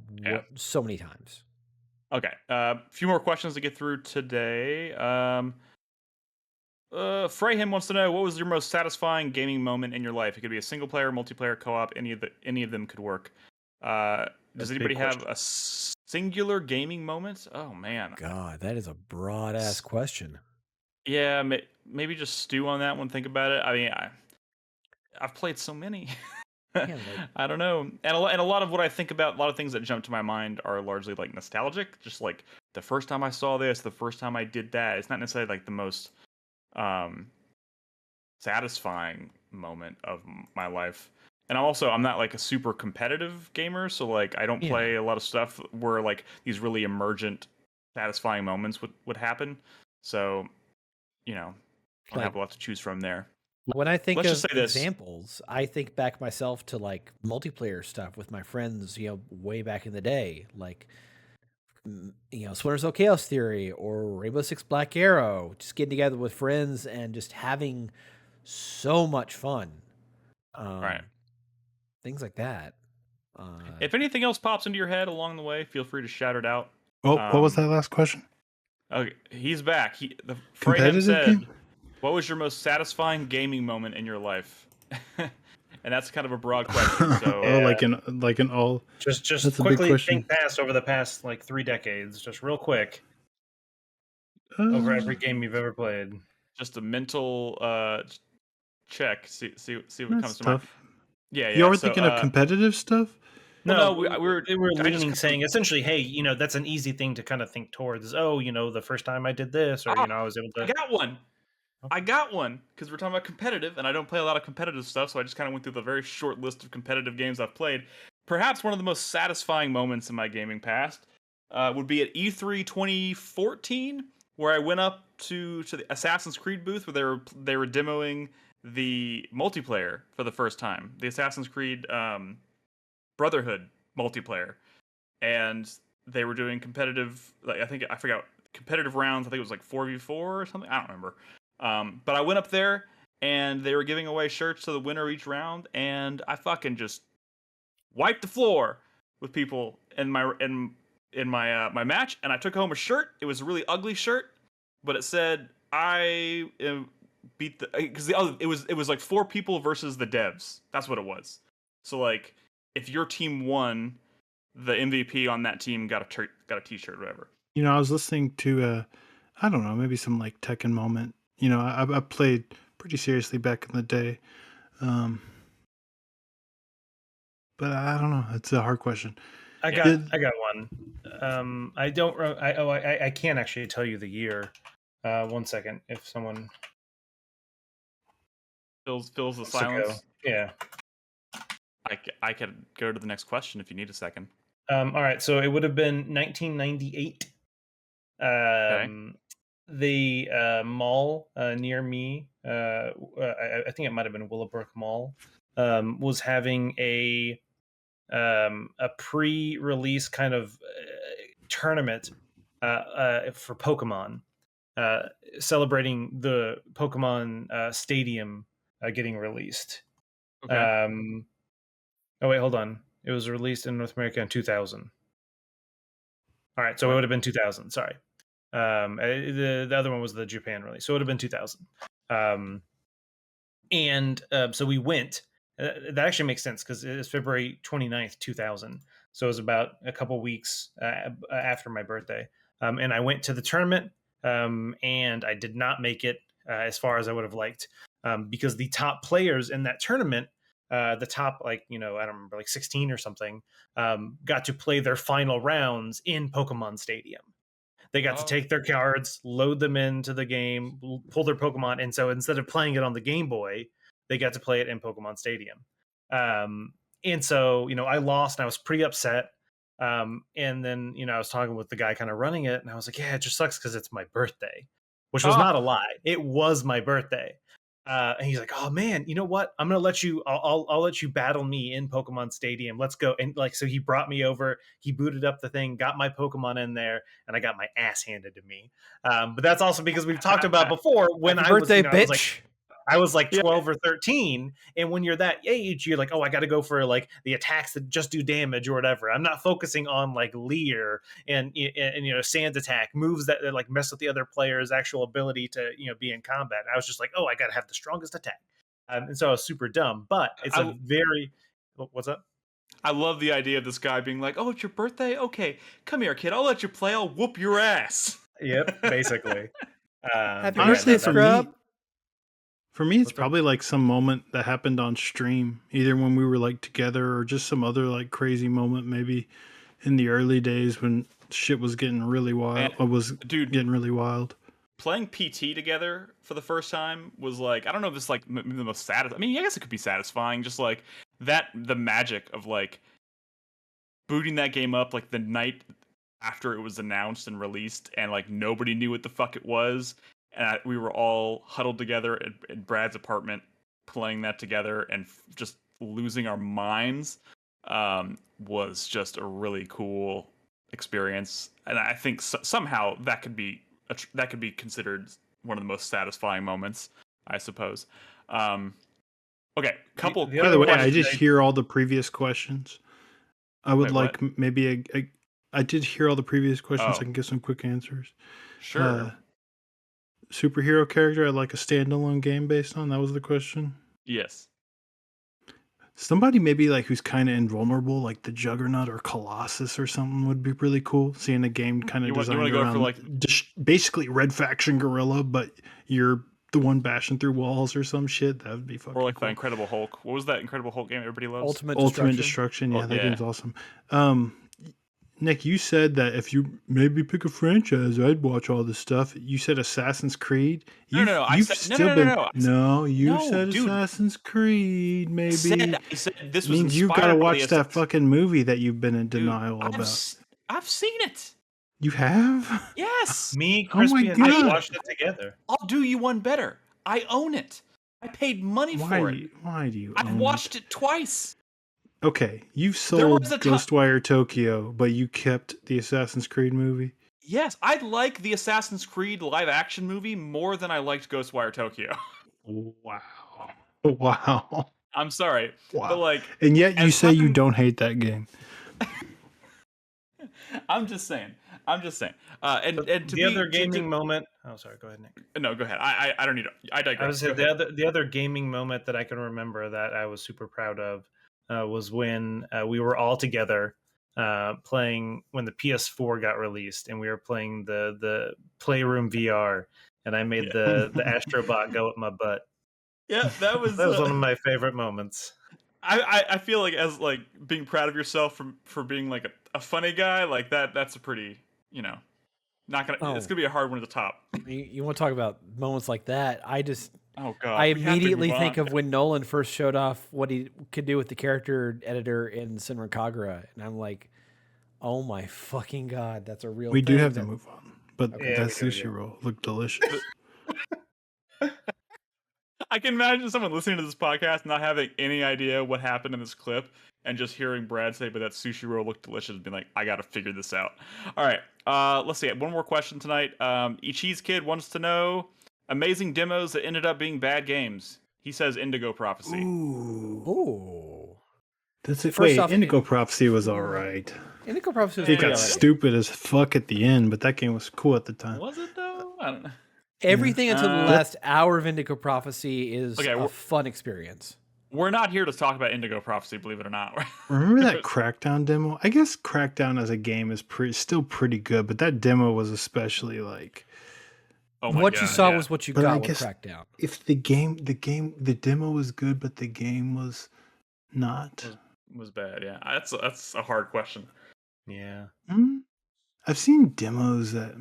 so many times. Okay. A few more questions to get through today. Freyham wants to know, what was your most satisfying gaming moment in your life? It could be a single player, multiplayer, co-op, any of them could work. Does anybody have a singular gaming moment? Oh man. God, that is a broad ass question. Yeah, maybe just stew on that one. Think about it. I mean, I've played so many. I don't know. And a lot of what I think about, a lot of things that jump to my mind are largely like nostalgic. Just like the first time I saw this, the first time I did that. It's not necessarily like the most satisfying moment of my life. And I'm not like a super competitive gamer, so like I don't play a lot of stuff where like these really emergent, satisfying moments would happen. So, I'll have a lot to choose from there. When I think of examples, I think back myself to like multiplayer stuff with my friends, way back in the day, like Splinter Cell Chaos Theory or Rainbow Six Black Arrow, just getting together with friends and just having so much fun. Right. Things like that. If anything else pops into your head along the way, feel free to shout it out. Oh, what was that last question? Okay, he's back. Freyham said, what was your most satisfying gaming moment in your life? And that's kind of a broad question. So, like in all. Just quickly think past over the past like 3 decades, just real quick. Over every game you've ever played. Just a mental check. See what comes to mind. Yeah. You were thinking of competitive stuff? No, we were they were I just leaning, saying essentially, hey, that's an easy thing to kind of think towards. Oh, the first time I did this, or I was able I to. got one. I got one because we're talking about competitive, and I don't play a lot of competitive stuff, so I just kind of went through the very short list of competitive games I've played. Perhaps one of the most satisfying moments in my gaming past would be at E3 2014, where I went up to the Assassin's Creed booth where they were demoing the multiplayer for the first time, the Assassin's Creed Brotherhood multiplayer, and they were doing competitive. Like I forgot competitive rounds. I think it was like 4v4 or something. I don't remember. But I went up there and they were giving away shirts to the winner each round, and I fucking just wiped the floor with people in my match, and I took home a shirt. It was a really ugly shirt, but it said I beat the because it was like 4 people versus the devs. That's what it was. So like if your team won, the MVP on that team got a t-shirt or whatever. I was listening to I don't know, maybe some like Tekken moment. I played pretty seriously back in the day. But I don't know. It's a hard question. I got one. I don't. I can't actually tell you the year. 1 second, if someone fills the silence. Yeah. I could go to the next question if you need a second. All right, so it would have been 1998. Okay. The mall near me, I think it might have been Willowbrook Mall, was having a pre-release kind of tournament for Pokemon, celebrating the Pokemon Stadium getting released. Okay. Oh wait, hold on. It was released in North America in 2000. All right, so it would have been 2000. Sorry. The other one was the Japan release, so it would have been 2000. So we went. That actually makes sense because it is February 29th, 2000. So it was about a couple weeks after my birthday. And I went to the tournament, and I did not make it as far as I would have liked, because the top players in that tournament, the top, I don't remember, like 16 or something, got to play their final rounds in Pokemon Stadium. They got to take their cards, load them into the game, pull their Pokemon, and so instead of playing it on the Game Boy, they got to play it in Pokemon Stadium. And so, I lost and I was pretty upset. And then, I was talking with the guy kind of running it, and I was like, yeah, it just sucks because it's my birthday, which was not a lie. It was my birthday. And he's like, oh man, you know what? I'm going to let you, I'll let you battle me in Pokemon Stadium. Let's go. And so he brought me over, he booted up the thing, got my Pokemon in there, and I got my ass handed to me. But that's also because we've talked about before when Happy birthday, bitch. I was like 12 or 13, and when you're that age, you're like, oh, I got to go for like the attacks that just do damage or whatever. I'm not focusing on like Leer and Sand attack moves that like mess with the other player's actual ability to be in combat. I was just like, oh, I got to have the strongest attack, and so I was super dumb. But it's what's up? I love the idea of this guy being like, oh, it's your birthday? Okay, come here, kid. I'll let you play. I'll whoop your ass. Yep, basically. Honestly, for me, it's probably like some moment that happened on stream, either when we were like together or just some other like crazy moment, maybe in the early days when shit was getting really wild. Getting really wild. Playing PT together for the first time was like, I don't know if it's like the most satisfying. I mean, I guess it could be satisfying, just like the magic of like booting that game up like the night after it was announced and released, and like nobody knew what the fuck it was. And we were all huddled together in Brad's apartment, playing that together and just losing our minds. Was just a really cool experience, and I think somehow that could be considered one of the most satisfying moments, I suppose. Okay, couple. By the way, I did hear all the previous questions. I would maybe I did hear all the previous questions. I can get some quick answers. Sure. Superhero character I'd like a standalone game based on? That was the question? Yes. Somebody maybe like who's kind of invulnerable, like the Juggernaut or Colossus or something would be really cool. Seeing a game kind of designed around basically Red Faction Gorilla, but you're the one bashing through walls or some shit. That would be fucking Or like cool. the Incredible Hulk. What was that Incredible Hulk game everybody loves? Ultimate Destruction. Yeah, that game's awesome. Nick, you said that if you maybe pick a franchise, I'd watch all this stuff. You said Assassin's Creed. No. You've still been you said dude. Assassin's Creed. Maybe I said this was means you've got to watch that fucking movie that you've been in denial about. I've seen it. You have? Yes. Me, Crispy, and I watched it together. I'll do you one better. I own it. I paid money for it. Why do you? I've watched it twice. Okay, you've sold Ghostwire Tokyo, but you kept the Assassin's Creed movie? Yes, I like the Assassin's Creed live action movie more than I liked Ghostwire Tokyo. Wow. I'm sorry. Wow. But like, and yet you say you don't hate that game. I'm just saying. And to the other gaming moment. Oh, sorry. Go ahead, Nick. No, go ahead. I don't need to. I digress. I was saying the other gaming moment that I can remember that I was super proud of was when we were all together playing when the PS4 got released, and we were playing the Playroom VR, and I made the Astrobot go up my butt. Yeah, that was one of my favorite moments. I feel like as like being proud of yourself for being like a funny guy like that's a pretty not gonna it's gonna be a hard one to top. You want to talk about moments like that? Oh God! I immediately think of when Nolan first showed off what he could do with the character editor in Senran Kagura, and I'm like, oh my fucking God, that's a real. We do have to move on, but that sushi roll looked delicious. I can imagine someone listening to this podcast not having any idea what happened in this clip and just hearing Brad say, but that sushi roll looked delicious, and being like, I gotta figure this out. All right, let's see. One more question tonight. Ichi's Kid wants to know amazing demos that ended up being bad games. He says Indigo Prophecy. Ooh. That's it. Wait, Indigo Prophecy was all right. Indigo Prophecy was it got stupid as fuck at the end, but that game was cool at the time. Was it though? I don't know. Everything until the last hour of Indigo Prophecy is a fun experience. We're not here to talk about Indigo Prophecy, believe it or not. Remember that Crackdown demo? I guess Crackdown as a game is still pretty good, but that demo was especially like... Oh my what God, you saw was what you got with Crackdown. If the demo was good, but the game was not... Was bad, yeah. That's a hard question. Yeah. I've seen demos that...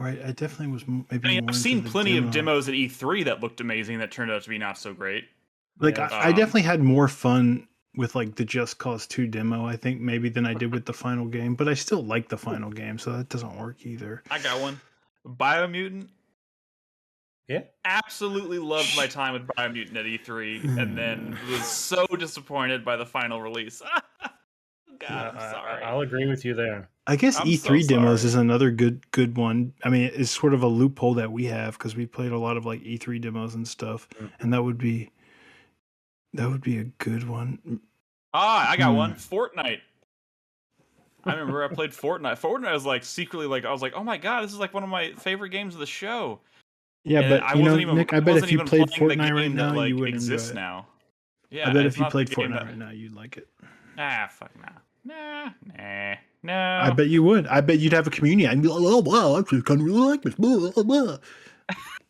Right, I definitely was maybe. I've seen plenty of demos at E3 that looked amazing that turned out to be not so great. Like I definitely had more fun with like the Just Cause 2 demo, I think, maybe than I did with the final game. But I still like the final game, so that doesn't work either. I got one. Biomutant. Yeah. Absolutely loved my time with Biomutant at E3, and then was so disappointed by the final release. God, I'm sorry. I'll agree with you there. I guess E3 demos is another good one. I mean, it's sort of a loophole that we have because we played a lot of like E3 demos and stuff, and that would be a good one. I got one. Fortnite. I remember I played Fortnite. Fortnite was like secretly like I was like, oh my God, this is like one of my favorite games of the show. Yeah, and but Nick, I bet if you played Fortnite right now, you would exist now. Yeah, I bet if you played Fortnite right now, you'd like it. Fuck no. No. I bet you would. I bet you'd have a community. I'd be like, oh wow, I actually kind of really like this. Blah, blah, blah.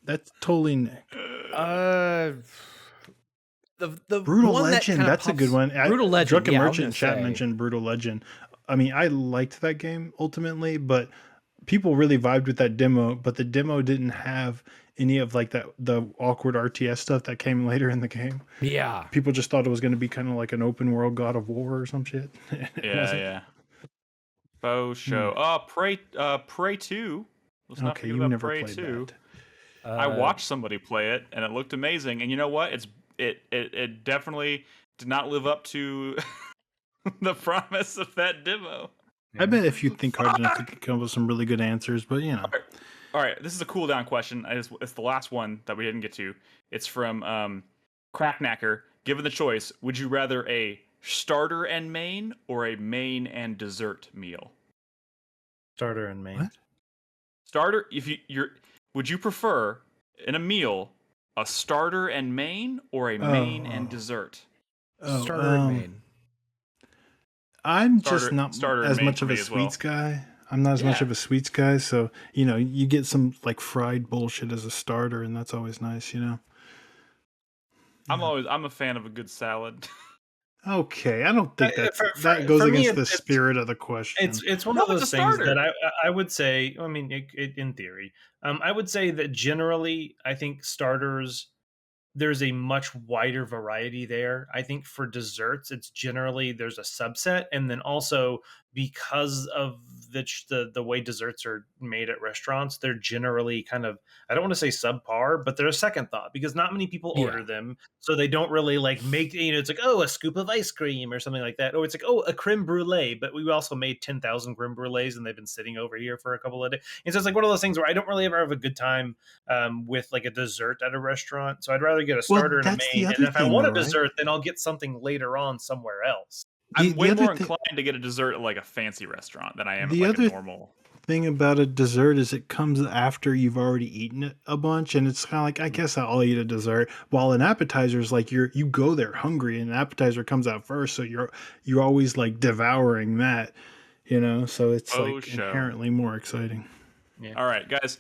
That's totally Nick. The Brutal Legend, that's a good one. Brutal Legend. Drunken Merchant chat mentioned Brutal Legend. I mean, I liked that game ultimately, but people really vibed with that demo. But the demo didn't have any of like the awkward RTS stuff that came later in the game. Yeah, people just thought it was going to be kind of like an open world God of War or some shit. Yeah. Faux show. Prey 2. Let's not forget about Prey 2. I watched somebody play it, and it looked amazing. And you know what? It definitely did not live up to the promise of that demo. I bet if you think hard enough, you could come up with some really good answers. But you know. All right. This is a cool down question. It's the last one that we didn't get to. It's from Cracknacker. Given the choice, would you rather a starter and main or a main and dessert meal? Starter and main. What? Starter. If would you prefer in a meal a starter and main or a main and dessert? Starter and main. I'm just not as much of a sweets guy. I'm not as much Yeah. of a sweets guy, so you get some like fried bullshit as a starter, and that's always nice. I'm a fan of a good salad. Okay, I don't think that goes for me, against the spirit of the question. it's one No, of it's a those things that starter. I would say. I mean, in theory, I would say that generally, I think starters there's a much wider variety there. I think for desserts, it's generally there's a subset, and then also because of the way desserts are made at restaurants, they're generally kind of, I don't want to say subpar, but they're a second thought because not many people order them, so they don't really like make it's like, oh, a scoop of ice cream or something like that, or it's like, oh, a creme brulee, but we also made 10,000 creme brulees and they've been sitting over here for a couple of days, and so it's like one of those things where I don't really ever have a good time with like a dessert at a restaurant. So I'd rather get a Well, starter and a that's the main. other And if I thing, want though, a right? dessert, then I'll get something later on somewhere else. I'm way other more thing, inclined to get a dessert at like a fancy restaurant than I am at the like a other normal. thing about a dessert is it comes after you've already eaten it a bunch, and it's kind of like, I guess I'll eat a dessert, while an appetizer is like you go there hungry, and an appetizer comes out first, so you're always like devouring that, so it's like Show. inherently more exciting. Yeah. All right, guys.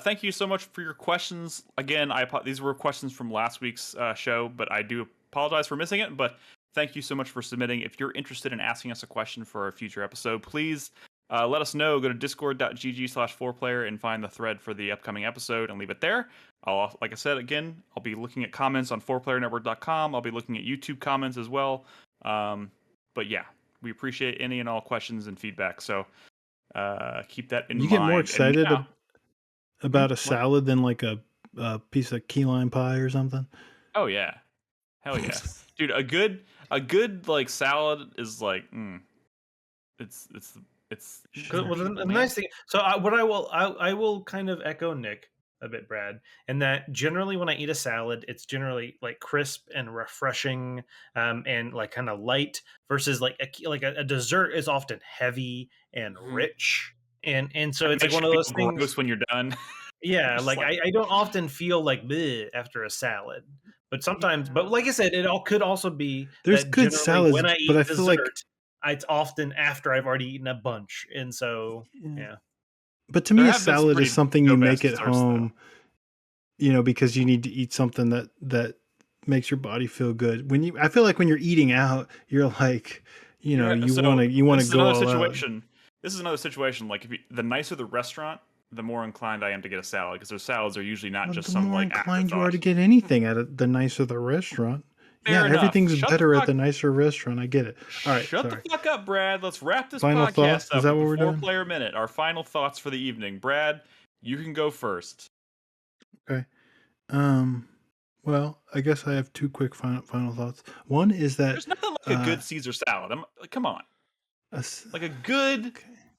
Thank you so much for your questions. Again, these were questions from last week's show, but I do apologize for missing it. But thank you so much for submitting. If you're interested in asking us a question for a future episode, please let us know. Go to discord.gg/4player and find the thread for the upcoming episode and leave it there. Like I said, again, I'll be looking at comments on 4playernetwork.com. I'll be looking at YouTube comments as well. But yeah, we appreciate any and all questions and feedback. So keep that in mind. You get more excited about a What? salad than like a piece of key lime pie or something? Oh yeah, hell yeah, dude. A good like salad is like, it's. Well, the nice thing. So I will kind of echo Nick a bit, Brad, and that generally when I eat a salad, it's generally like crisp and refreshing, and like kind of light versus like a dessert is often heavy and rich, and so it's like one of those things. Gross when you're done. Yeah, like I don't often feel like bleh after a salad, but sometimes, but like I said, could also be There's that good generally salads, when I but eat I feel like dessert, it's often after I've already eaten a bunch, and so yeah. But to There me, a have been some salad is pretty something you dope-ass make at desserts, though. home, because you need to eat something that makes your body feel good. I feel like when you're eating out, you're like, you want to go all out. This is another situation. Like the nicer the restaurant, the more inclined I am to get a salad because their salads are usually not just The some more like inclined you are afterthought. to get anything at the nicer the restaurant. Fair enough. Everything's Shut better the at the nicer restaurant. I get it. All right, Shut sorry. the fuck up, Brad. Let's wrap this Final podcast thoughts? up Is that what with we're the doing? 4-player minute. Our final thoughts for the evening. Brad, you can go first. Okay. Well, I guess I have two quick final thoughts. One is that There's nothing like a good Caesar salad. Come on. Like a good,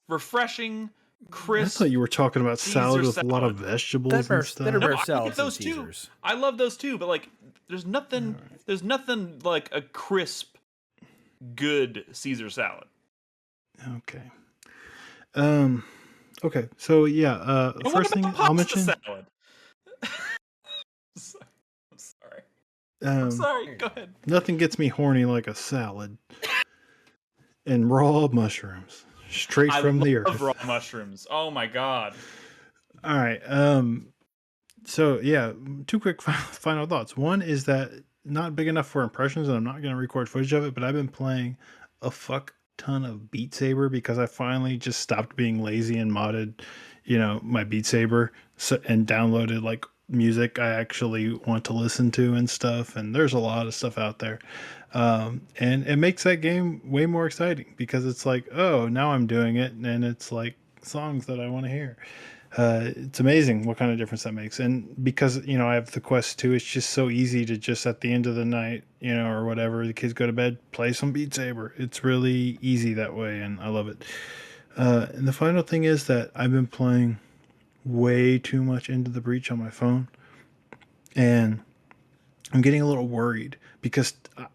refreshing, crisp. I thought you were talking about salad with salad. a lot of vegetables and stuff. Better No, I salads like those than too. Caesars. I love those too, but like, there's nothing. Right. There's nothing like a crisp, good Caesar salad. Okay. Okay. So yeah. First thing I'll mention. Salad. I'm sorry. I'm sorry. Go ahead. Nothing gets me horny like a salad and raw mushrooms straight from the earth. Raw mushrooms. Oh my god. All right. So yeah, two quick final thoughts. One is that not big enough for impressions, and I'm not going to record footage of it. But I've been playing a fuck ton of Beat Saber because I finally just stopped being lazy and modded, my Beat Saber and downloaded like music I actually want to listen to and stuff. And there's a lot of stuff out there, and it makes that game way more exciting because it's like, oh, now I'm doing it, and it's like songs that I want to hear. It's amazing what kind of difference that makes. And because, I have the Quest 2, it's just so easy to just at the end of the night, or whatever, the kids go to bed, play some Beat Saber. It's really easy that way, and I love it. And the final thing is that I've been playing way too much Into the Breach on my phone. And I'm getting a little worried because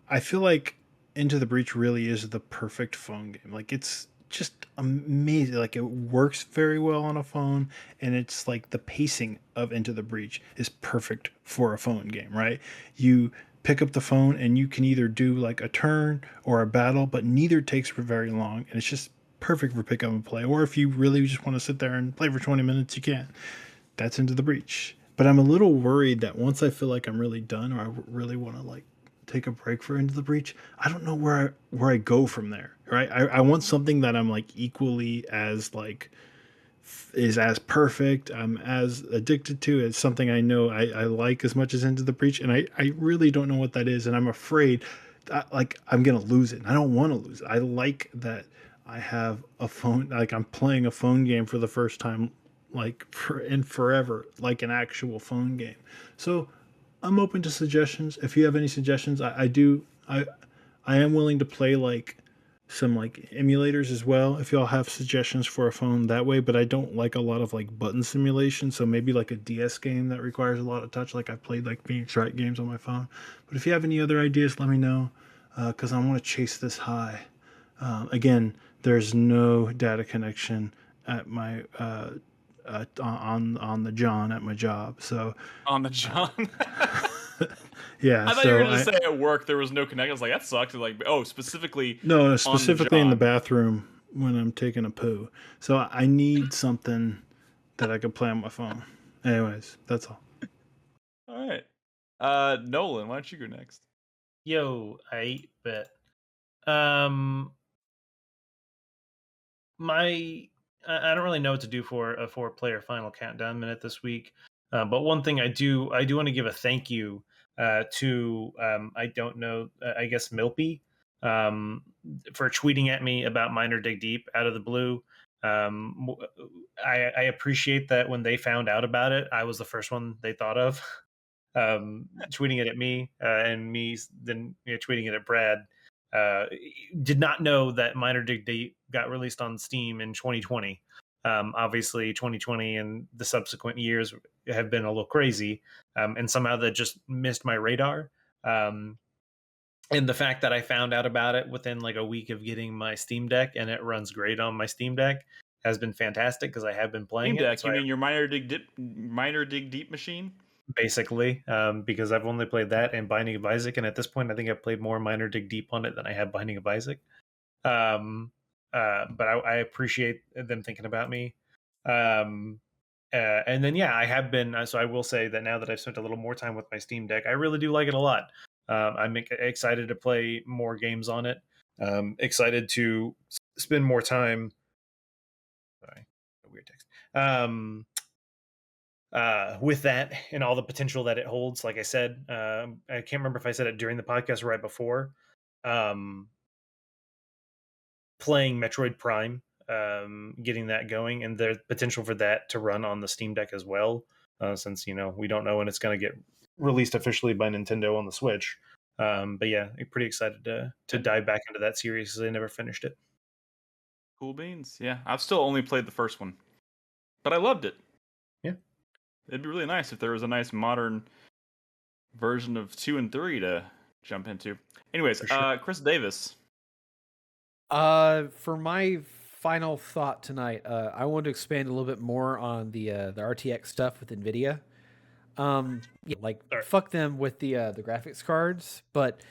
I feel like Into the Breach really is the perfect phone game. Like, it's just amazing. Like, it works very well on a phone, and it's like the pacing of Into the Breach is perfect for a phone game, right? You pick up the phone and you can either do like a turn or a battle, but neither takes for very long, and it's just perfect for pick up and play. Or if you really just want to sit there and play for 20 minutes, you can. That's Into the Breach. But I'm a little worried that once I feel like I'm really done, or I really want to like take a break for Into the Breach, I don't know where I go from there. Right? I want something that I'm like equally as like is as perfect, I'm as addicted to. It's something I know I like as much as Into the Breach, and I really don't know what that is, and I'm afraid that like I'm gonna lose it. And I don't want to lose it. I like that I have a phone, like I'm playing a phone game for the first time, like in forever, like an actual phone game. So I'm open to suggestions. If you have any suggestions, I am willing to play like some like emulators as well if y'all have suggestions for a phone that way, but I don't like a lot of like button simulation, so maybe like a DS game that requires a lot of touch. Like I've played like Phoenix Wright games on my phone. But if you have any other ideas, let me know, because I want to chase this high. Again, there's no data connection at my on the John at my job, so On the John. yeah. I thought so you were going to say at work there was no connection. I was like, that sucks. Like, oh, specifically. No, on specifically in the John. bathroom when I'm taking a poo. So I need something that I could play on my phone. Anyways, that's all. All right. Nolan, why don't you go next? Yo, I bet. I don't really know what to do for a 4-player final countdown minute this week. But one thing I do want to give a thank you to I don't know, I guess Milpy, for tweeting at me about Minor Dig Deep out of the blue. I appreciate that when they found out about it, I was the first one they thought of. Tweeting it at me and me then tweeting it at Brad. Did not know that Minor Dig Deep got released on Steam in 2020. Obviously, 2020 and the subsequent years have been a little crazy, and somehow that just missed my radar. And the fact that I found out about it within like a week of getting my Steam Deck, and it runs great on my Steam Deck, has been fantastic because I have been playing Steam Deck, it. So you mean your Minor Dig Deep machine? basically, because I've only played that and Binding of Isaac, and at this point, I think I've played more Minor Dig Deep on it than I have Binding of Isaac. But I appreciate them thinking about me. And then I have been. So I will say that now that I've spent a little more time with my Steam Deck, I really do like it a lot. I'm excited to play more games on it. Excited to spend more time. Sorry, a weird text. With that and all the potential that it holds, like I said, I can't remember if I said it during the podcast or right before. Playing Metroid Prime, getting that going, and the potential for that to run on the Steam Deck as well, since we don't know when it's going to get released officially by Nintendo on the Switch. But yeah, I'm pretty excited to dive back into that series because I never finished it. Cool beans. Yeah, I've still only played the first one, but I loved it. Yeah, it'd be really nice if there was a nice modern version of 2 and 3 to jump into. Anyways, sure. Chris Davis. For my final thought tonight, I want to expand a little bit more on the RTX stuff with Nvidia. Fuck them with the graphics cards, but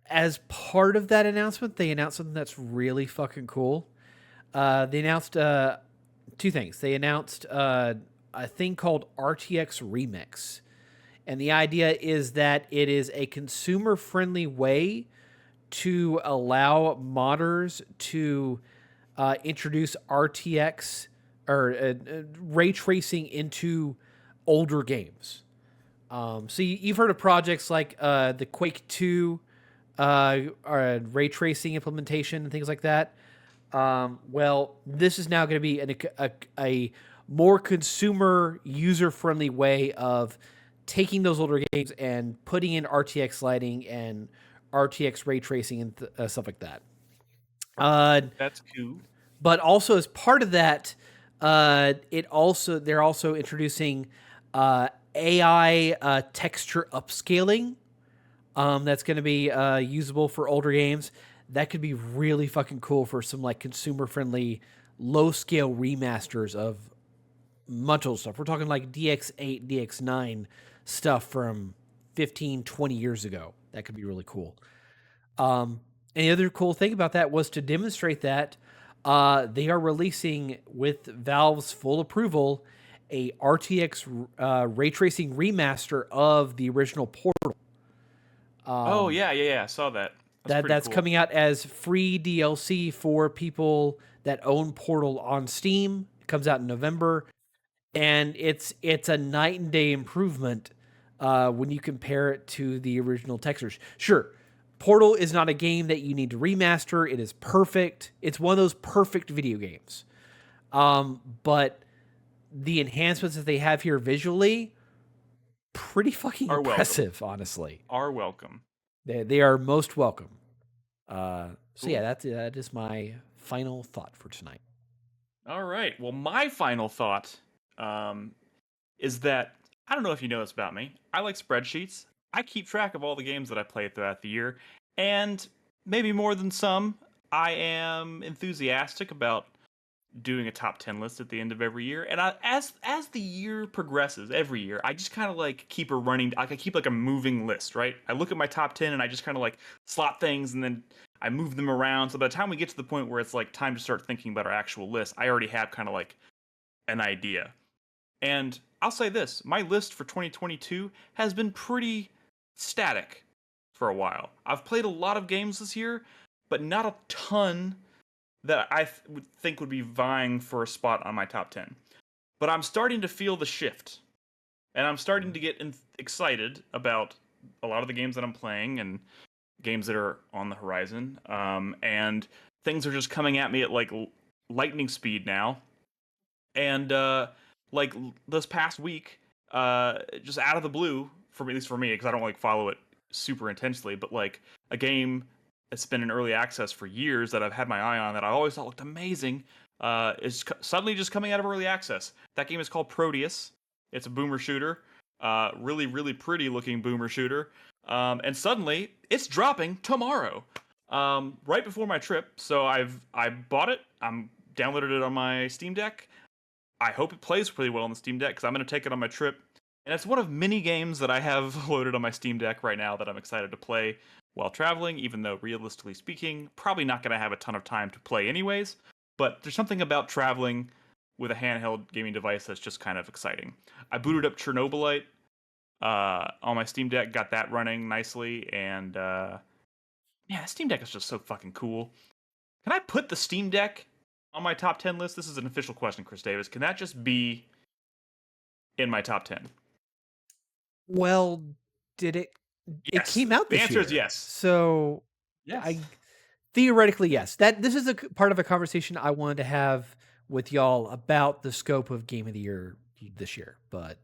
as part of that announcement, they announced something that's really fucking cool. They announced two things. They announced a thing called RTX Remix, and the idea is that it is a consumer-friendly way to allow modders to introduce RTX or ray tracing into older games. So you've heard of projects like the Quake 2 ray tracing implementation and things like that. Well, this is now going to be a more consumer user-friendly way of taking those older games and putting in RTX lighting and RTX ray tracing and stuff like that. That's cool. But also as part of that, they're also introducing AI texture upscaling. That's going to be usable for older games. That could be really fucking cool for some like consumer friendly, low scale remasters of much old stuff. We're talking like DX8, DX9 stuff from 15, 20 years ago. That could be really cool. And the other cool thing about that was to demonstrate that They are releasing, with Valve's full approval, a RTX ray tracing remaster of the original Portal. Oh yeah, I saw that. That's pretty That's cool. coming out as free DLC for people that own Portal on Steam. It comes out in November, and it's a night and day improvement when you compare it to the original textures. Sure, Portal is not a game that you need to remaster. It is perfect. It's one of those perfect video games. But the enhancements that they have here visually, pretty fucking Are impressive, honestly. Are welcome. They are most welcome. So Cool. yeah, that is my final thought for tonight. All right. Well, my final thought is that I don't know if you know this about me. I like spreadsheets. I keep track of all the games that I play throughout the year, and maybe more than some, I am enthusiastic about doing a top 10 list at the end of every year. And as the year progresses, every year, I just kind of like keep a running, like I keep like a moving list, right? I look at my top 10 and I just kind of like slot things and then I move them around. So by the time we get to the point where it's like time to start thinking about our actual list, I already have kind of like an idea. And I'll say this, my list for 2022 has been pretty static for a while. I've played a lot of games this year, but not a ton that I would think would be vying for a spot on my top 10. But I'm starting to feel the shift. And I'm starting to get excited about a lot of the games that I'm playing and games that are on the horizon. And things are just coming at me at like lightning speed now. And like this past week, just out of the blue, for me, at least for me, because I don't like follow it super intensely, but like a game that's been in early access for years that I've had my eye on that I always thought looked amazing is suddenly just coming out of early access. That game is called Proteus. It's a boomer shooter, really, really pretty looking boomer shooter. And suddenly it's dropping tomorrow, right before my trip. So I bought it. I'm downloaded it on my Steam Deck. I hope it plays pretty well on the Steam Deck because I'm going to take it on my trip. And it's one of many games that I have loaded on my Steam Deck right now that I'm excited to play while traveling, even though realistically speaking, probably not going to have a ton of time to play anyways. But there's something about traveling with a handheld gaming device that's just kind of exciting. I booted up Chernobylite on my Steam Deck, got that running nicely, and yeah, Steam Deck is just so fucking cool. Can I put the Steam Deck on my top 10 list? This is an official question, Chris Davis. Can that just be in my top 10? Well, did it? Yes. It came out this year. The answer is yes. So, yes. Theoretically, yes. This is a part of a conversation I wanted to have with y'all about the scope of Game of the Year this year, but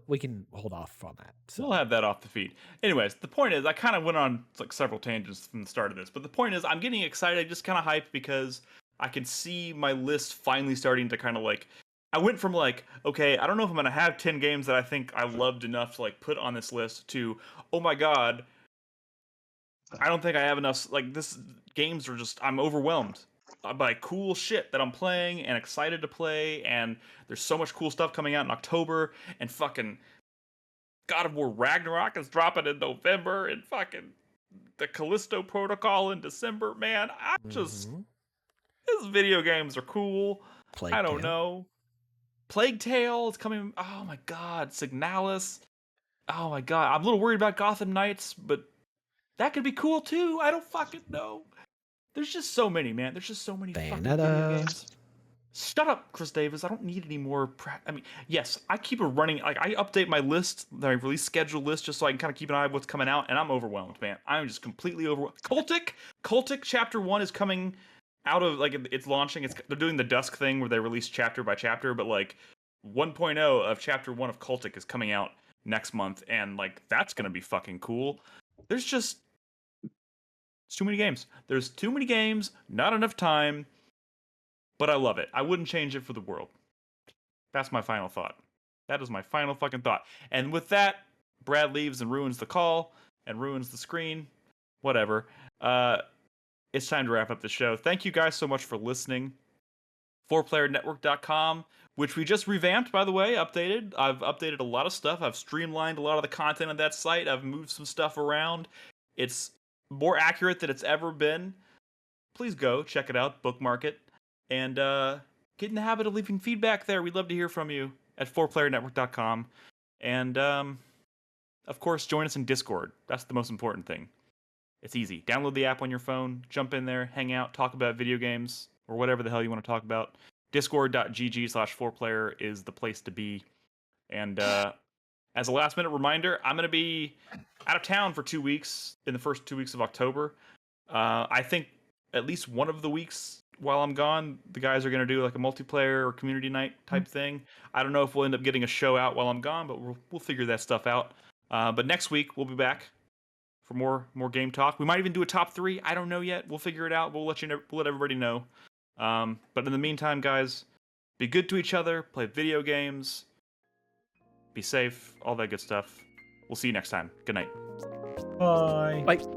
we can hold off on that. So. We'll have that off the feed. Anyways, the point is, I kind of went on like several tangents from the start of this, but the point is, I'm getting excited, just kind of hyped because I can see my list finally starting to kind of like. I went from like, okay, I don't know if I'm gonna have 10 games that I think I loved enough to like put on this list to, oh my god, I don't think I have enough. Like this games are just, I'm overwhelmed by cool shit that I'm playing and excited to play, and there's so much cool stuff coming out in October, and fucking God of War Ragnarok is dropping in November, and fucking the Callisto Protocol in December. Man, I just these video games are cool. I don't know. Plague Tale is coming. Oh my god, Signalis. Oh my god, I'm a little worried about Gotham Knights, but that could be cool too. I don't fucking know. There's just so many, man. There's just so many fucking video games. Shut up, Chris Davis. I don't need any more. I mean, yes, I keep a running. Like I update my list, my release schedule list, just so I can kind of keep an eye on what's coming out. And I'm overwhelmed, man. I'm just completely overwhelmed. Cultic Chapter 1 is coming out of like it's launching. They're doing the Dusk thing where they release chapter by chapter, but like 1.0 of Chapter 1 of Cultic is coming out next month, and like that's gonna be fucking cool. There's just too many games. There's too many games, not enough time, but I love it. I wouldn't change it for the world. That's my final thought. That is my final fucking thought. And with that, Brad leaves and ruins the call and ruins the screen. Whatever. It's time to wrap up the show. Thank you guys so much for listening. 4playernetwork.com, which we just revamped, by the way, updated. I've updated a lot of stuff. I've streamlined a lot of the content on that site. I've moved some stuff around. It's more accurate than it's ever been. Please go check it out, bookmark it. And get in the habit of leaving feedback there. We'd love to hear from you at 4playernetwork.com. And of course, join us in Discord. That's the most important thing. It's easy. Download the app on your phone, jump in there, hang out, talk about video games, or whatever the hell you want to talk about. Discord.gg/4player is the place to be. And as a last minute reminder, I'm going to be out of town for 2 weeks in the first 2 weeks of October. I think at least one of the weeks while I'm gone, the guys are going to do like a multiplayer or community night type thing. I don't know if we'll end up getting a show out while I'm gone, but we'll figure that stuff out. But next week, we'll be back for more game talk. We might even do a top 3. I don't know yet. We'll figure it out. We'll let everybody know. But in the meantime, guys, be good to each other. Play video games. Be safe. All that good stuff. We'll see you next time. Good night. Bye. Bye.